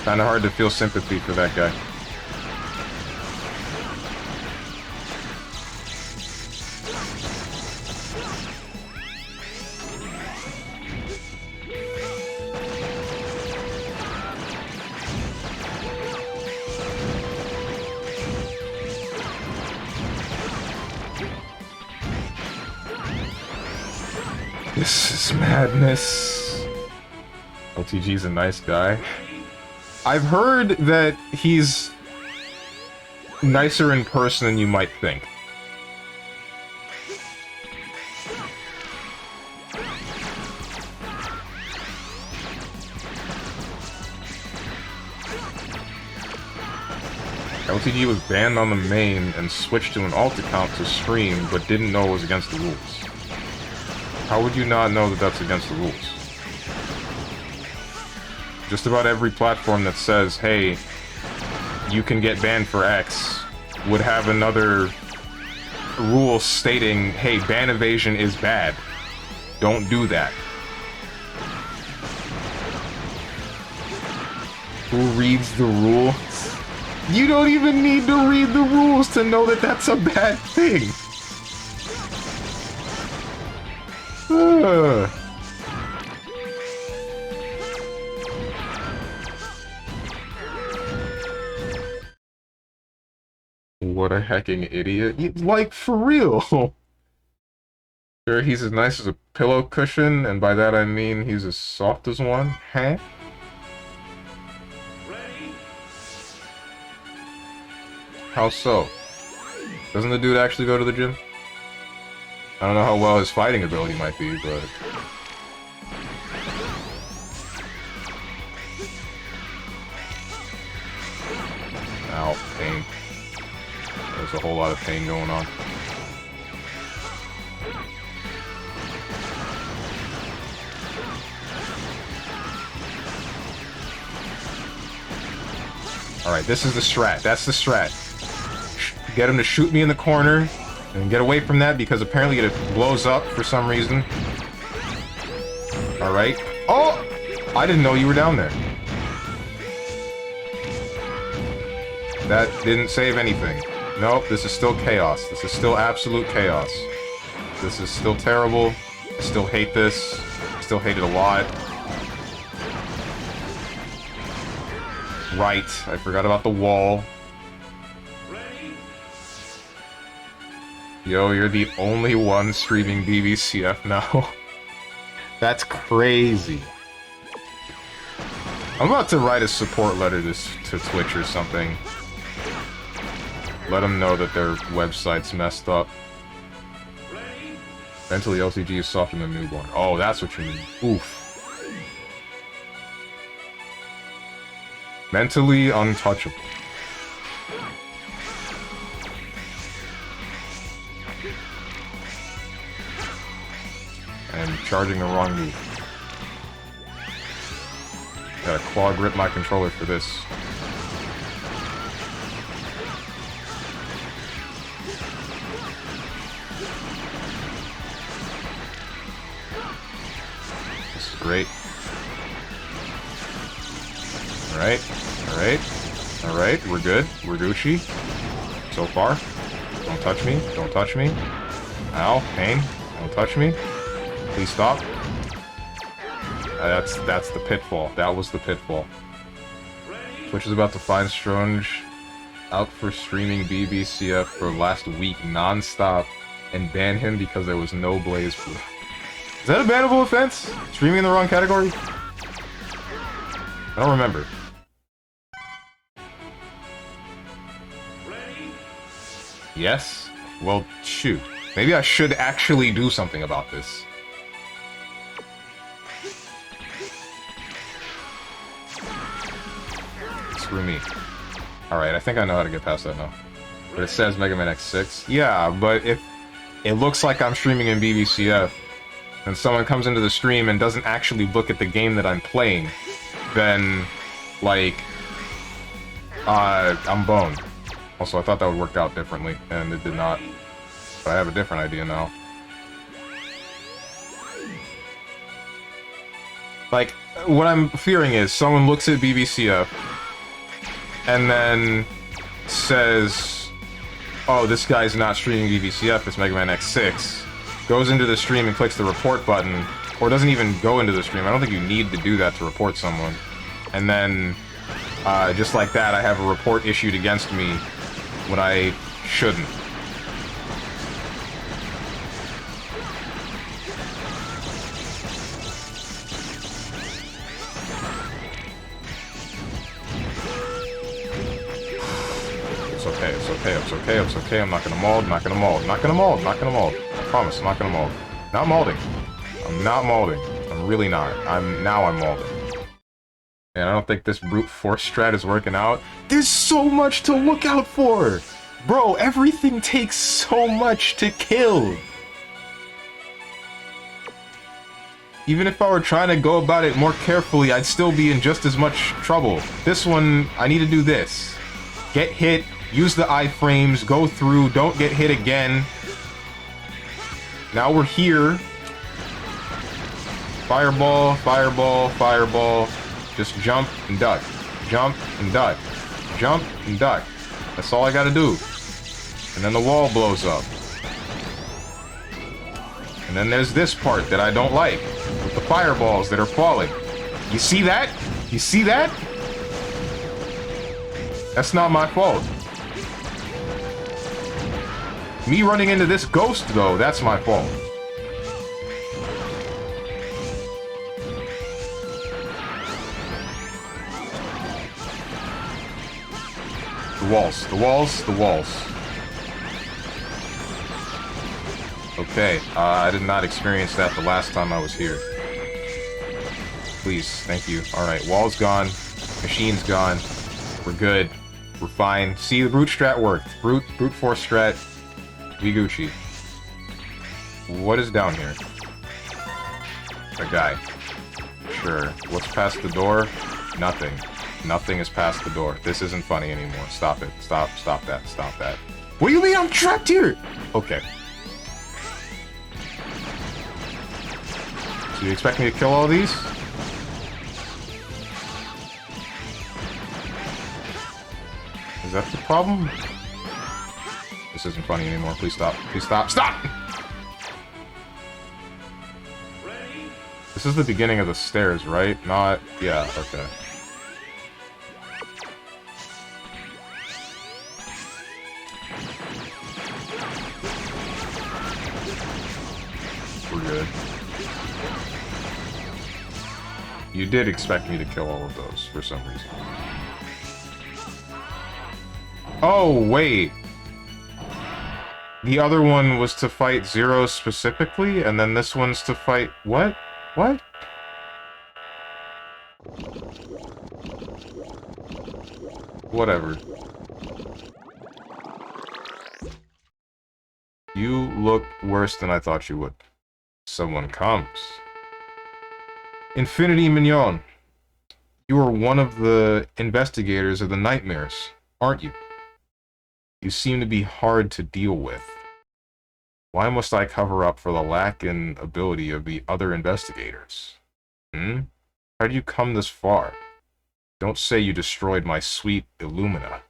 Kinda hard to feel sympathy for that guy. This is madness. LTG's a nice guy. I've heard that he's nicer in person than you might think. LTG was banned on the main and switched to an alt account to stream, but didn't know it was against the rules. How would you not know that that's against the rules? Just about every platform that says, hey, you can get banned for X, would have another rule stating, hey, ban evasion is bad. Don't do that. Who reads the rules? You don't even need to read the rules to know that that's a bad thing. What a hecking idiot. Like, for real. Sure, he's as nice as a pillow cushion, and by that I mean he's as soft as one, huh? How so? Doesn't the dude actually go to the gym? I don't know how well his fighting ability might be, but... Ow, pain. There's a whole lot of pain going on. Alright, this is the strat. That's the strat. Get him to shoot me in the corner, and get away from that because apparently it blows up for some reason. Alright. Oh! I didn't know you were down there. That didn't save anything. Nope, this is still chaos. This is still absolute chaos. This is still terrible. I still hate this. I still hate it a lot. Right, I forgot about the wall. Yo, you're the only one streaming BBCF now. That's crazy. I'm about to write a support letter to Twitch or something. Let them know that their website's messed up. Mentally, LTG is softer than a newborn. Oh, that's what you mean. Oof. Mentally untouchable. And charging the wrong move. Gotta claw grip my controller for this. This is great. Alright, alright, alright, we're good. We're Gucci. So far. Don't touch me, don't touch me. Ow, pain. Don't touch me. Please stop. That's the pitfall. That was the pitfall. Twitch is about to find Strange out for streaming BBCF for last week non-stop and ban him because there was no blaze proof. Is that a bannable offense? Streaming in the wrong category? I don't remember. Yes? Well, shoot. Maybe I should actually do something about this. Screw me. Alright, I think I know how to get past that now. But it says Mega Man X6. Yeah, but if it looks like I'm streaming in BBCF, and someone comes into the stream and doesn't actually look at the game that I'm playing, then, like, I'm boned. Also, I thought that would work out differently, and it did not. But I have a different idea now. Like, what I'm fearing is someone looks at BBCF and then says, oh, this guy's not streaming BBCF, it's Mega Man X6, goes into the stream and clicks the report button, or doesn't even go into the stream. I don't think you need to do that to report someone. And then, just like that, I have a report issued against me when I shouldn't. It's okay, I'm not gonna mold, not gonna mold. I promise, I'm not gonna mold. Not molding. I'm not molding. I'm really not. Now I'm molding. And I don't think this brute force strat is working out. There's so much to look out for! Bro, everything takes so much to kill! Even if I were trying to go about it more carefully, I'd still be in just as much trouble. This one, I need to do this. Get hit, use the iframes, go through, don't get hit again. Now we're here. Fireball, fireball, fireball. Just jump and duck. Jump and duck. Jump and duck. That's all I gotta do. And then the wall blows up. And then there's this part that I don't like. With the fireballs that are falling. You see that? You see that? That's not my fault. Me running into this ghost, though, that's my fault. The walls, the walls, the walls. Okay, I did not experience that the last time I was here. Please, thank you. Alright, wall's gone. Machine's gone. We're good. We're fine. See, the brute strat worked. Brute force strat. We Gucci. What is down here? A guy. Sure. What's past the door? Nothing. Nothing is past the door. This isn't funny anymore. Stop it. Stop that. Stop that. What do you mean I'm trapped here? Okay. So you expect me to kill all these? Is that the problem? This isn't funny anymore. Please stop. Please stop. Stop! This is the beginning of the stairs, right? Not... yeah, okay. We're good. You did expect me to kill all of those, for some reason. Oh, wait. The other one was to fight Zero specifically, and then this one's to fight... what? What? Whatever. You look worse than I thought you would. Someone comes. Infinity Mignon. You are one of the investigators of the nightmares, aren't you? You seem to be hard to deal with. Why must I cover up for the lack in ability of the other investigators? How did you come this far? Don't say you destroyed my sweet Illumina.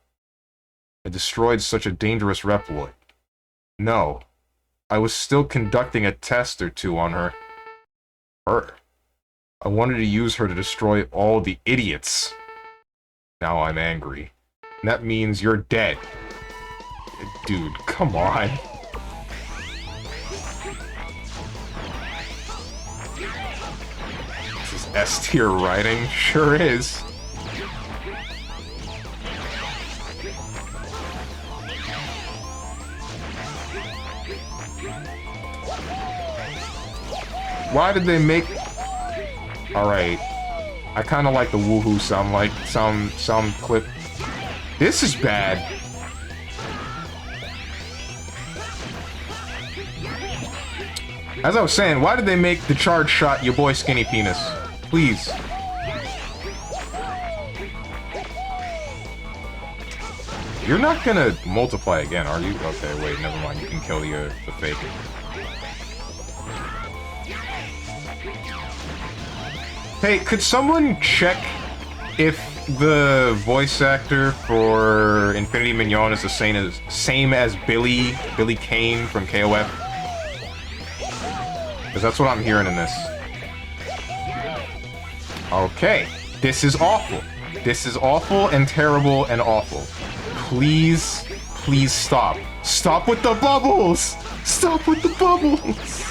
I destroyed such a dangerous Reploid. No. I was still conducting a test or two on her. I wanted to use her to destroy all the idiots. Now I'm angry. And that means you're dead. Dude, come on. This is S-tier writing. Sure is. Why did they make... Alright. I kind of like the woohoo sound, like some clip. This is bad. As I was saying, why did they make the charge shot your boy Skinny Penis? Please. You're not gonna multiply again, are you? Okay, wait, never mind. You can kill the fake. Hey, could someone check if the voice actor for Infinity Mignon is the same as Billy Kane from KOF? Because that's what I'm hearing in this. Okay, this is awful. This is awful and terrible and awful. Please, please stop. Stop with the bubbles! Stop with the bubbles!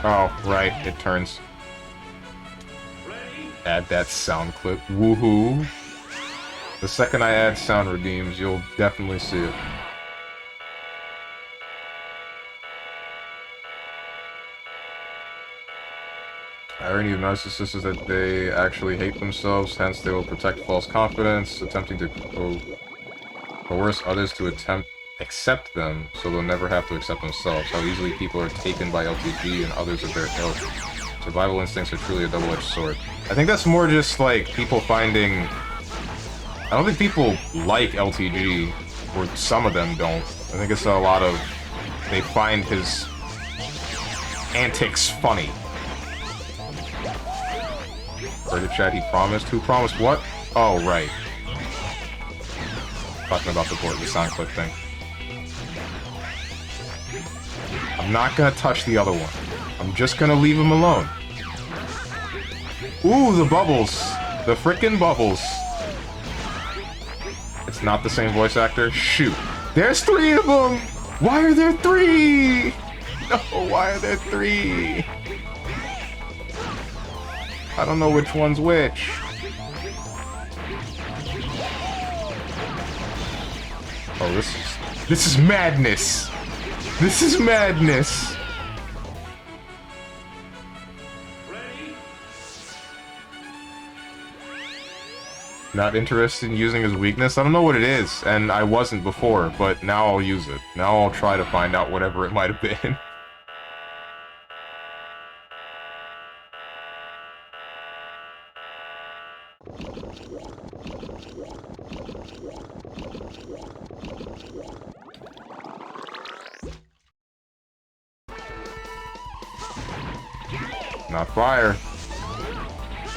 Oh, right, it turns. Add that sound clip. Woohoo! The second I add sound redeems, you'll definitely see it. Irony of narcissists is that they actually hate themselves, hence they will protect false confidence, attempting to coerce others to accept them, so they'll never have to accept themselves. How easily people are taken by LTG and others of their ilk. Survival instincts are truly a double-edged sword. I think that's more just like people finding... I don't think people like LTG, or some of them don't. I think it's a lot of... they find his antics funny. Heard it, chat, he promised. Who promised what? Oh, right. Talking about the sound clip thing. I'm not gonna touch the other one. I'm just gonna leave him alone. Ooh, the bubbles. The frickin' bubbles. It's not the same voice actor? Shoot. There's 3 of them! Why are there 3? No, why are there 3? I don't know which one's which. Oh, this is madness. This is madness. Not interested in using his weakness? I don't know what it is, and I wasn't before, but now I'll use it. Now I'll try to find out whatever it might have been. Not fire.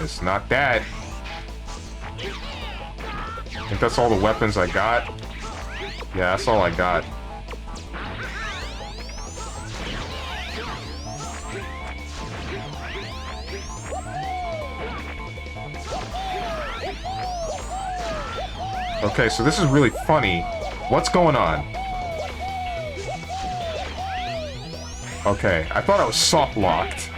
It's not that. I think that's all the weapons I got. Yeah, that's all I got. Okay, so this is really funny. What's going on? Okay, I thought I was soft-locked.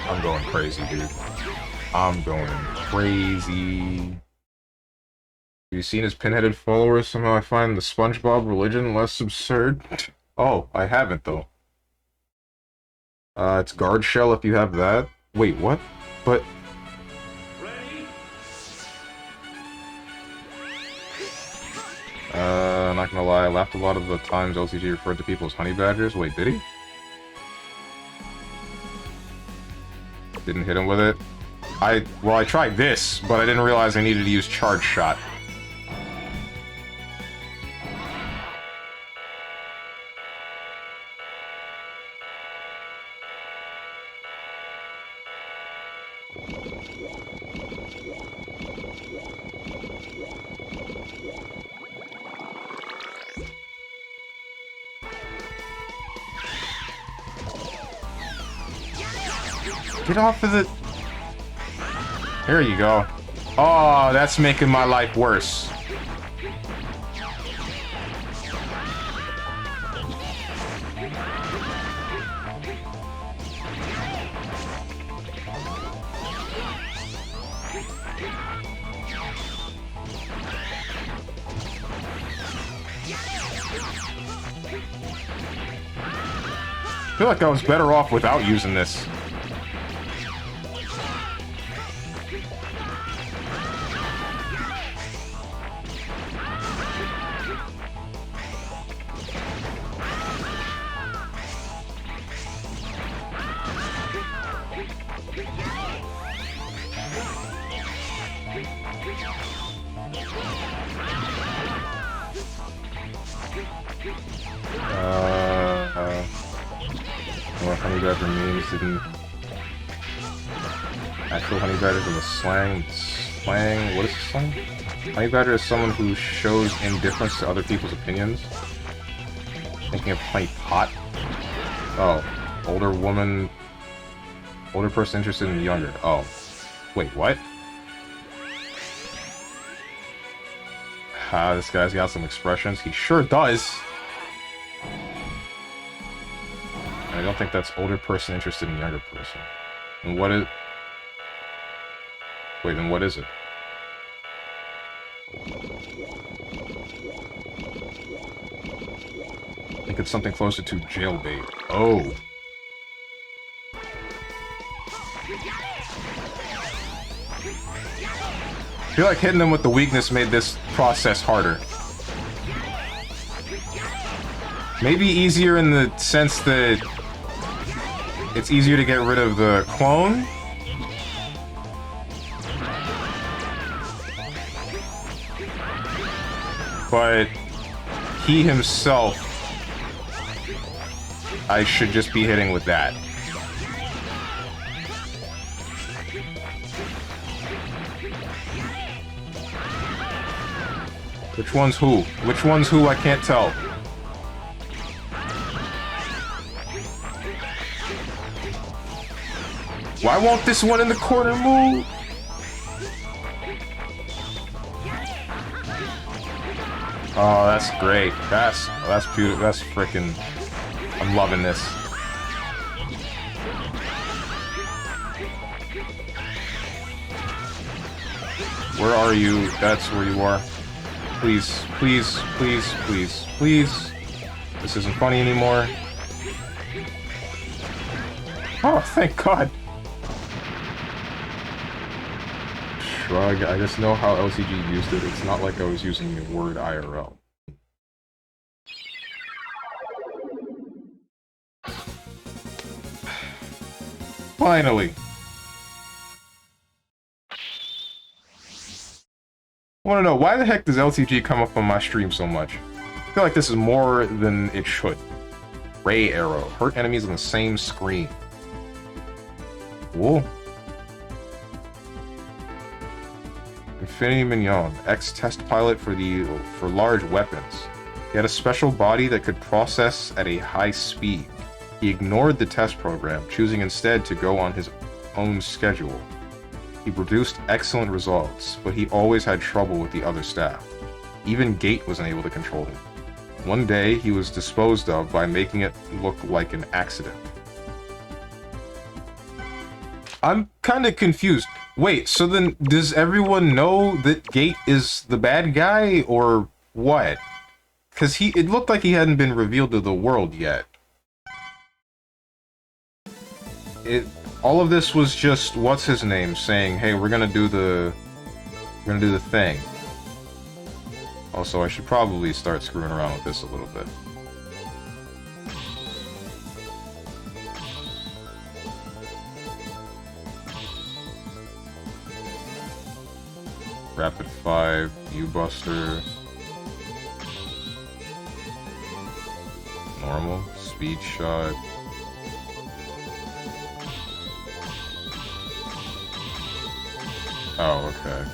I'm going crazy, dude. I'm going crazy. Have you seen his pinheaded followers? Somehow I find the SpongeBob religion less absurd. Oh, I haven't, though. It's guard shell if you have that. Wait, what? But... not gonna lie, I laughed a lot of the times LCG referred to people as honey badgers. Wait, did he? Didn't hit him with it. Well, I tried this, but I didn't realize I needed to use charge shot. Get off of the... There you go. Oh, that's making my life worse. I feel like I was better off without using this. What Honey Badger means didn't... Actual Honey Badger is a slang... What is slang? Honey Badger is someone who shows indifference to other people's opinions. Thinking of Honey Pot? Oh. Older woman... Older person interested in younger. Oh. Wait, what? Ah, this guy's got some expressions. He sure does! I don't think that's older person interested in younger person. And what is... Wait, then what is it? I think it's something closer to jailbait. Oh! I feel like hitting them with the weakness made this process harder. Maybe easier in the sense that it's easier to get rid of the clone. But he himself, I should just be hitting with that. Which one's who? Which one's who? I can't tell. Why won't this one in the corner move? Oh, that's great. That's beautiful. That's freaking... I'm loving this. Where are you? That's where you are. Please, please, please, please, please. This isn't funny anymore. Oh, thank God. Shrug. I just know how LCG used it. It's not like I was using the word IRL. Finally. I want to know, why the heck does LTG come up on my stream so much? I feel like this is more than it should. Ray Arrow. Hurt enemies on the same screen. Cool. Infinity Mignon. Ex-test pilot for large weapons. He had a special body that could process at a high speed. He ignored the test program, choosing instead to go on his own schedule. He produced excellent results, but he always had trouble with the other staff. Even Gate was unable to control him. One day, he was disposed of by making it look like an accident. I'm kinda confused. Wait, so then does everyone know that Gate is the bad guy, or what? Because it looked like he hadn't been revealed to the world yet. All of this was just, what's his name, saying, hey, we're gonna do the thing. Also, I should probably start screwing around with this a little bit. Rapid 5, U-Buster. Normal, Speed Shot. Oh, okay.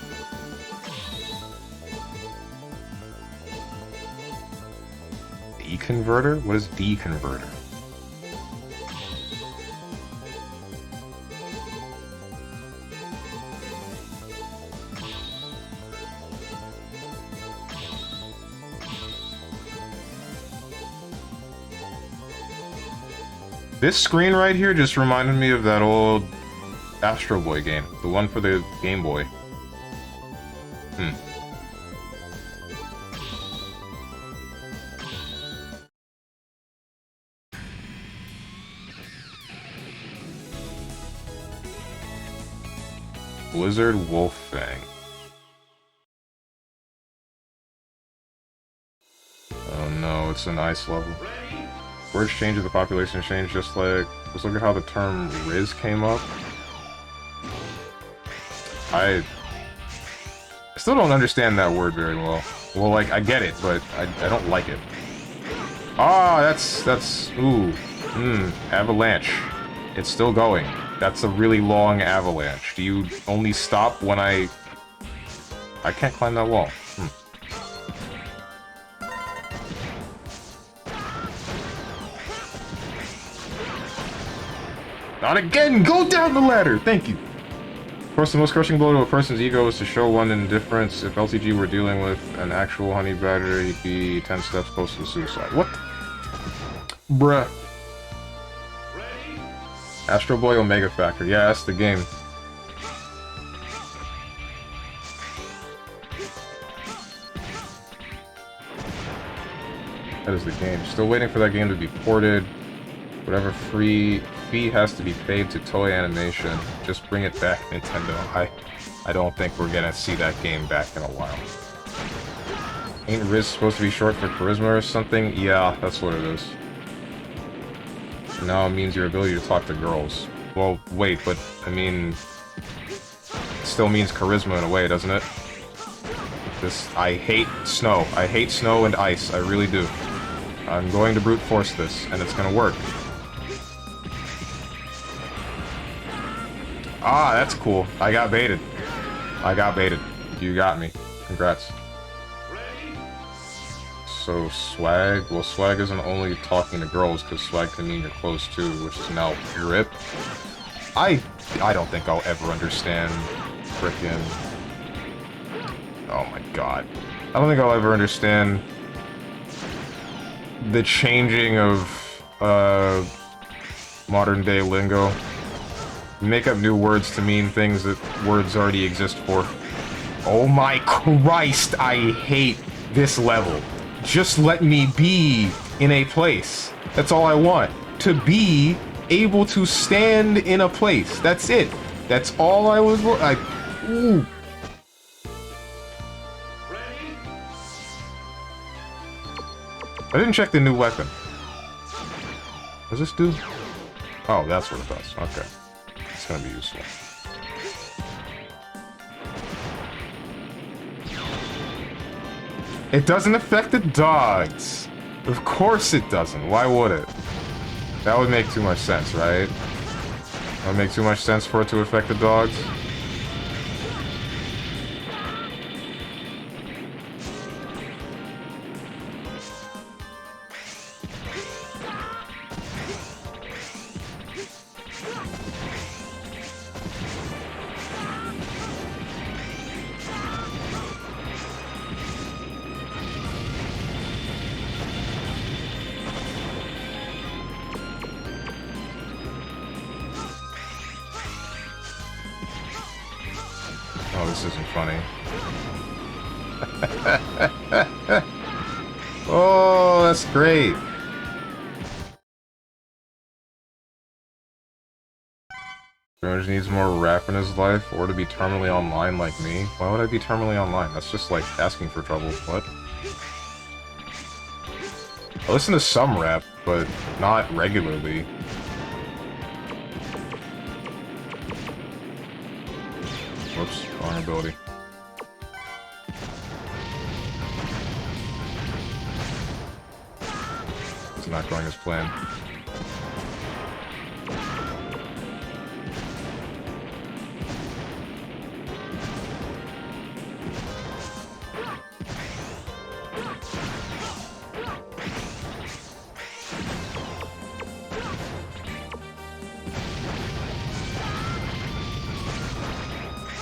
D-Converter? What is D-Converter? This screen right here just reminded me of that old Astro Boy game, the one for the Game Boy. Blizzard Wolffang. Oh no, it's an ice level. Words change, the population change, just look at how the term Riz came up. I still don't understand that word very well. Well, like, I get it, but I don't like it. Ah, ooh, avalanche. It's still going. That's a really long avalanche. Do you only stop when I can't climb that wall. Not again! Go down the ladder! Thank you! Of course, the most crushing blow to a person's ego is to show one indifference. If LTG were dealing with an actual honey badger, he'd be 10 steps closer to suicide. What? Bruh. Astro Boy Omega Factor. Yeah, that's the game. That is the game. Still waiting for that game to be ported. Whatever fee has to be paid to Toei Animation. Just bring it back, Nintendo. I don't think we're gonna see that game back in a while. Ain't Riz supposed to be short for charisma or something? Yeah, that's what it is. Now it means your ability to talk to girls. Well, wait, but, I mean... It still means charisma in a way, doesn't it? I hate snow. I hate snow and ice. I really do. I'm going to brute force this, and it's gonna work. Ah, that's cool. I got baited. I got baited. You got me. Congrats. So, swag? Well, swag isn't only talking to girls, because swag can mean your clothes too, which is now RIP. I don't think I'll ever understand frickin'... Oh my god. I don't think I'll ever understand the changing of modern day lingo. Make up new words to mean things that words already exist for. Oh my Christ, I hate this level. Just let me be in a place. That's all I want. To be able to stand in a place. That's it. That's all I was... Ooh. I didn't check the new weapon. What does this do? Oh, that's what it does. Okay. It's gonna be useful. It doesn't affect the dogs. Of course it doesn't. Why would it? That would make too much sense, right? That would make too much sense for it to affect the dogs. Oh, this isn't funny. Oh, that's great. George needs more rap in his life, or to be terminally online like me. Why would I be terminally online? That's just like asking for trouble. What? I listen to some rap, but not regularly. Whoops, wrong ability. It's not going as planned.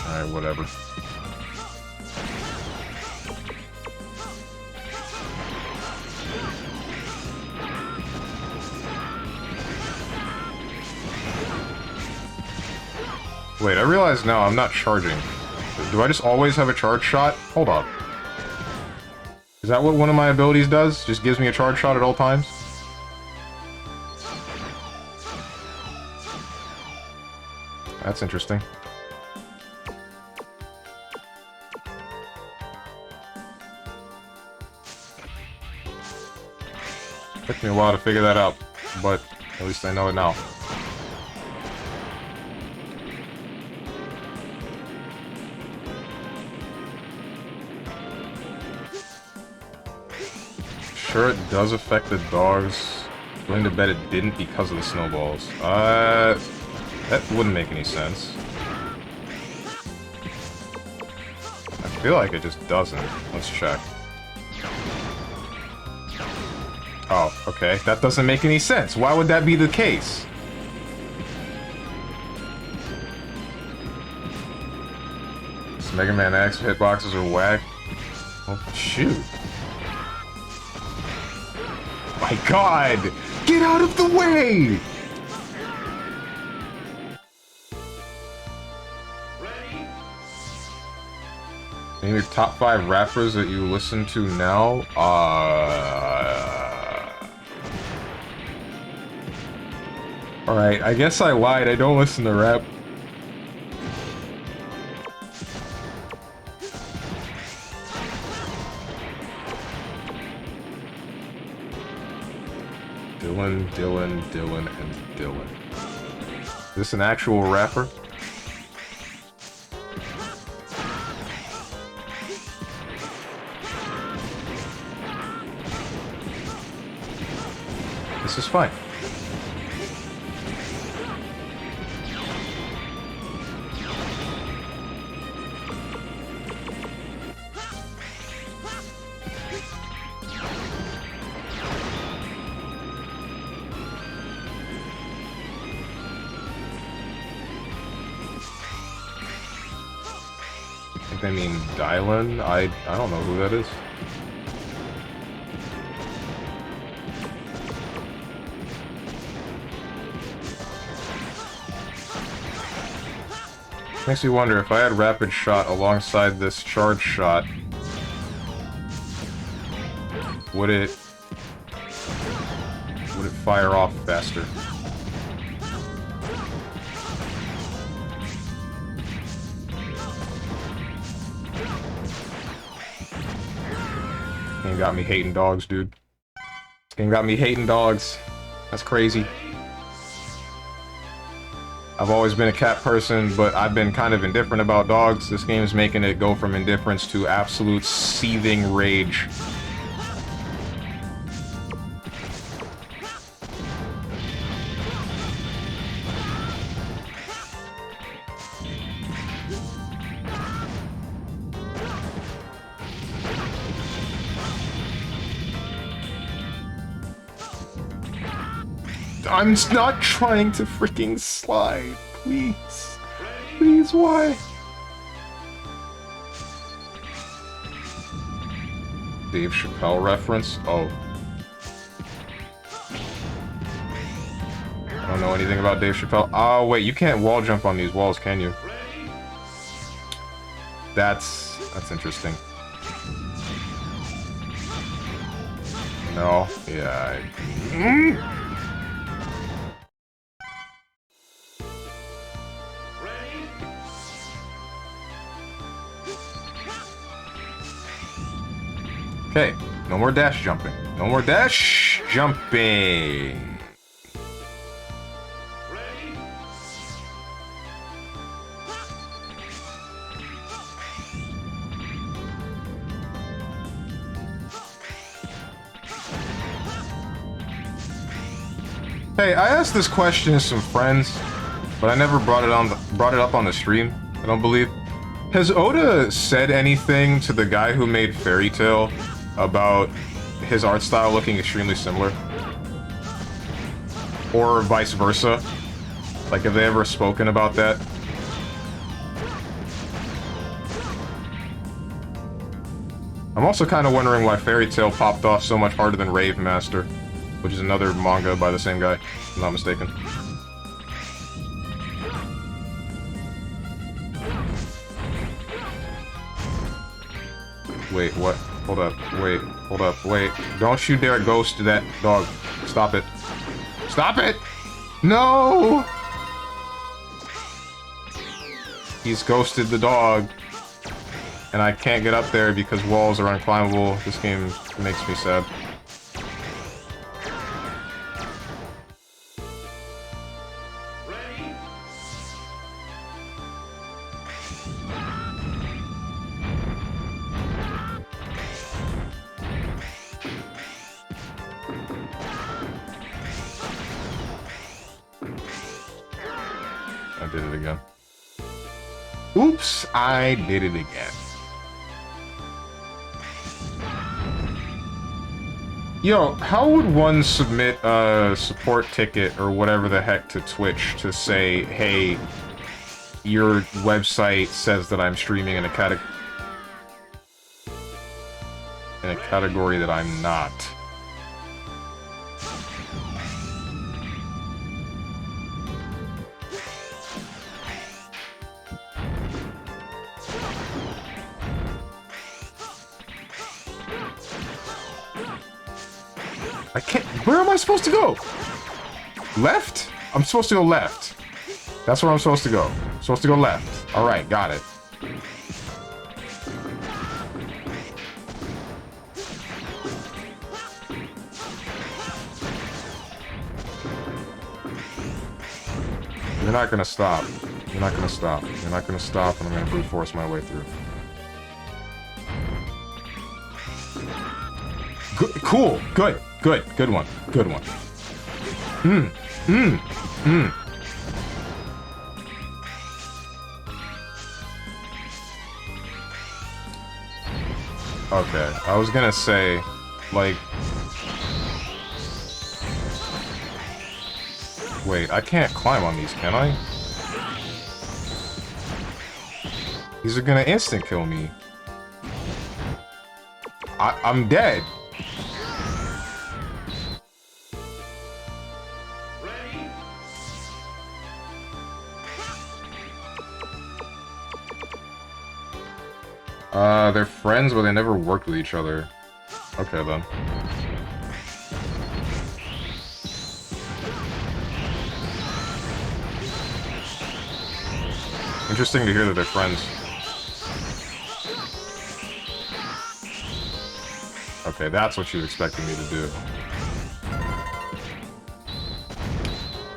Alright, whatever. Wait, I realize now I'm not charging. Do I just always have a charge shot? Hold on. Is that what one of my abilities does? Just gives me a charge shot at all times? That's interesting. Took me a while to figure that out, but at least I know it now. Sure, it does affect the dogs. Willing to bet it didn't because of the snowballs. That wouldn't make any sense. I feel like it just doesn't. Let's check. Oh, okay. That doesn't make any sense. Why would that be the case? This Mega Man X hitboxes are whack. Oh, shoot. My god! Get out of the way! Name your top 5 rappers that you listen to now? Alright, I guess I lied. I don't listen to rap. Dylan, and Dylan. Is this an actual rapper? This is fine. I mean, Dylan? I don't know who that is. Makes me wonder if I had Rapid Shot alongside this Charge Shot, would it fire off faster? This game got me hating dogs, dude. This game got me hating dogs. That's crazy. I've always been a cat person, but I've been kind of indifferent about dogs. This game is making it go from indifference to absolute seething rage. I'm not trying to freaking slide. Please. Please, why? Dave Chappelle reference? Oh. I don't know anything about Dave Chappelle. Oh, wait, you can't wall jump on these walls, can you? That's interesting. No. Yeah. Okay, no more dash jumping. No more dash jumping. Hey, I asked this question to some friends, but I never brought it up on the stream, I don't believe. Has Oda said anything to the guy who made Fairy Tail about his art style looking extremely similar? Or vice versa? Like, have they ever spoken about that? I'm also kind of wondering why Fairy Tail popped off so much harder than Rave Master, which is another manga by the same guy, if I'm not mistaken. Wait, what? Hold up, wait, hold up, wait. Don't you dare ghost that dog. Stop it. Stop it! No! He's ghosted the dog. And I can't get up there because walls are unclimbable. This game makes me sad. did it again. Oops, I did it again. Yo, how would one submit a support ticket or whatever the heck to Twitch to say, hey, your website says that I'm streaming in a category that I'm not? I can't. Where am I supposed to go? Left? I'm supposed to go left. That's where I'm supposed to go. I'm supposed to go left. Alright, got it. You're not gonna stop. You're not gonna stop. You're not gonna stop, and I'm gonna brute force my way through. Good, cool. Good. Good. Good one. Good one. Okay, I was gonna say, like... Wait, I can't climb on these, can I? These are gonna instant kill me. I'm dead. They're friends, but they never worked with each other. Okay, then. Interesting to hear that they're friends. Okay, that's what you expected me to do.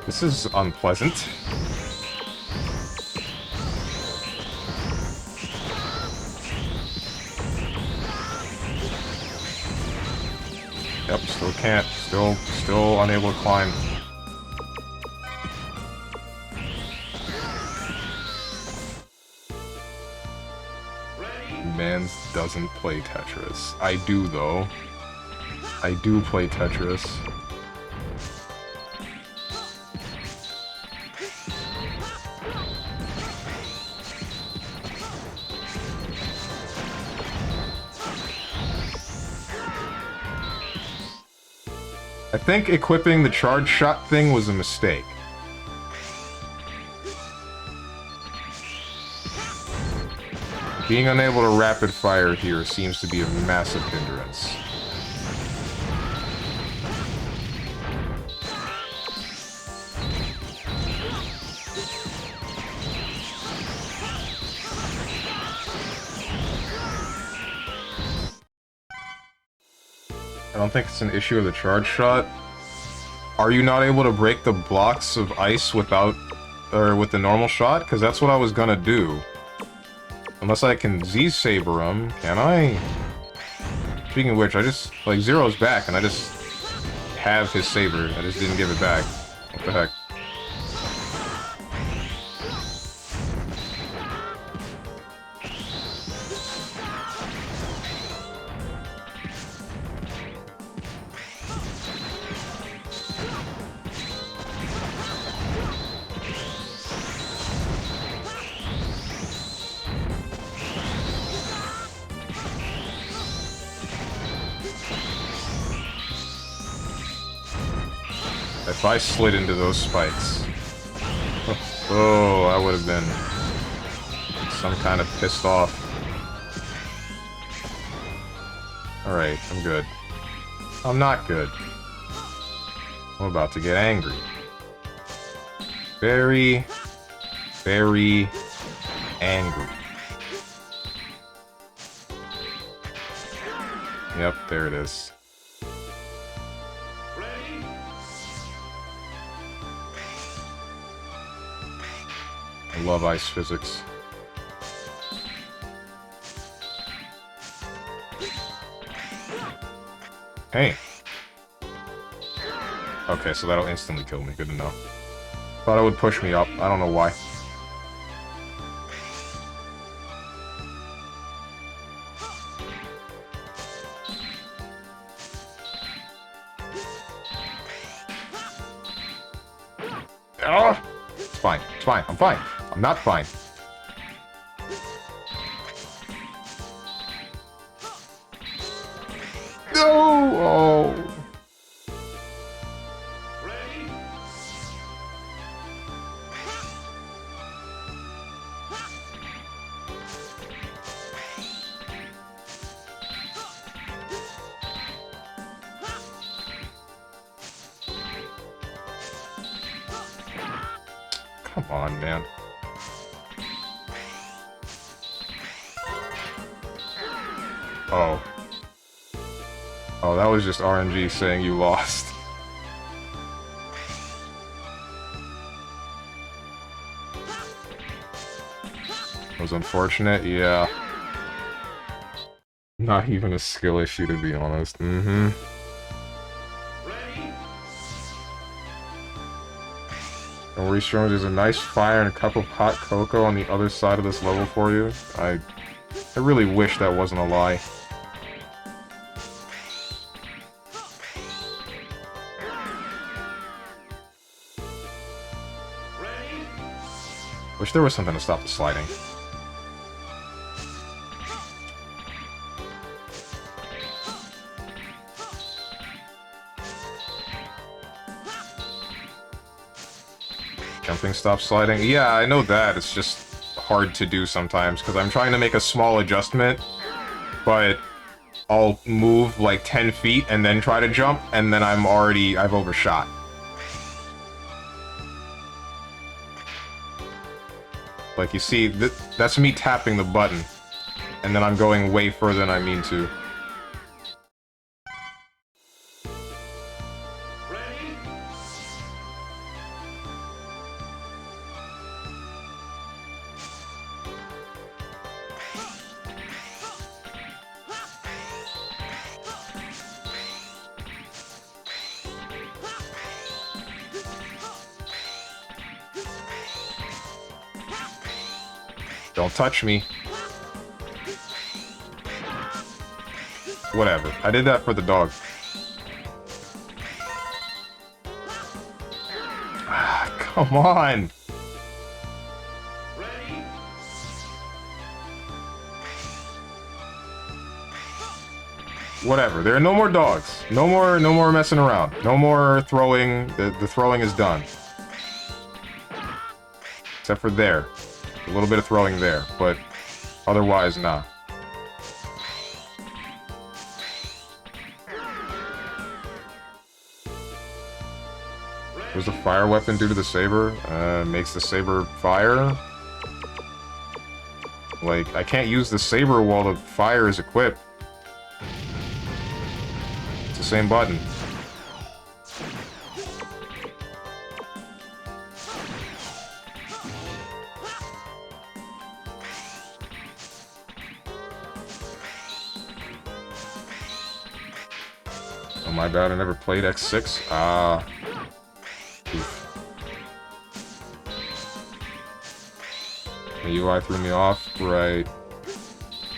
This is unpleasant. Yep, still can't. Still unable to climb. Mans doesn't play Tetris. I do, though. I do play Tetris. I think equipping the charge shot thing was a mistake. Being unable to rapid fire here seems to be a massive hindrance. I don't think it's an issue of the charge shot. Are you not able to break the blocks of ice without, or with the normal shot? Because that's what I was gonna do. Unless I can Z-Saber him, can I? Speaking of which, I just, like, Zero's back, and I just have his saber. I just didn't give it back. What the heck? If I slid into those spikes... Oh, I would have been some kind of pissed off. Alright, I'm good. I'm not good. I'm about to get angry. Very, very angry. Yep, there it is. I love ice physics. Hey. Okay, so that'll instantly kill me. Good to know. Thought it would push me up. I don't know why. Oh! It's fine. It's fine. I'm fine. I'm not fine. No! Oh. Come on, man. Oh. Oh, that was just RNG saying you lost. That was unfortunate, yeah. Not even a skill issue, to be honest. Mm-hmm. Don't worry, Strong, there's a nice fire and a cup of hot cocoa on the other side of this level for you. I really wish that wasn't a lie. Wish there was something to stop the sliding. Jumping stops sliding. Yeah, I know that. It's just hard to do sometimes, because I'm trying to make a small adjustment, but I'll move like 10 feet and then try to jump, and then I've overshot. Like, you see, that's me tapping the button, and then I'm going way further than I mean to. Don't touch me. Whatever. I did that for the dog. Ah, come on! Whatever. There are no more dogs. No more messing around. No more throwing. The throwing is done. Except for there. A little bit of throwing there, but otherwise, nah. What does the fire weapon do to the saber? Makes the saber fire? Like, I can't use the saber while the fire is equipped. It's the same button. My bad, I never played X6. Ah. The UI threw me off, right.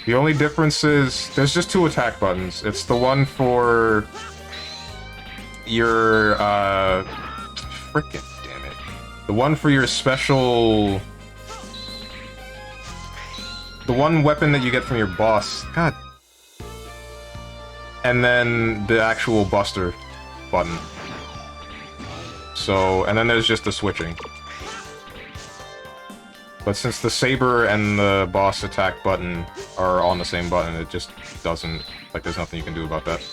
The only difference is, there's just 2 attack buttons. It's the one for your, frickin' damn it. The one for your special... The one weapon that you get from your boss. God. And then the actual Buster button. So, and then there's just the switching. But since the saber and the boss attack button are on the same button, it just doesn't, like, there's nothing you can do about that.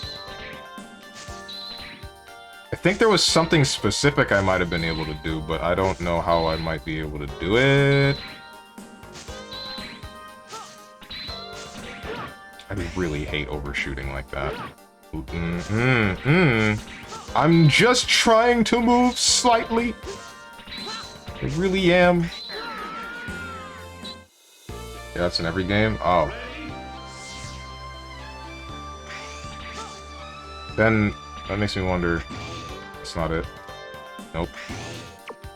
I think there was something specific I might have been able to do, but I don't know how I might be able to do it. I really hate overshooting like that. I'm just trying to move slightly. I really am. Yeah, that's in every game? Oh. Then, that makes me wonder. That's not it. Nope.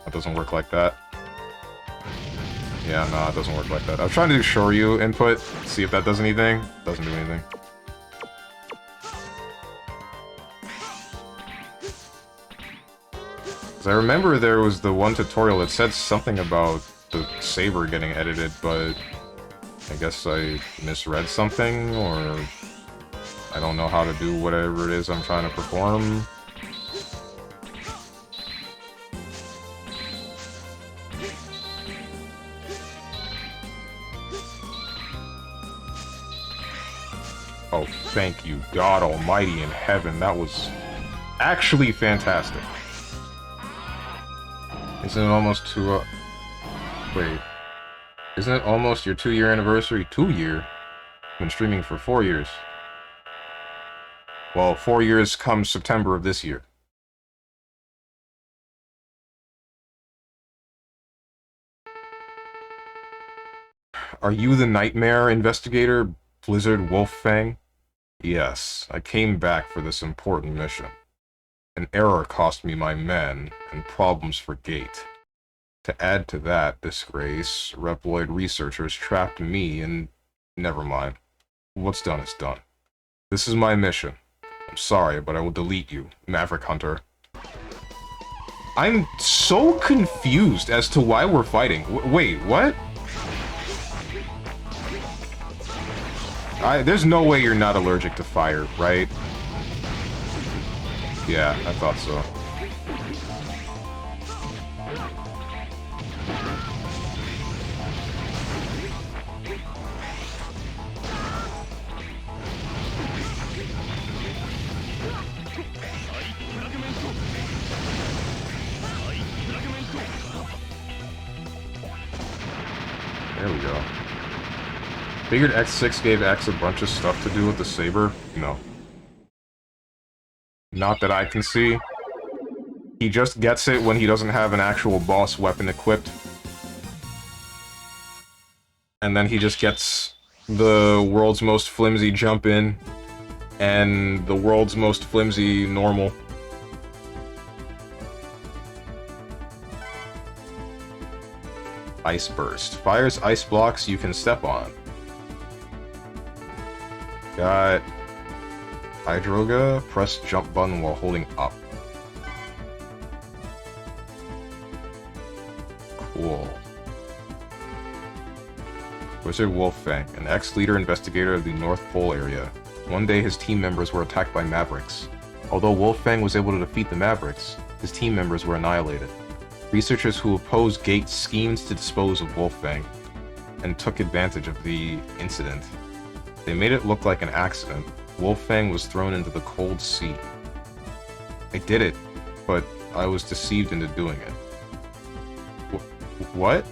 That doesn't work like that. Yeah, no, it doesn't work like that. I was trying to do Shoryu input, see if that does anything. Doesn't do anything. 'Cause I remember there was the one tutorial that said something about the saber getting edited, but I guess I misread something, or I don't know how to do whatever it is I'm trying to perform. Oh, thank you, God Almighty in heaven. That was actually fantastic. Isn't it almost two... wait. Isn't it almost your 2-year anniversary? 2-year? I've been streaming for 4 years. Well, 4 years comes September of this year. Are you the nightmare investigator, Blizzard Wolffang? Yes, I came back for this important mission. An error cost me my men, and problems for Gate. To add to that disgrace, Reploid researchers trapped me and... never mind. What's done is done. This is my mission. I'm sorry, but I will delete you, Maverick Hunter. I'm so confused as to why we're fighting. Wait, what? There's no way you're not allergic to fire, right? Yeah, I thought so. There we go. Figured X6 gave X a bunch of stuff to do with the saber? No. Not that I can see. He just gets it when he doesn't have an actual boss weapon equipped. And then he just gets the world's most flimsy jump in and the world's most flimsy normal. Ice Burst. Fires ice blocks you can step on. Got Hydroga. Press jump button while holding up. Cool. Wizard Wolffang, an ex-leader investigator of the North Pole area. One day his team members were attacked by Mavericks. Although Wolffang was able to defeat the Mavericks, his team members were annihilated. Researchers who opposed Gate schemed to dispose of Wolffang and took advantage of the incident. They made it look like an accident. Wolffang was thrown into the cold sea. I did it, but I was deceived into doing it. What?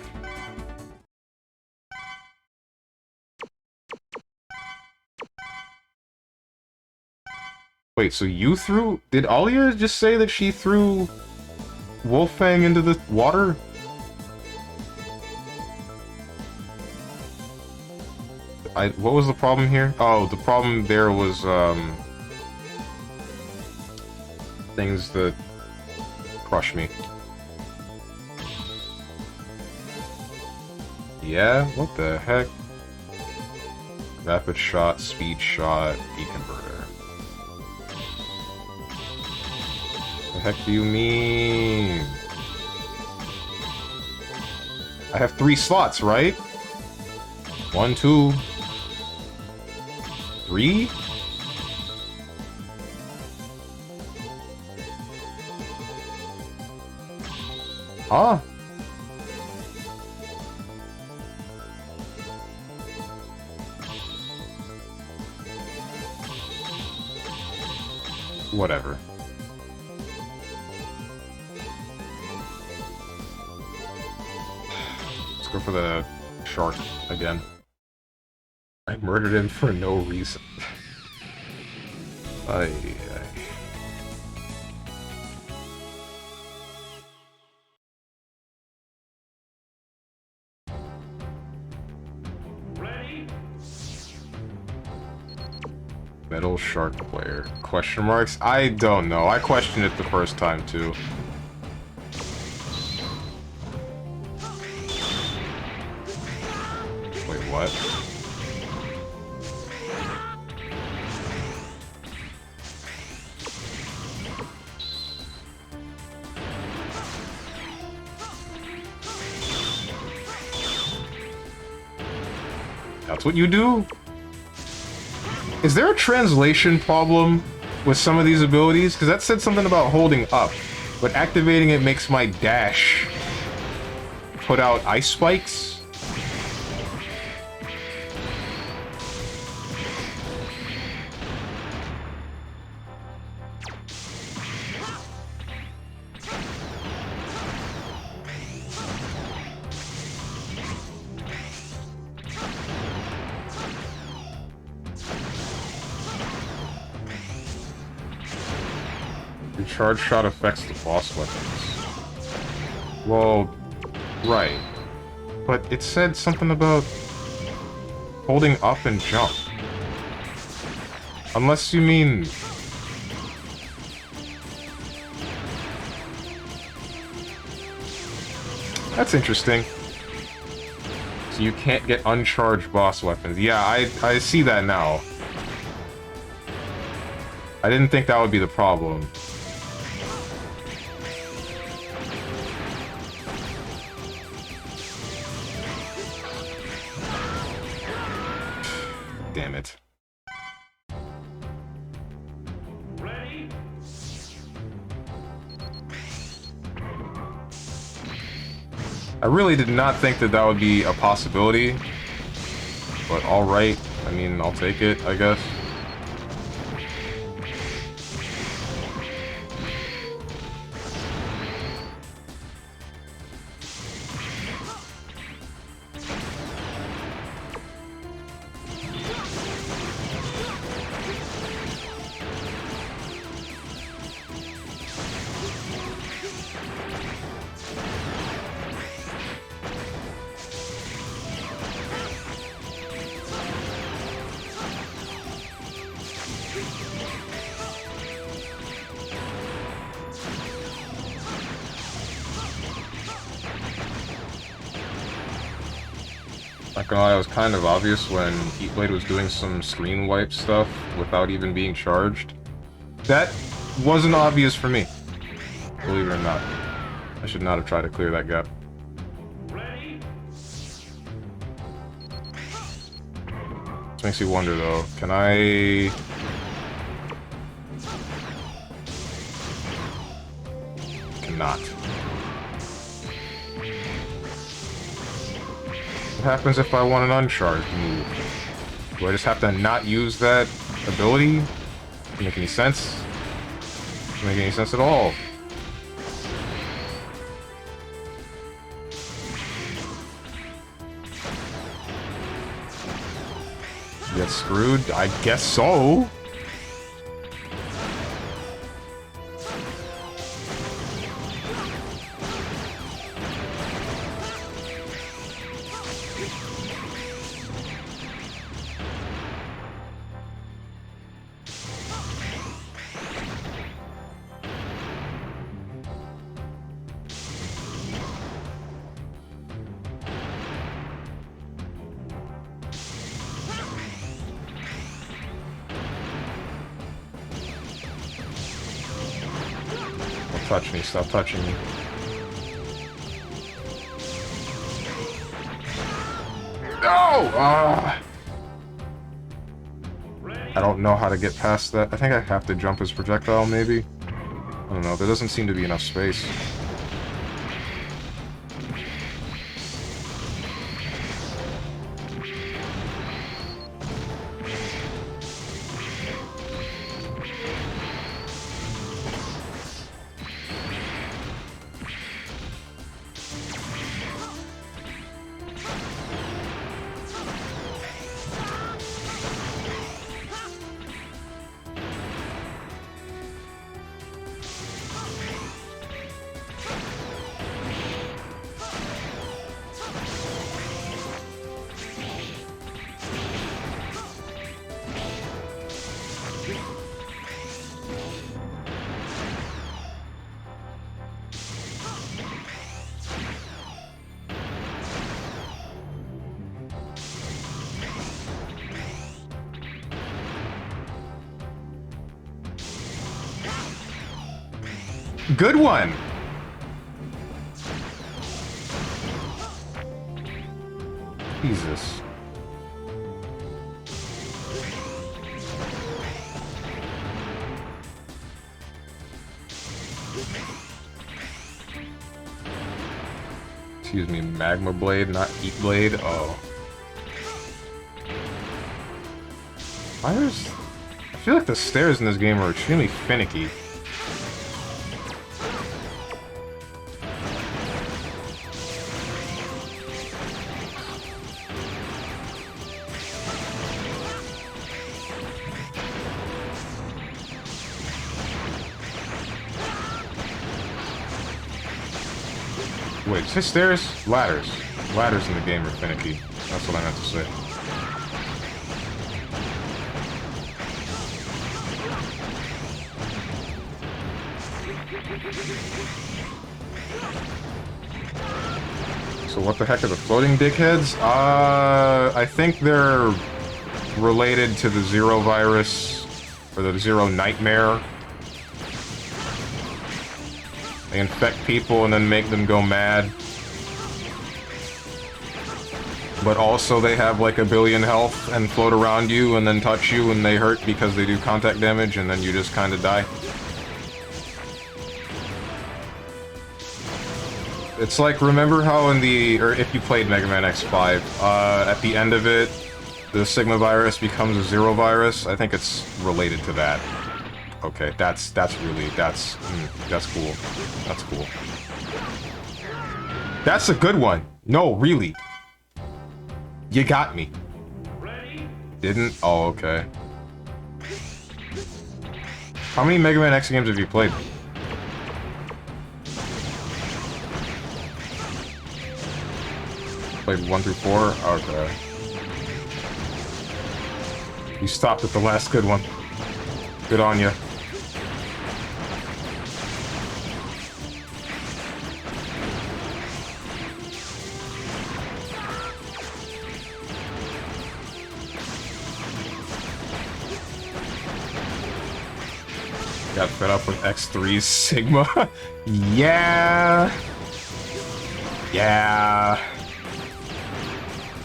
Wait, so you threw... Did Alia just say that she threw Wolffang into the water? What was the problem here? Oh, the problem there was, things that crush me. Yeah? What the heck? Rapid shot, speed shot, deconverter. What the heck do you mean? I have 3 slots, right? 1, 2... 3? Huh? Whatever. Let's go for the shark again. I murdered him for no reason. Ay. Ready? Metal shark player. Question marks? I don't know. I questioned it the first time too. Wait, what? That's what you do? Is there a translation problem with some of these abilities? Because that said something about holding up, but activating it makes my dash put out ice spikes? Your charge shot affects the boss weapons. Well, right. But it said something about holding up and jump. Unless you mean... That's interesting. So you can't get uncharged boss weapons. Yeah, I see that now. I didn't think that would be the problem. Damn it. Ready? I really did not think that that would be a possibility. But alright. I mean, I'll take it, I guess. Not gonna lie, it was kind of obvious when Heatblade was doing some screen wipe stuff without even being charged. That wasn't obvious for me, believe it or not. I should not have tried to clear that gap. Ready? This makes you wonder though, can I... Cannot. What happens if I want an uncharged move? Do I just have to not use that ability? Doesn't make any sense. Doesn't make any sense at all. Get screwed? I guess so. Touch me, stop touching me. No! I don't know how to get past that. I think I have to jump his projectile, maybe? I don't know, there doesn't seem to be enough space. Good one! Jesus. Excuse me, Magma Blade, not Heat Blade. Oh. I feel like the stairs in this game are extremely finicky. Wait, is it stairs? Ladders. Ladders in the game are finicky. That's what I meant to say. So what the heck are the floating dickheads? I think they're related to the Zero virus, or the Zero nightmare. They infect people and then make them go mad. But also they have like 1 billion health and float around you and then touch you and they hurt because they do contact damage and then you just kind of die. It's like, remember how in the, or if you played Mega Man X5, at the end of it, the Sigma virus becomes a Zero virus? I think it's related to that. Okay, that's cool. That's cool. That's a good one. No, really. You got me. Didn't? Oh, okay. How many Mega Man X games have you played? Played 1 through 4? Okay. You stopped at the last good one. Good on you. Got fed up with X3's Sigma. Yeah. Yeah.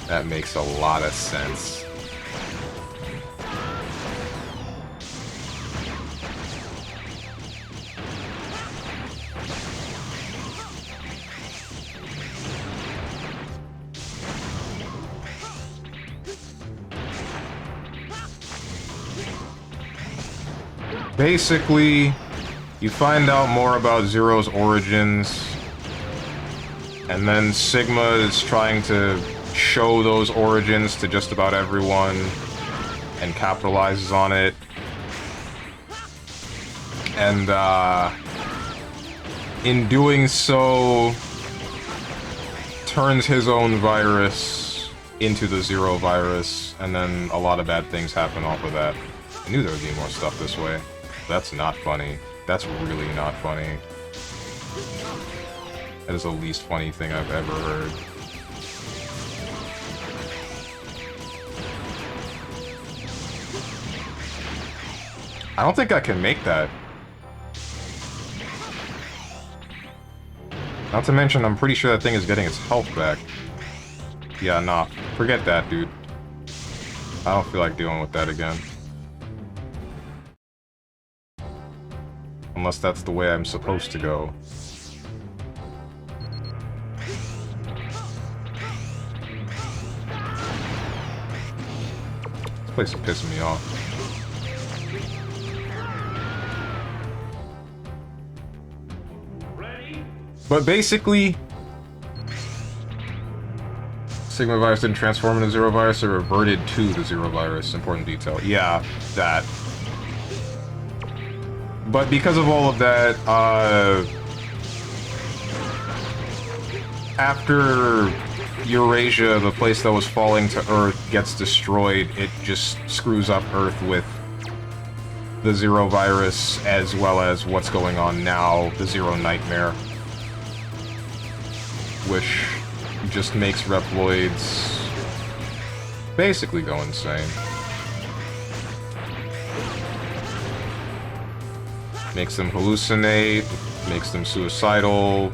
That makes a lot of sense. Basically, you find out more about Zero's origins, and then Sigma is trying to show those origins to just about everyone, and capitalizes on it. And, in doing so, turns his own virus into the Zero virus, and then a lot of bad things happen off of that. I knew there would be more stuff this way. That's not funny. That's really not funny. That is the least funny thing I've ever heard. I don't think I can make that. Not to mention, I'm pretty sure that thing is getting its health back. Yeah, nah. Forget that, dude. I don't feel like dealing with that again. Unless that's the way I'm supposed to go. This place is pissing me off. But basically, Sigma virus didn't transform into Zero virus, it reverted to the Zero virus. Important detail. Yeah, that. But because of all of that, after Eurasia, the place that was falling to Earth, gets destroyed, it just screws up Earth with the Zero virus, as well as what's going on now, the Zero Nightmare. Which just makes Reploids basically go insane. Makes them hallucinate, makes them suicidal.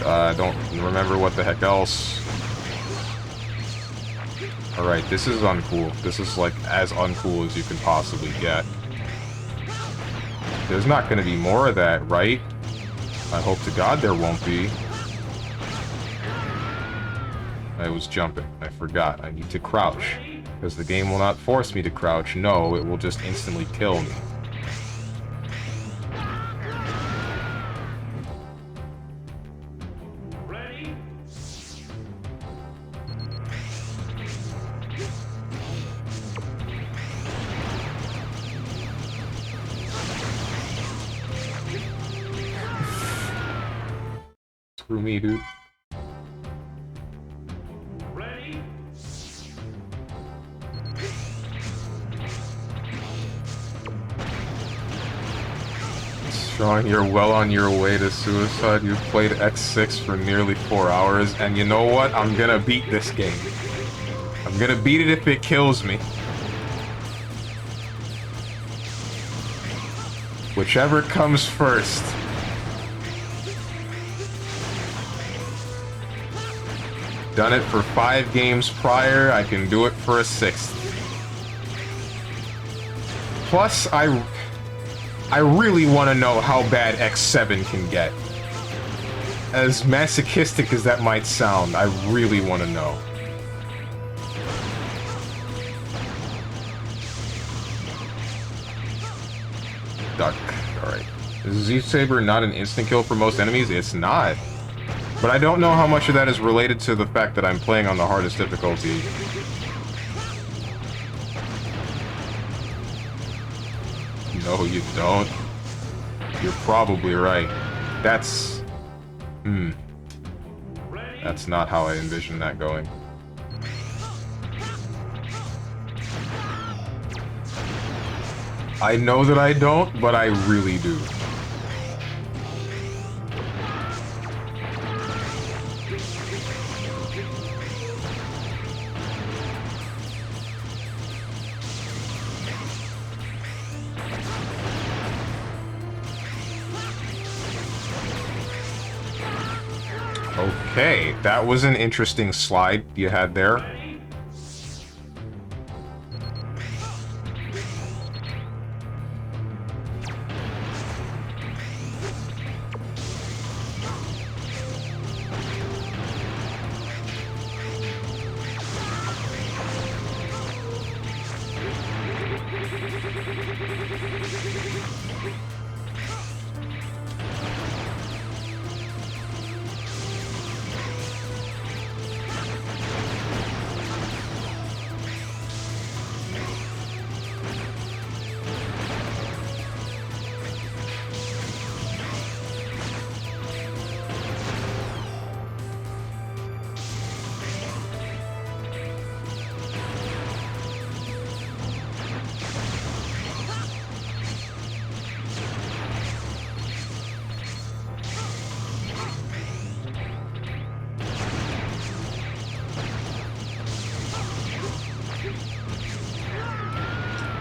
Don't remember what the heck else. Alright, this is uncool. This is like as uncool as you can possibly get. There's not gonna be more of that, right? I hope to God there won't be. I was jumping. I forgot. I need to crouch. Because the game will not force me to crouch. No, it will just instantly kill me. Screw me, dude. Strong, you're well on your way to suicide. You've played X6 for nearly 4 hours, and you know what? I'm gonna beat this game. I'm gonna beat it if it kills me. Whichever comes first. Done it for 5 games prior, I can do it for a 6th. Plus, I really want to know how bad X7 can get. As masochistic as that might sound, I really want to know. Duck. Alright. Is Z-Saber not an instant kill for most enemies? It's not. But I don't know how much of that is related to the fact that I'm playing on the hardest difficulty. No, you don't. You're probably right. That's... That's not how I envision that going. I know that I don't, but I really do. Okay, that was an interesting slide you had there.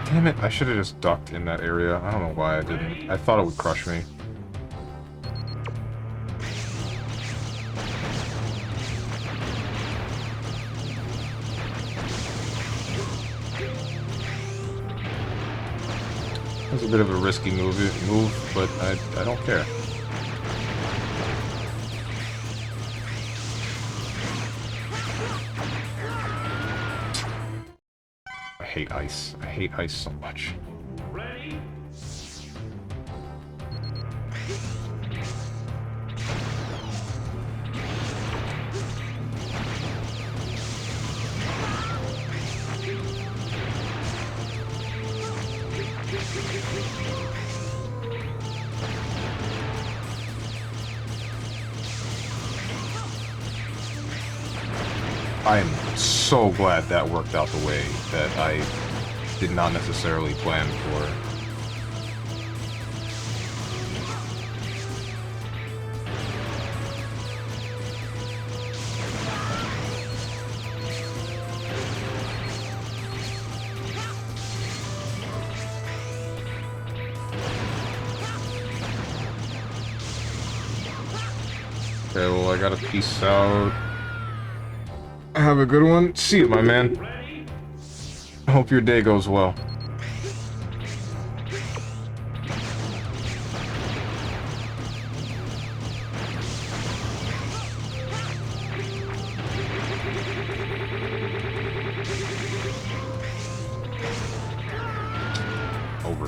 Damn it, I should have just ducked in that area. I don't know why I didn't. I thought it would crush me. That's a bit of a risky move, but I don't care. I hate ice. I hate ice so much. I am so glad that worked out the way that I did not necessarily plan for. Okay, well, I gotta peace out. Have a good one. See you, my man. I hope your day goes well.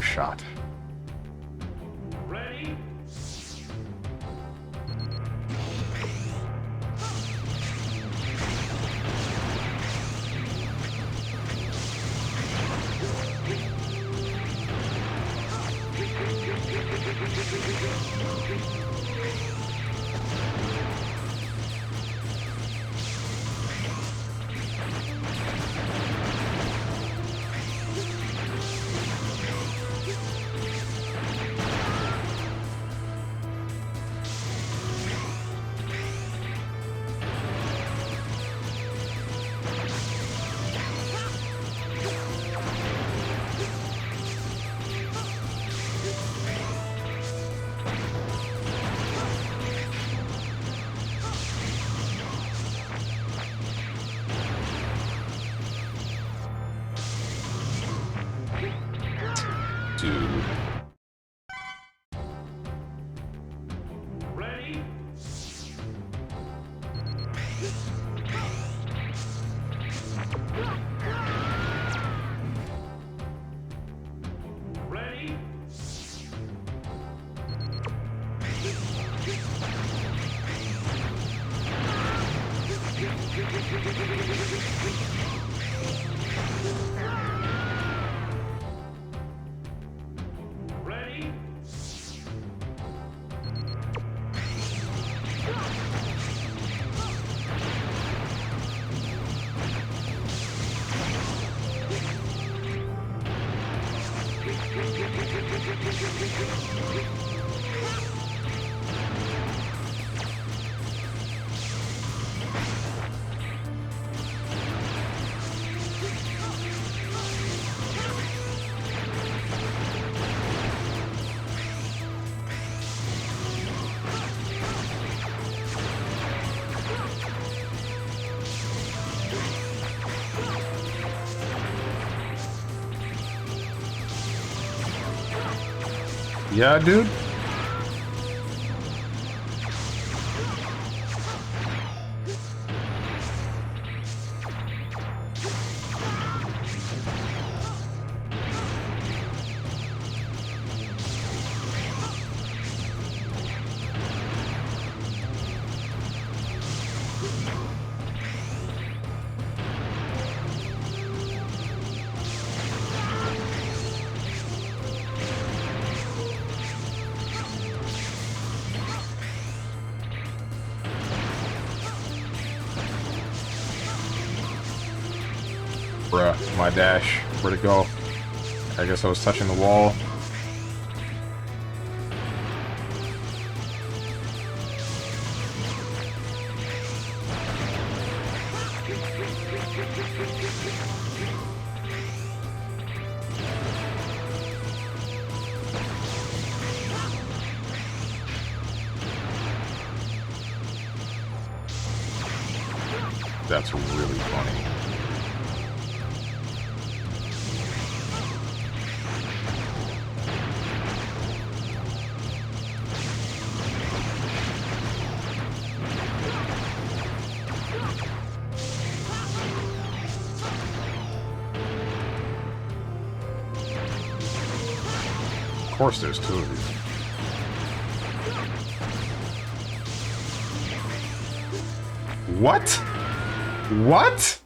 shot. Ready? Dude. Ready? Ready? Ready? Yeah, dude. Bruh, my dash. Where'd it go? I guess I was touching the wall. That's really funny. Of course there's two of these. What? What?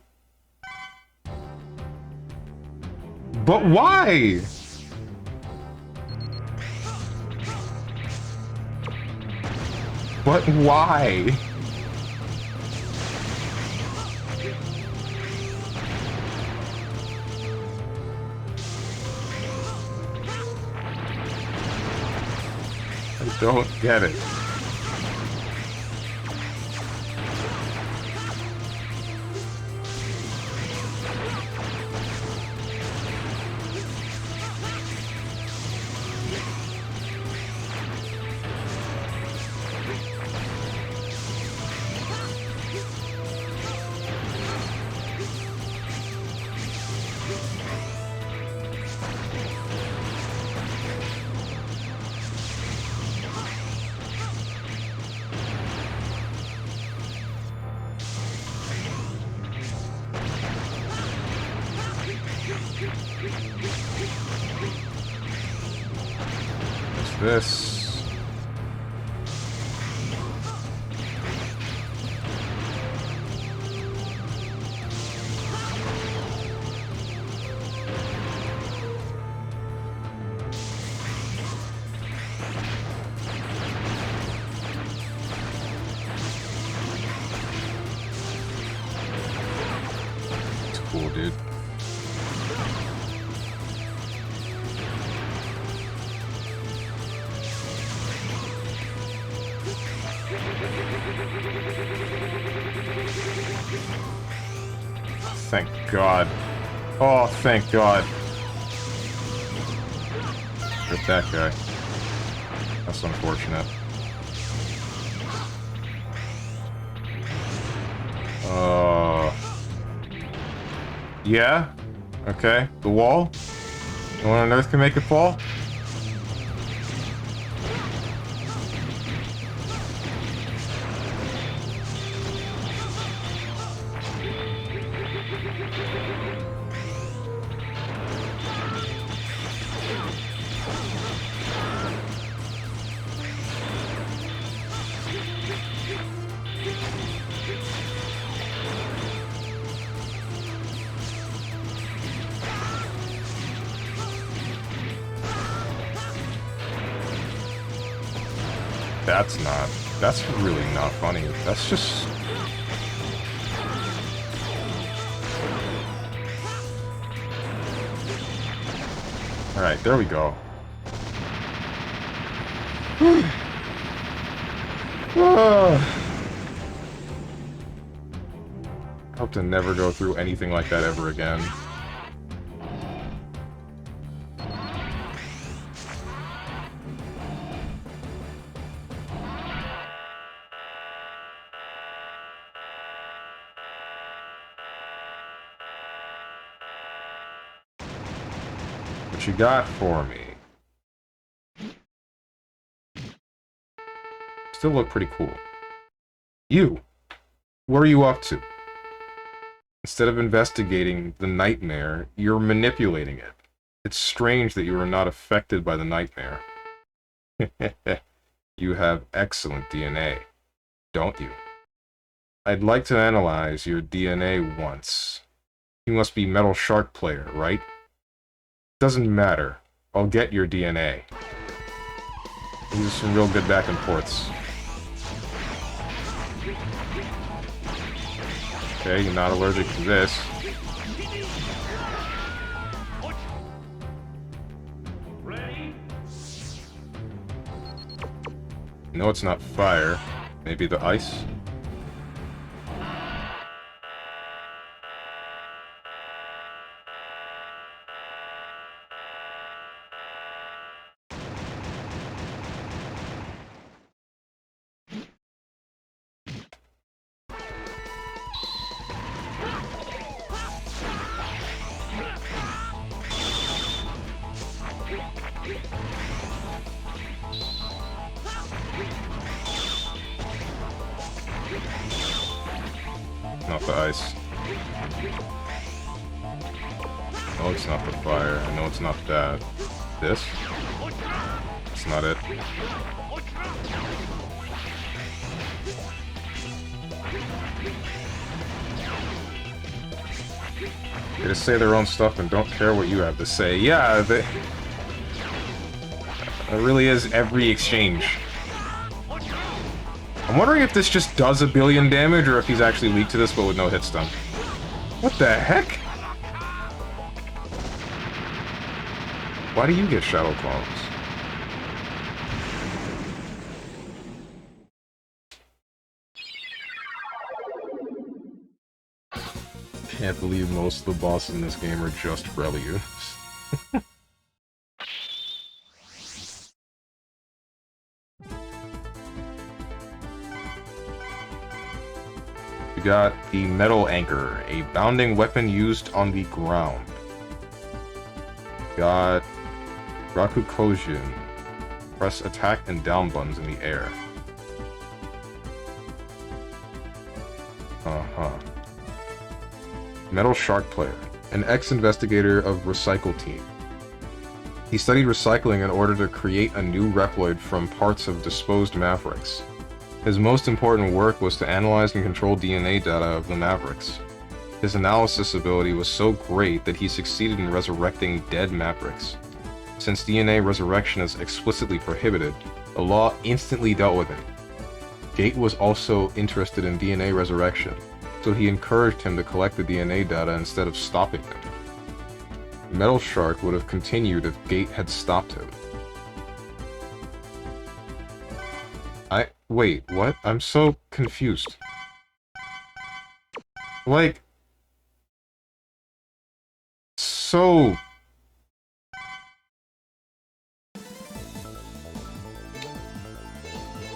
But why? But why? I don't get it. this? It's cool, dude. Thank God. Oh, thank God. Rip that guy. That's unfortunate. Yeah? Okay. The wall? No one on Earth can make it fall? That's really not funny. That's just... Alright, there we go. Hope to never go through anything like that ever again. What you got for me? Still look pretty cool. You! What are you up to? Instead of investigating the nightmare, you're manipulating it. It's strange that you are not affected by the nightmare. You have excellent DNA, don't you? I'd like to analyze your DNA once. You must be Metal Shark player, right? Doesn't matter. I'll get your DNA. These are some real good back and forths. Okay, you're not allergic to this. No, it's not fire. Maybe the ice? Not the ice. No, it's not the fire. I know it's not that. This? It's not it. They just say their own stuff and don't care what you have to say. Yeah, it really is every exchange. I'm wondering if this just does 1 billion damage, or if he's actually weak to this, but with no hit stun. What the heck? Why do you get Shadow Clones? Can't believe most of the bosses in this game are just Freljus. We got the Metal Anchor, a bounding weapon used on the ground. Got Rakukojin, press attack and down buttons in the air. Metal Shark player, an ex-investigator of Recycle Team. He studied recycling in order to create a new Reploid from parts of disposed Mavericks. His most important work was to analyze and control DNA data of the Mavericks. His analysis ability was so great that he succeeded in resurrecting dead Mavericks. Since DNA resurrection is explicitly prohibited, the law instantly dealt with it. Gate was also interested in DNA resurrection, so he encouraged him to collect the DNA data instead of stopping him. Metal Shark would have continued if Gate had stopped him. Wait, what? I'm so confused. Like... So...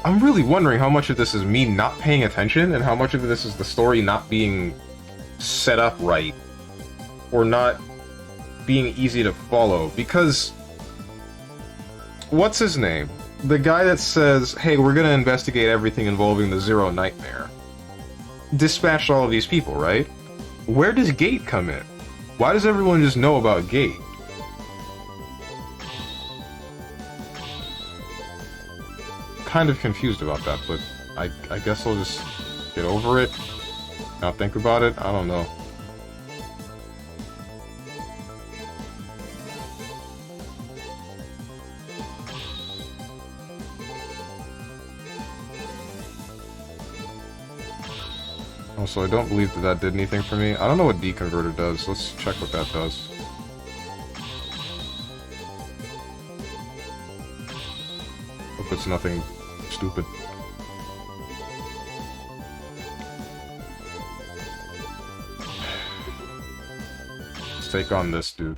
I'm really wondering how much of this is me not paying attention and how much of this is the story not being set up right. Or not being easy to follow, because... What's his name? The guy that says, hey, we're gonna investigate everything involving the Zero Nightmare. Dispatched all of these people, right? Where does Gate come in? Why does everyone just know about Gate? Kind of confused about that, but I guess I'll just get over it. Not think about it. I don't know. Also, I don't believe that did anything for me. I don't know what deconverter does. Let's check what that does. Hope it's nothing stupid. Let's take on this dude.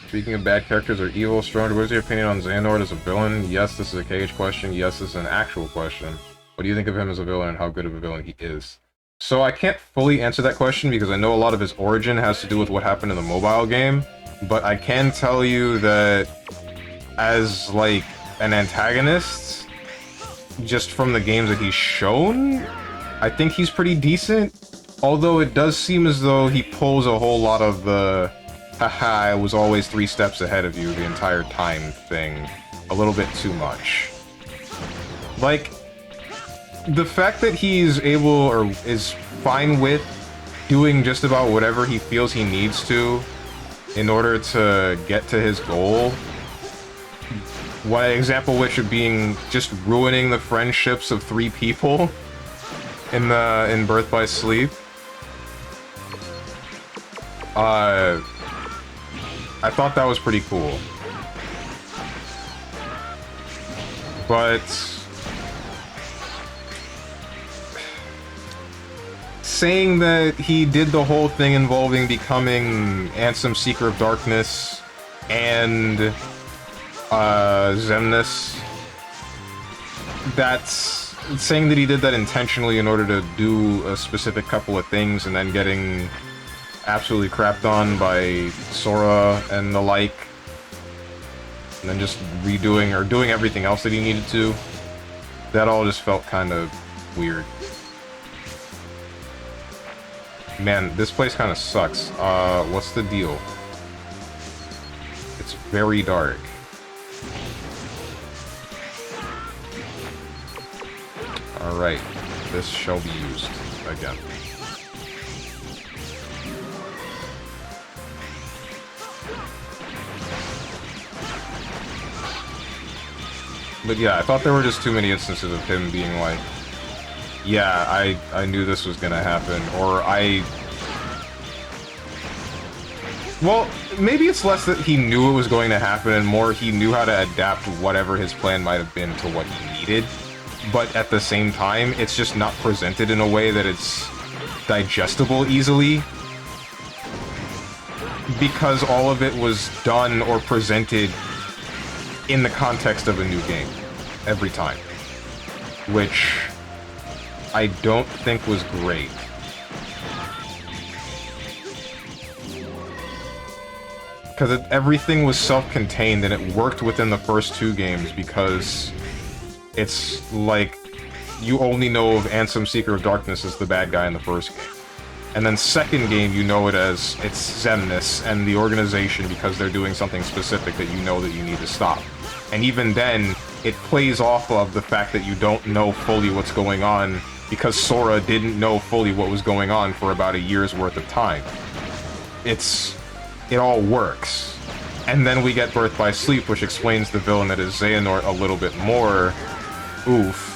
Speaking of bad characters or evil, Stronger, what is your opinion on Xehanort as a villain? Yes, this is a cage question. Yes, this is an actual question. What do you think of him as a villain and how good of a villain he is? So I can't fully answer that question because I know a lot of his origin has to do with what happened in the mobile game, but I can tell you that as, like, an antagonist, just from the games that he's shown, I think he's pretty decent, although it does seem as though he pulls a whole lot of the haha, I was always 3 steps ahead of you the entire time thing a little bit too much. Like, the fact that he's able, or is fine with, doing just about whatever he feels he needs to in order to get to his goal. One example which of being just ruining the friendships of 3 people in Birth by Sleep. I thought that was pretty cool. But saying that he did the whole thing involving becoming Ansem Seeker of Darkness and Xemnas, that's saying that he did that intentionally in order to do a specific couple of things and then getting absolutely crapped on by Sora and the like, and then just redoing or doing everything else that he needed to. That all just felt kind of weird. Man, this place kind of sucks. What's the deal? It's very dark. Alright, this shall be used again. But yeah, I thought there were just too many instances of him being like, yeah, I knew this was gonna happen, or well, maybe it's less that he knew it was going to happen and more he knew how to adapt whatever his plan might have been to what he needed. But at the same time, it's just not presented in a way that it's digestible easily. Because all of it was done or presented in the context of a new game. Every time. Which I don't think was great. Because everything was self-contained and it worked within the first 2 games because it's like you only know of Ansem Seeker of Darkness as the bad guy in the first game. And then second game, you know it as it's Xemnas and the organization because they're doing something specific that you know that you need to stop. And even then, it plays off of the fact that you don't know fully what's going on because Sora didn't know fully what was going on for about a year's worth of time. It all works. And then we get Birth by Sleep, which explains the villain that is Xehanort a little bit more. Oof.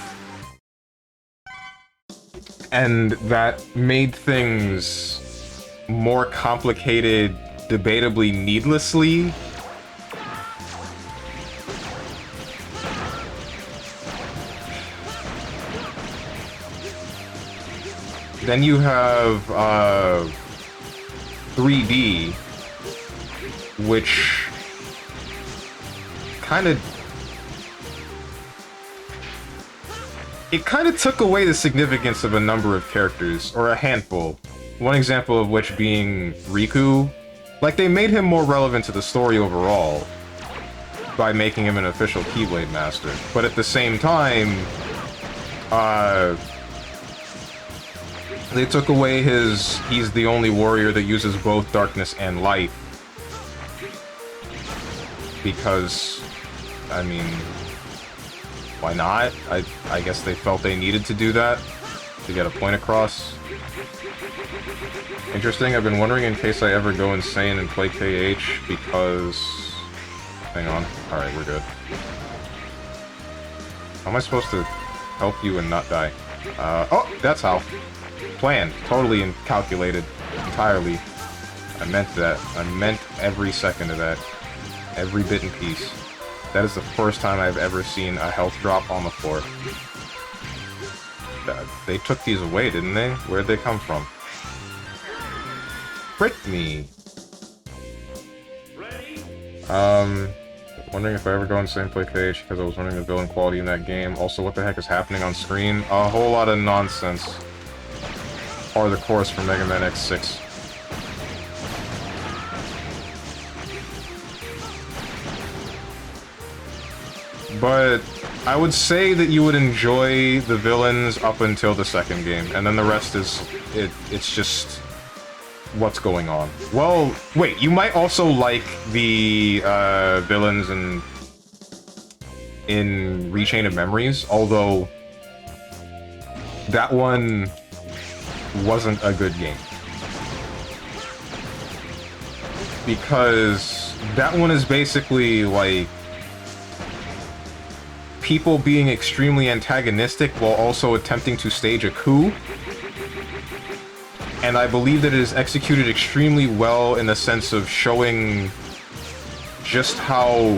And that made things more complicated, debatably needlessly. Then you have 3D, which kind of took away the significance of a number of characters, or a handful. One example of which being Riku. Like, they made him more relevant to the story overall by making him an official Keyblade Master. But at the same time, they took away he's the only warrior that uses both darkness and light. Because, I mean, why not? I guess they felt they needed to do that to get a point across. Interesting, I've been wondering in case I ever go insane and play KH because... Hang on. Alright, we're good. How am I supposed to help you and not die? Oh, that's how. Planned. Totally and calculated. Entirely. I meant that. I meant every second of that. Every bit and piece. That is the first time I've ever seen a health drop on the floor. They took these away, didn't they? Where'd they come from? Frick me! Wondering if I ever go insane play KH because I was wondering the villain quality in that game. Also, what the heck is happening on screen? A whole lot of nonsense. Or the chorus from Mega Man X6. But I would say that you would enjoy the villains up until the second game, and then the rest is it's just what's going on. Well, wait, you might also like the villains in Rechain of Memories, although that one wasn't a good game. Because that one is basically like people being extremely antagonistic while also attempting to stage a coup. And I believe that it is executed extremely well in the sense of showing just how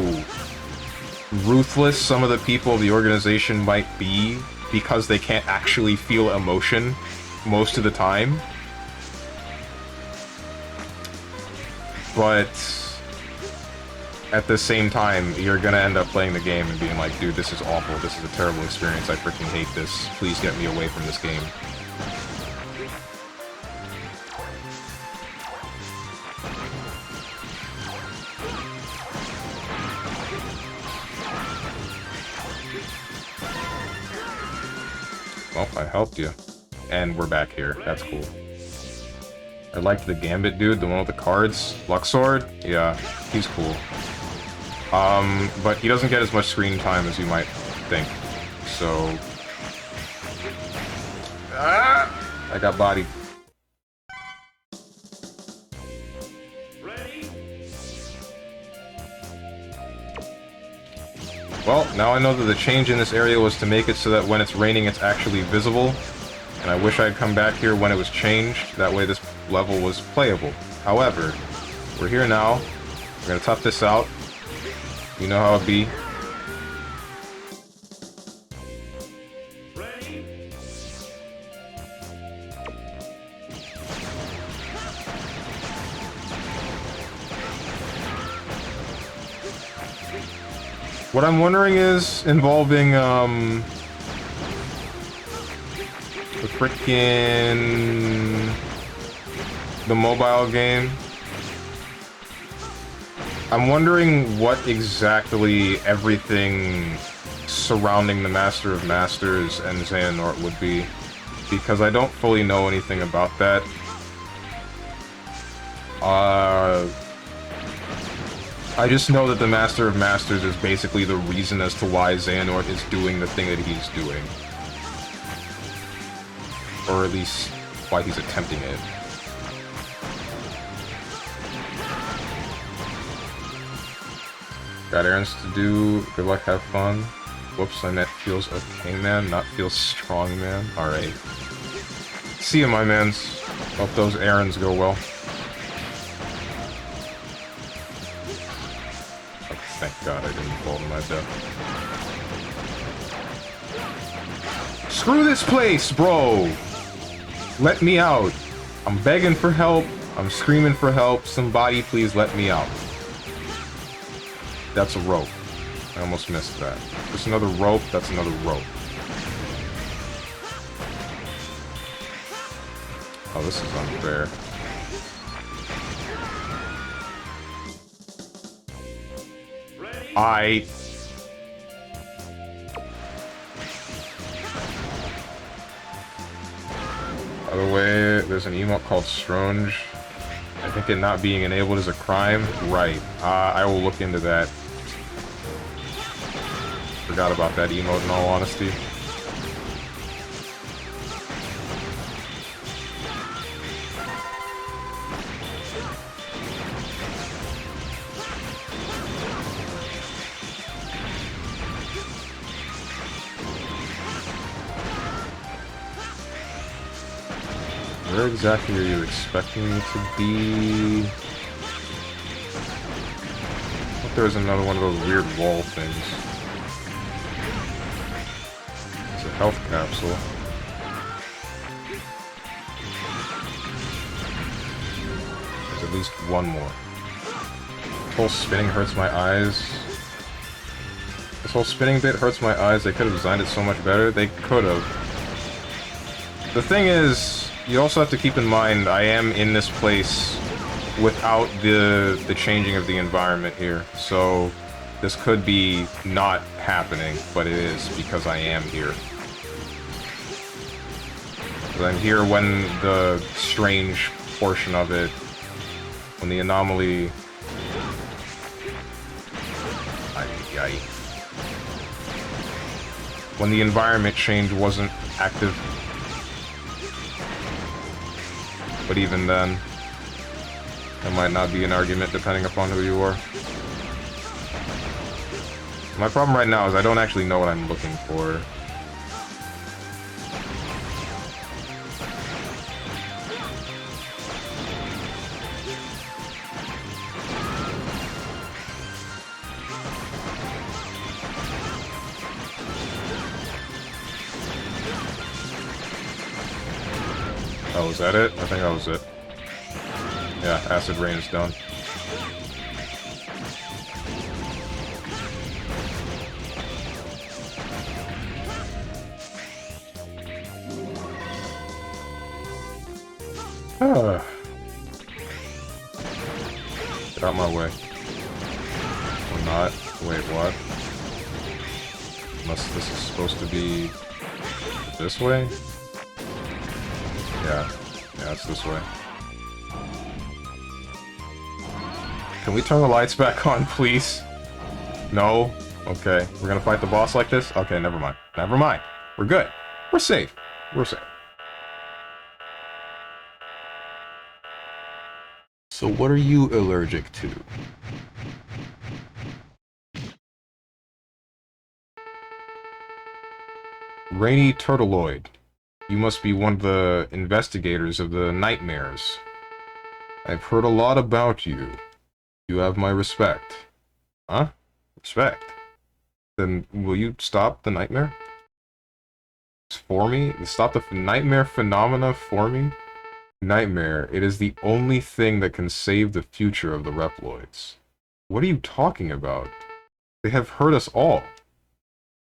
ruthless some of the people of the organization might be because they can't actually feel emotion most of the time. But at the same time, you're gonna end up playing the game and being like, dude, this is awful, this is a terrible experience, I freaking hate this, please get me away from this game. Well, I helped you. And we're back here. That's cool. I liked the Gambit dude, the one with the cards. Luxord? Yeah, he's cool. But he doesn't get as much screen time as you might think. So... Ah! I got bodied. Well, now I know that the change in this area was to make it so that when it's raining it's actually visible. And I wish I'd come back here when it was changed, that way this level was playable. However, we're here now, we're gonna tough this out. You know how it be. What I'm wondering is, involving, the frickin' the mobile game. I'm wondering what exactly everything surrounding the Master of Masters and Xehanort would be, because I don't fully know anything about that. I just know that the Master of Masters is basically the reason as to why Xehanort is doing the thing that he's doing. Or at least, why he's attempting it. Got errands to do. Good luck, have fun. Whoops, I meant feels okay, man, not feels strong, man. Alright. See you, my mans. Hope those errands go well. Oh, thank God I didn't fall to my death. Screw this place, bro! Let me out. I'm begging for help. I'm screaming for help. Somebody please let me out. That's a rope. I almost missed that. Just another rope. That's another rope. Oh, this is unfair. By the way, there's an emote called Stronge. I think it not being enabled is a crime. Right. I will look into that. Forgot about that emote in all honesty. Where exactly are you expecting me to be? I thought there was another one of those weird wall things. It's a health capsule. There's at least one more. This whole spinning hurts my eyes. This whole spinning bit hurts my eyes. They could have designed it so much better. They could have. The thing is, you also have to keep in mind, I am in this place without the changing of the environment here. So this could be not happening, but it is because I am here. I'm here when the strange portion of it, when the anomaly... When the environment change wasn't active. But even then, that might not be an argument depending upon who you are. My problem right now is I don't actually know what I'm looking for. Oh, was that it? I think that was it. Yeah, acid rain is done. Get out my way. Or not. Wait, what? Unless this is supposed to be this way? Yeah, it's this way. Can we turn the lights back on, please? No? Okay, we're gonna fight the boss like this? Okay, never mind. Never mind. We're good. We're safe. We're safe. So what are you allergic to? Rainy Turtleoid. You must be one of the investigators of the nightmares. I've heard a lot about you. You have my respect. Huh? Respect? Then will you stop the nightmare? For me? Stop the nightmare phenomena for me? Nightmare, it is the only thing that can save the future of the Reploids. What are you talking about? They have hurt us all.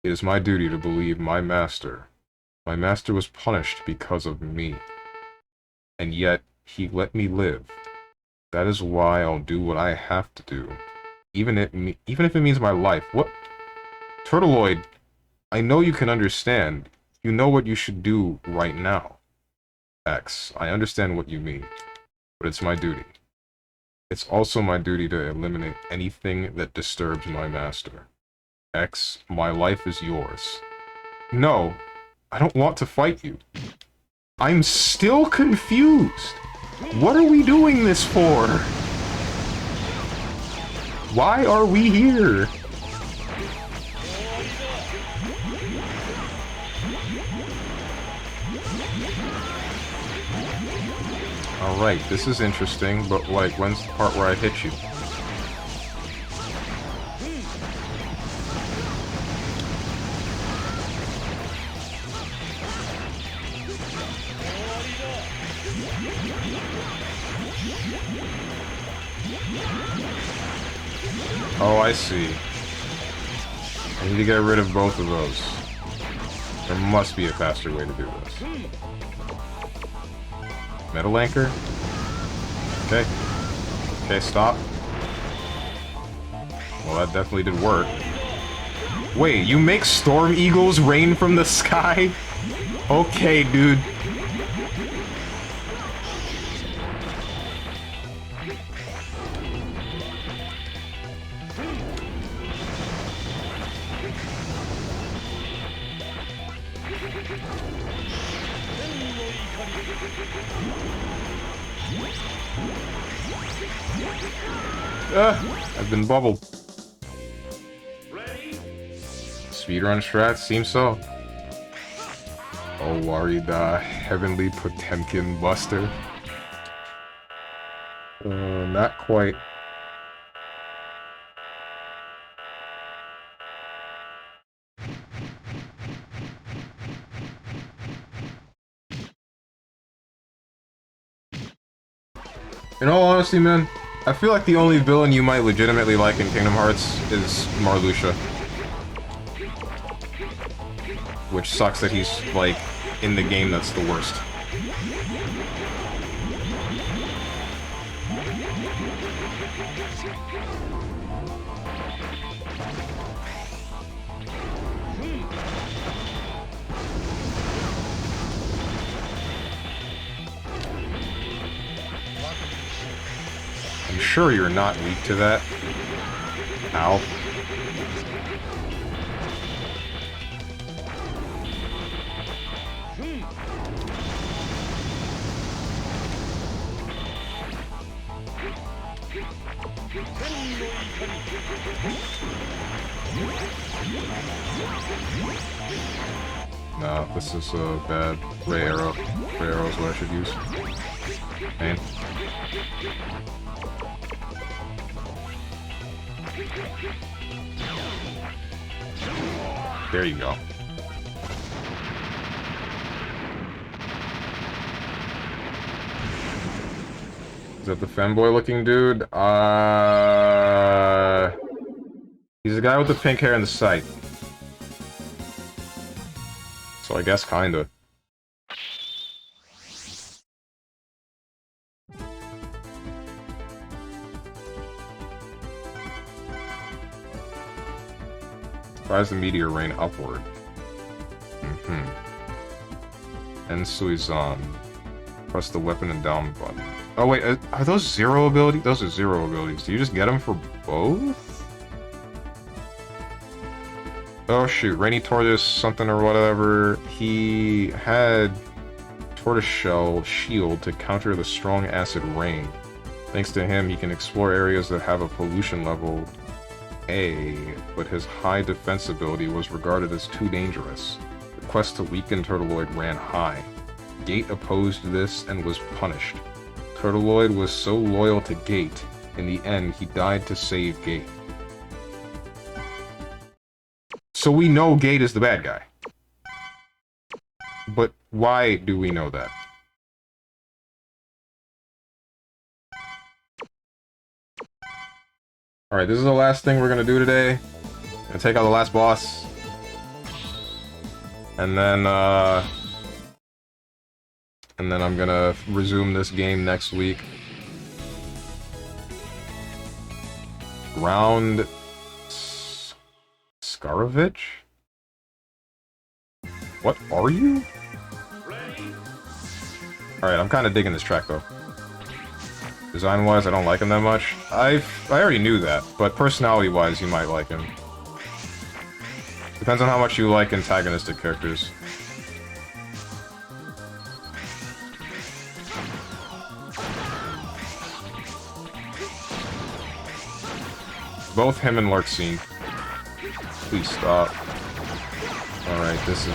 It is my duty to believe my master. My master was punished because of me. And yet, he let me live. That is why I'll do what I have to do. Even if it means my life. What? Turtleoid, I know you can understand. You know what you should do right now. X, I understand what you mean. But it's my duty. It's also my duty to eliminate anything that disturbs my master. X, my life is yours. No, I don't want to fight you. I'm still confused. What are we doing this for? Why are we here? Alright, this is interesting, but like, when's the part where I hit you? Oh, I see. I need to get rid of both of those. There must be a faster way to do this. Metal anchor? Okay. Okay, stop. Well, that definitely did work. Wait, you make storm eagles rain from the sky? Okay, dude. I've been bubbled. Speedrun strat? Seems so. Oh, Warida, Heavenly Potemkin Buster. Not quite. In all honesty, man, I feel like the only villain you might legitimately like in Kingdom Hearts is Marluxia. Which sucks that he's, like, in the game that's the worst. I'm sure you're not weak to that. Ow. No, this is a bad ray arrow. Ray arrow is what I should use. Pain. There you go. Is that the femboy looking dude? He's the guy with the pink hair and the sight. So I guess kinda. Tries the meteor rain upward. And Suizan. Press the weapon endowment button. Oh wait, are those zero abilities? Those are zero abilities. Do you just get them for both? Oh shoot, Rainy Tortoise something or whatever. He had Tortoiseshell Shield to counter the strong acid rain. Thanks to him, he can explore areas that have a pollution level A, but his high defense ability was regarded as too dangerous. The quest to weaken Turtleoid ran high. Gate opposed this and was punished. Turtleoid was so loyal to Gate, in the end he died to save Gate. So we know Gate is the bad guy. But why do we know that? Alright, this is the last thing we're gonna do today. Gonna take out the last boss. And then I'm gonna resume this game next week. Round... Skarovich? What are you? Alright, I'm kinda digging this track though. Design-wise, I don't like him that much. I already knew that, but personality-wise, you might like him. Depends on how much you like antagonistic characters. Both him and Larxene. Please stop. Alright, this is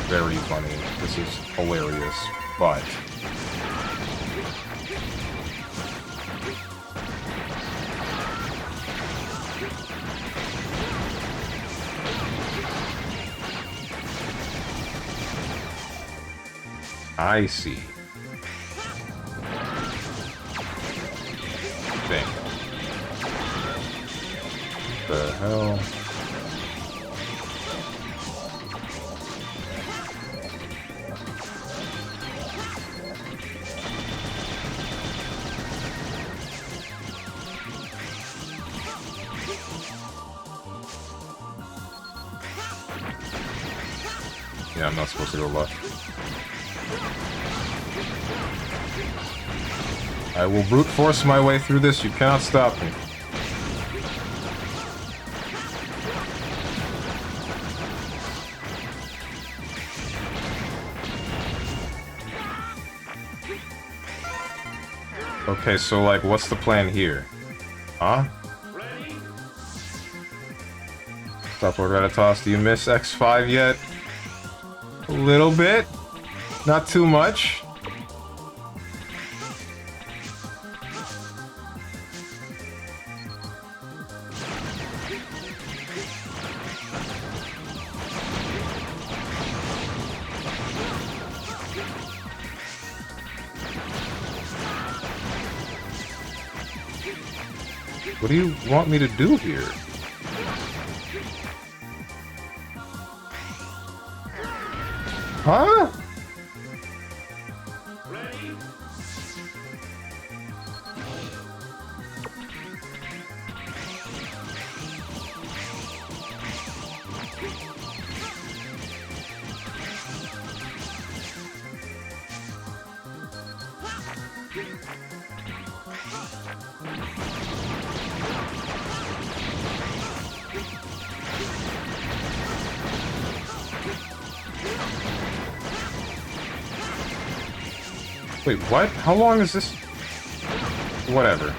very funny. This is hilarious, but... I see. Dang. The hell? Yeah, I'm not supposed to go left. I will brute force my way through this. You cannot stop me. Okay, so like, what's the plan here? Huh? Stop, Lord Ratatoss. Do you miss X5 yet? A little bit. Not too much. What do you want me to do here? Huh? Wait, what? How long is this? Whatever.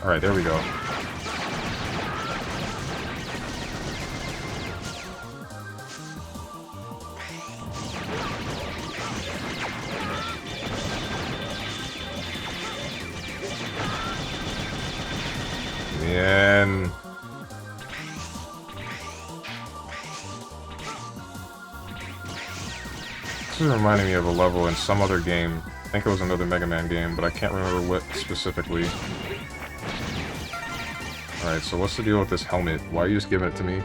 Alright, there we go. Man. This is reminding me of a level in some other game. I think it was another Mega Man game, but I can't remember what specifically. Alright, so what's the deal with this helmet? Why are you just giving it to me?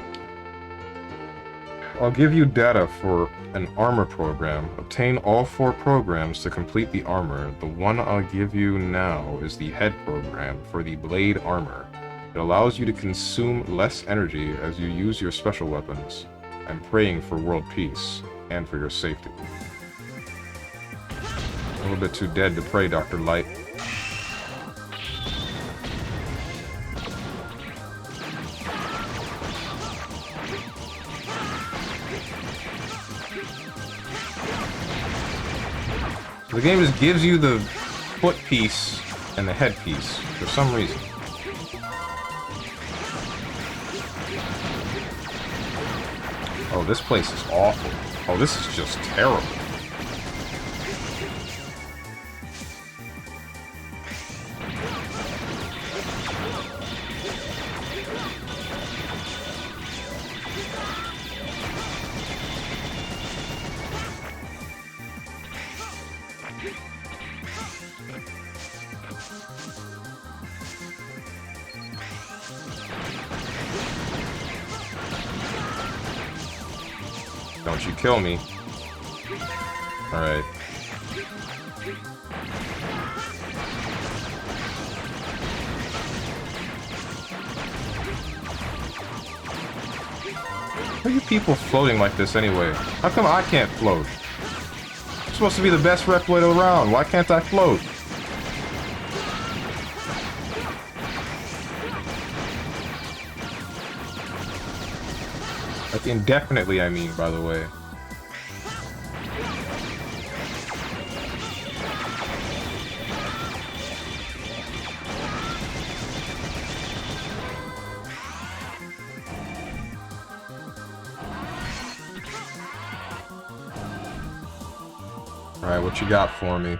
I'll give you data for an armor program. Obtain all 4 programs to complete the armor. The one I'll give you now is the head program for the blade armor. It allows you to consume less energy as you use your special weapons. I'm praying for world peace and for your safety. A little bit too dead to pray, Dr. Light. The game just gives you the foot piece and the head piece for some reason. Oh, this place is awful. Oh, this is just terrible. Don't you kill me. Alright. Why are you people floating like this anyway? How come I can't float? I'm supposed to be the best Reploid around. Why can't I float? Like indefinitely, I mean, by the way. Alright, what you got for me?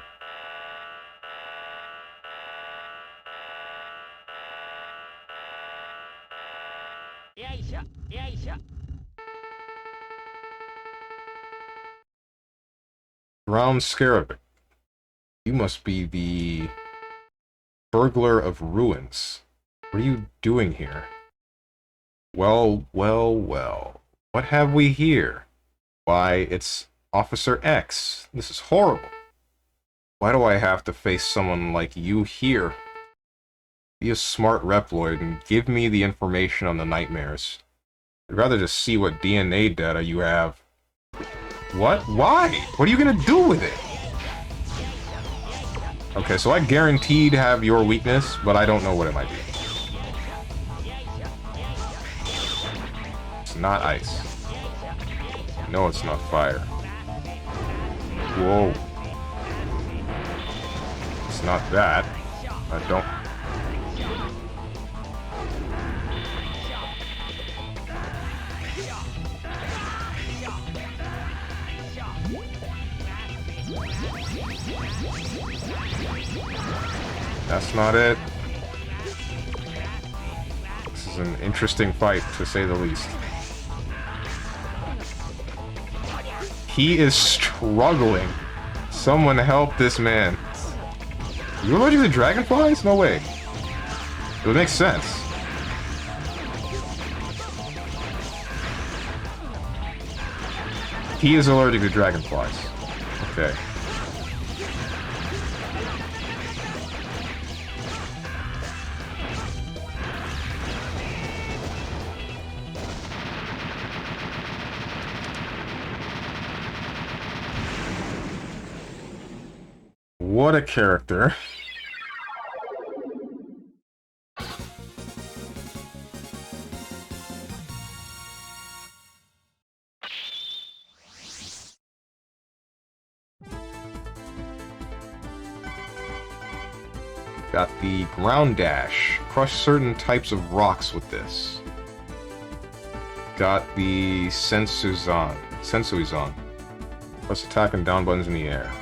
Ground Scarab. You must be the burglar of ruins. What are you doing here? Well, well, well. What have we here? Why, it's Officer X. This is horrible. Why do I have to face someone like you here? Be a smart Reploid and give me the information on the nightmares. I'd rather just see what DNA data you have. What? Why? What are you gonna do with it? Okay, so I guaranteed have your weakness, but I don't know what it might be. It's not ice. No, it's not fire. Whoa. It's not that. I don't... That's not it. This is an interesting fight, to say the least. He is struggling. Someone help this man. You're allergic to dragonflies? No way. It would make sense. He is allergic to dragonflies. Okay. What a character. Got the ground dash. Crush certain types of rocks with this. Got the Sensuizan. Press attack and down buttons in the air.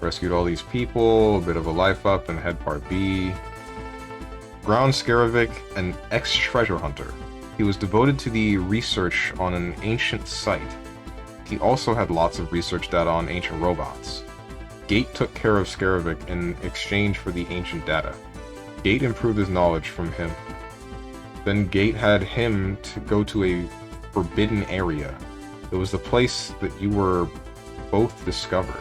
Rescued all these people, a bit of a life up, and head part B. Ground Scarovic, an ex-treasure hunter. He was devoted to the research on an ancient site. He also had lots of research data on ancient robots. Gate took care of Scarovic in exchange for the ancient data. Gate improved his knowledge from him. Then Gate had him to go to a forbidden area. It was the place that you were both discovered.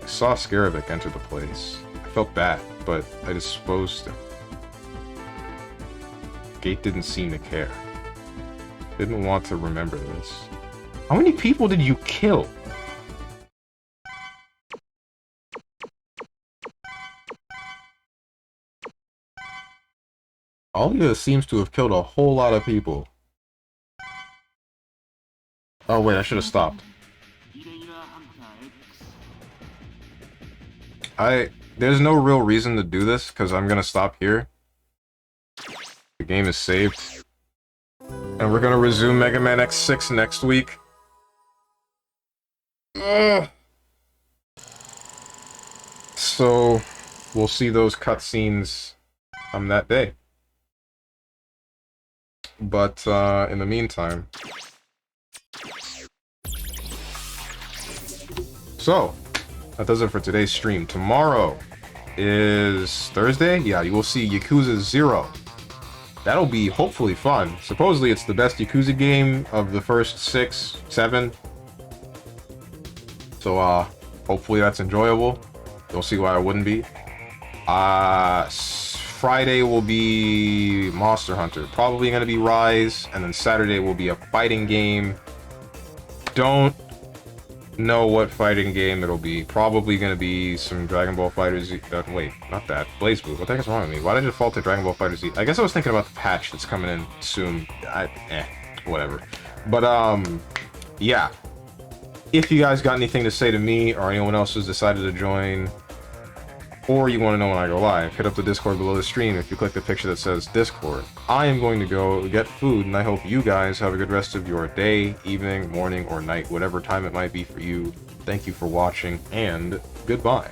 I saw Scarovic enter the place. I felt bad, but I disposed him. Gate didn't seem to care. Didn't want to remember this. How many people did you kill? Alia seems to have killed a whole lot of people. Oh wait, I should have stopped. There's no real reason to do this, because I'm gonna stop here. The game is saved. And we're gonna resume Mega Man X6 next week. So, we'll see those cutscenes on that day. But, in the meantime... So, that does it for today's stream. Tomorrow is Thursday? Yeah, you will see Yakuza 0. That'll be hopefully fun. Supposedly it's the best Yakuza game of the first 6, 7. So, hopefully that's enjoyable. Don't see why it wouldn't be. Friday will be Monster Hunter. Probably going to be Rise. And then Saturday will be a fighting game. Don't know what fighting game it'll be. Probably going to be some Dragon Ball FighterZ. Wait, not that. BlazBlue. What the heck is wrong with me? Why did I default to Dragon Ball FighterZ? I guess I was thinking about the patch that's coming in soon. Whatever. But, yeah. If you guys got anything to say to me, or anyone else who's decided to join, or you want to know when I go live, hit up the Discord below the stream if you click the picture that says Discord. I am going to go get food, and I hope you guys have a good rest of your day, evening, morning, or night, whatever time it might be for you. Thank you for watching, and goodbye.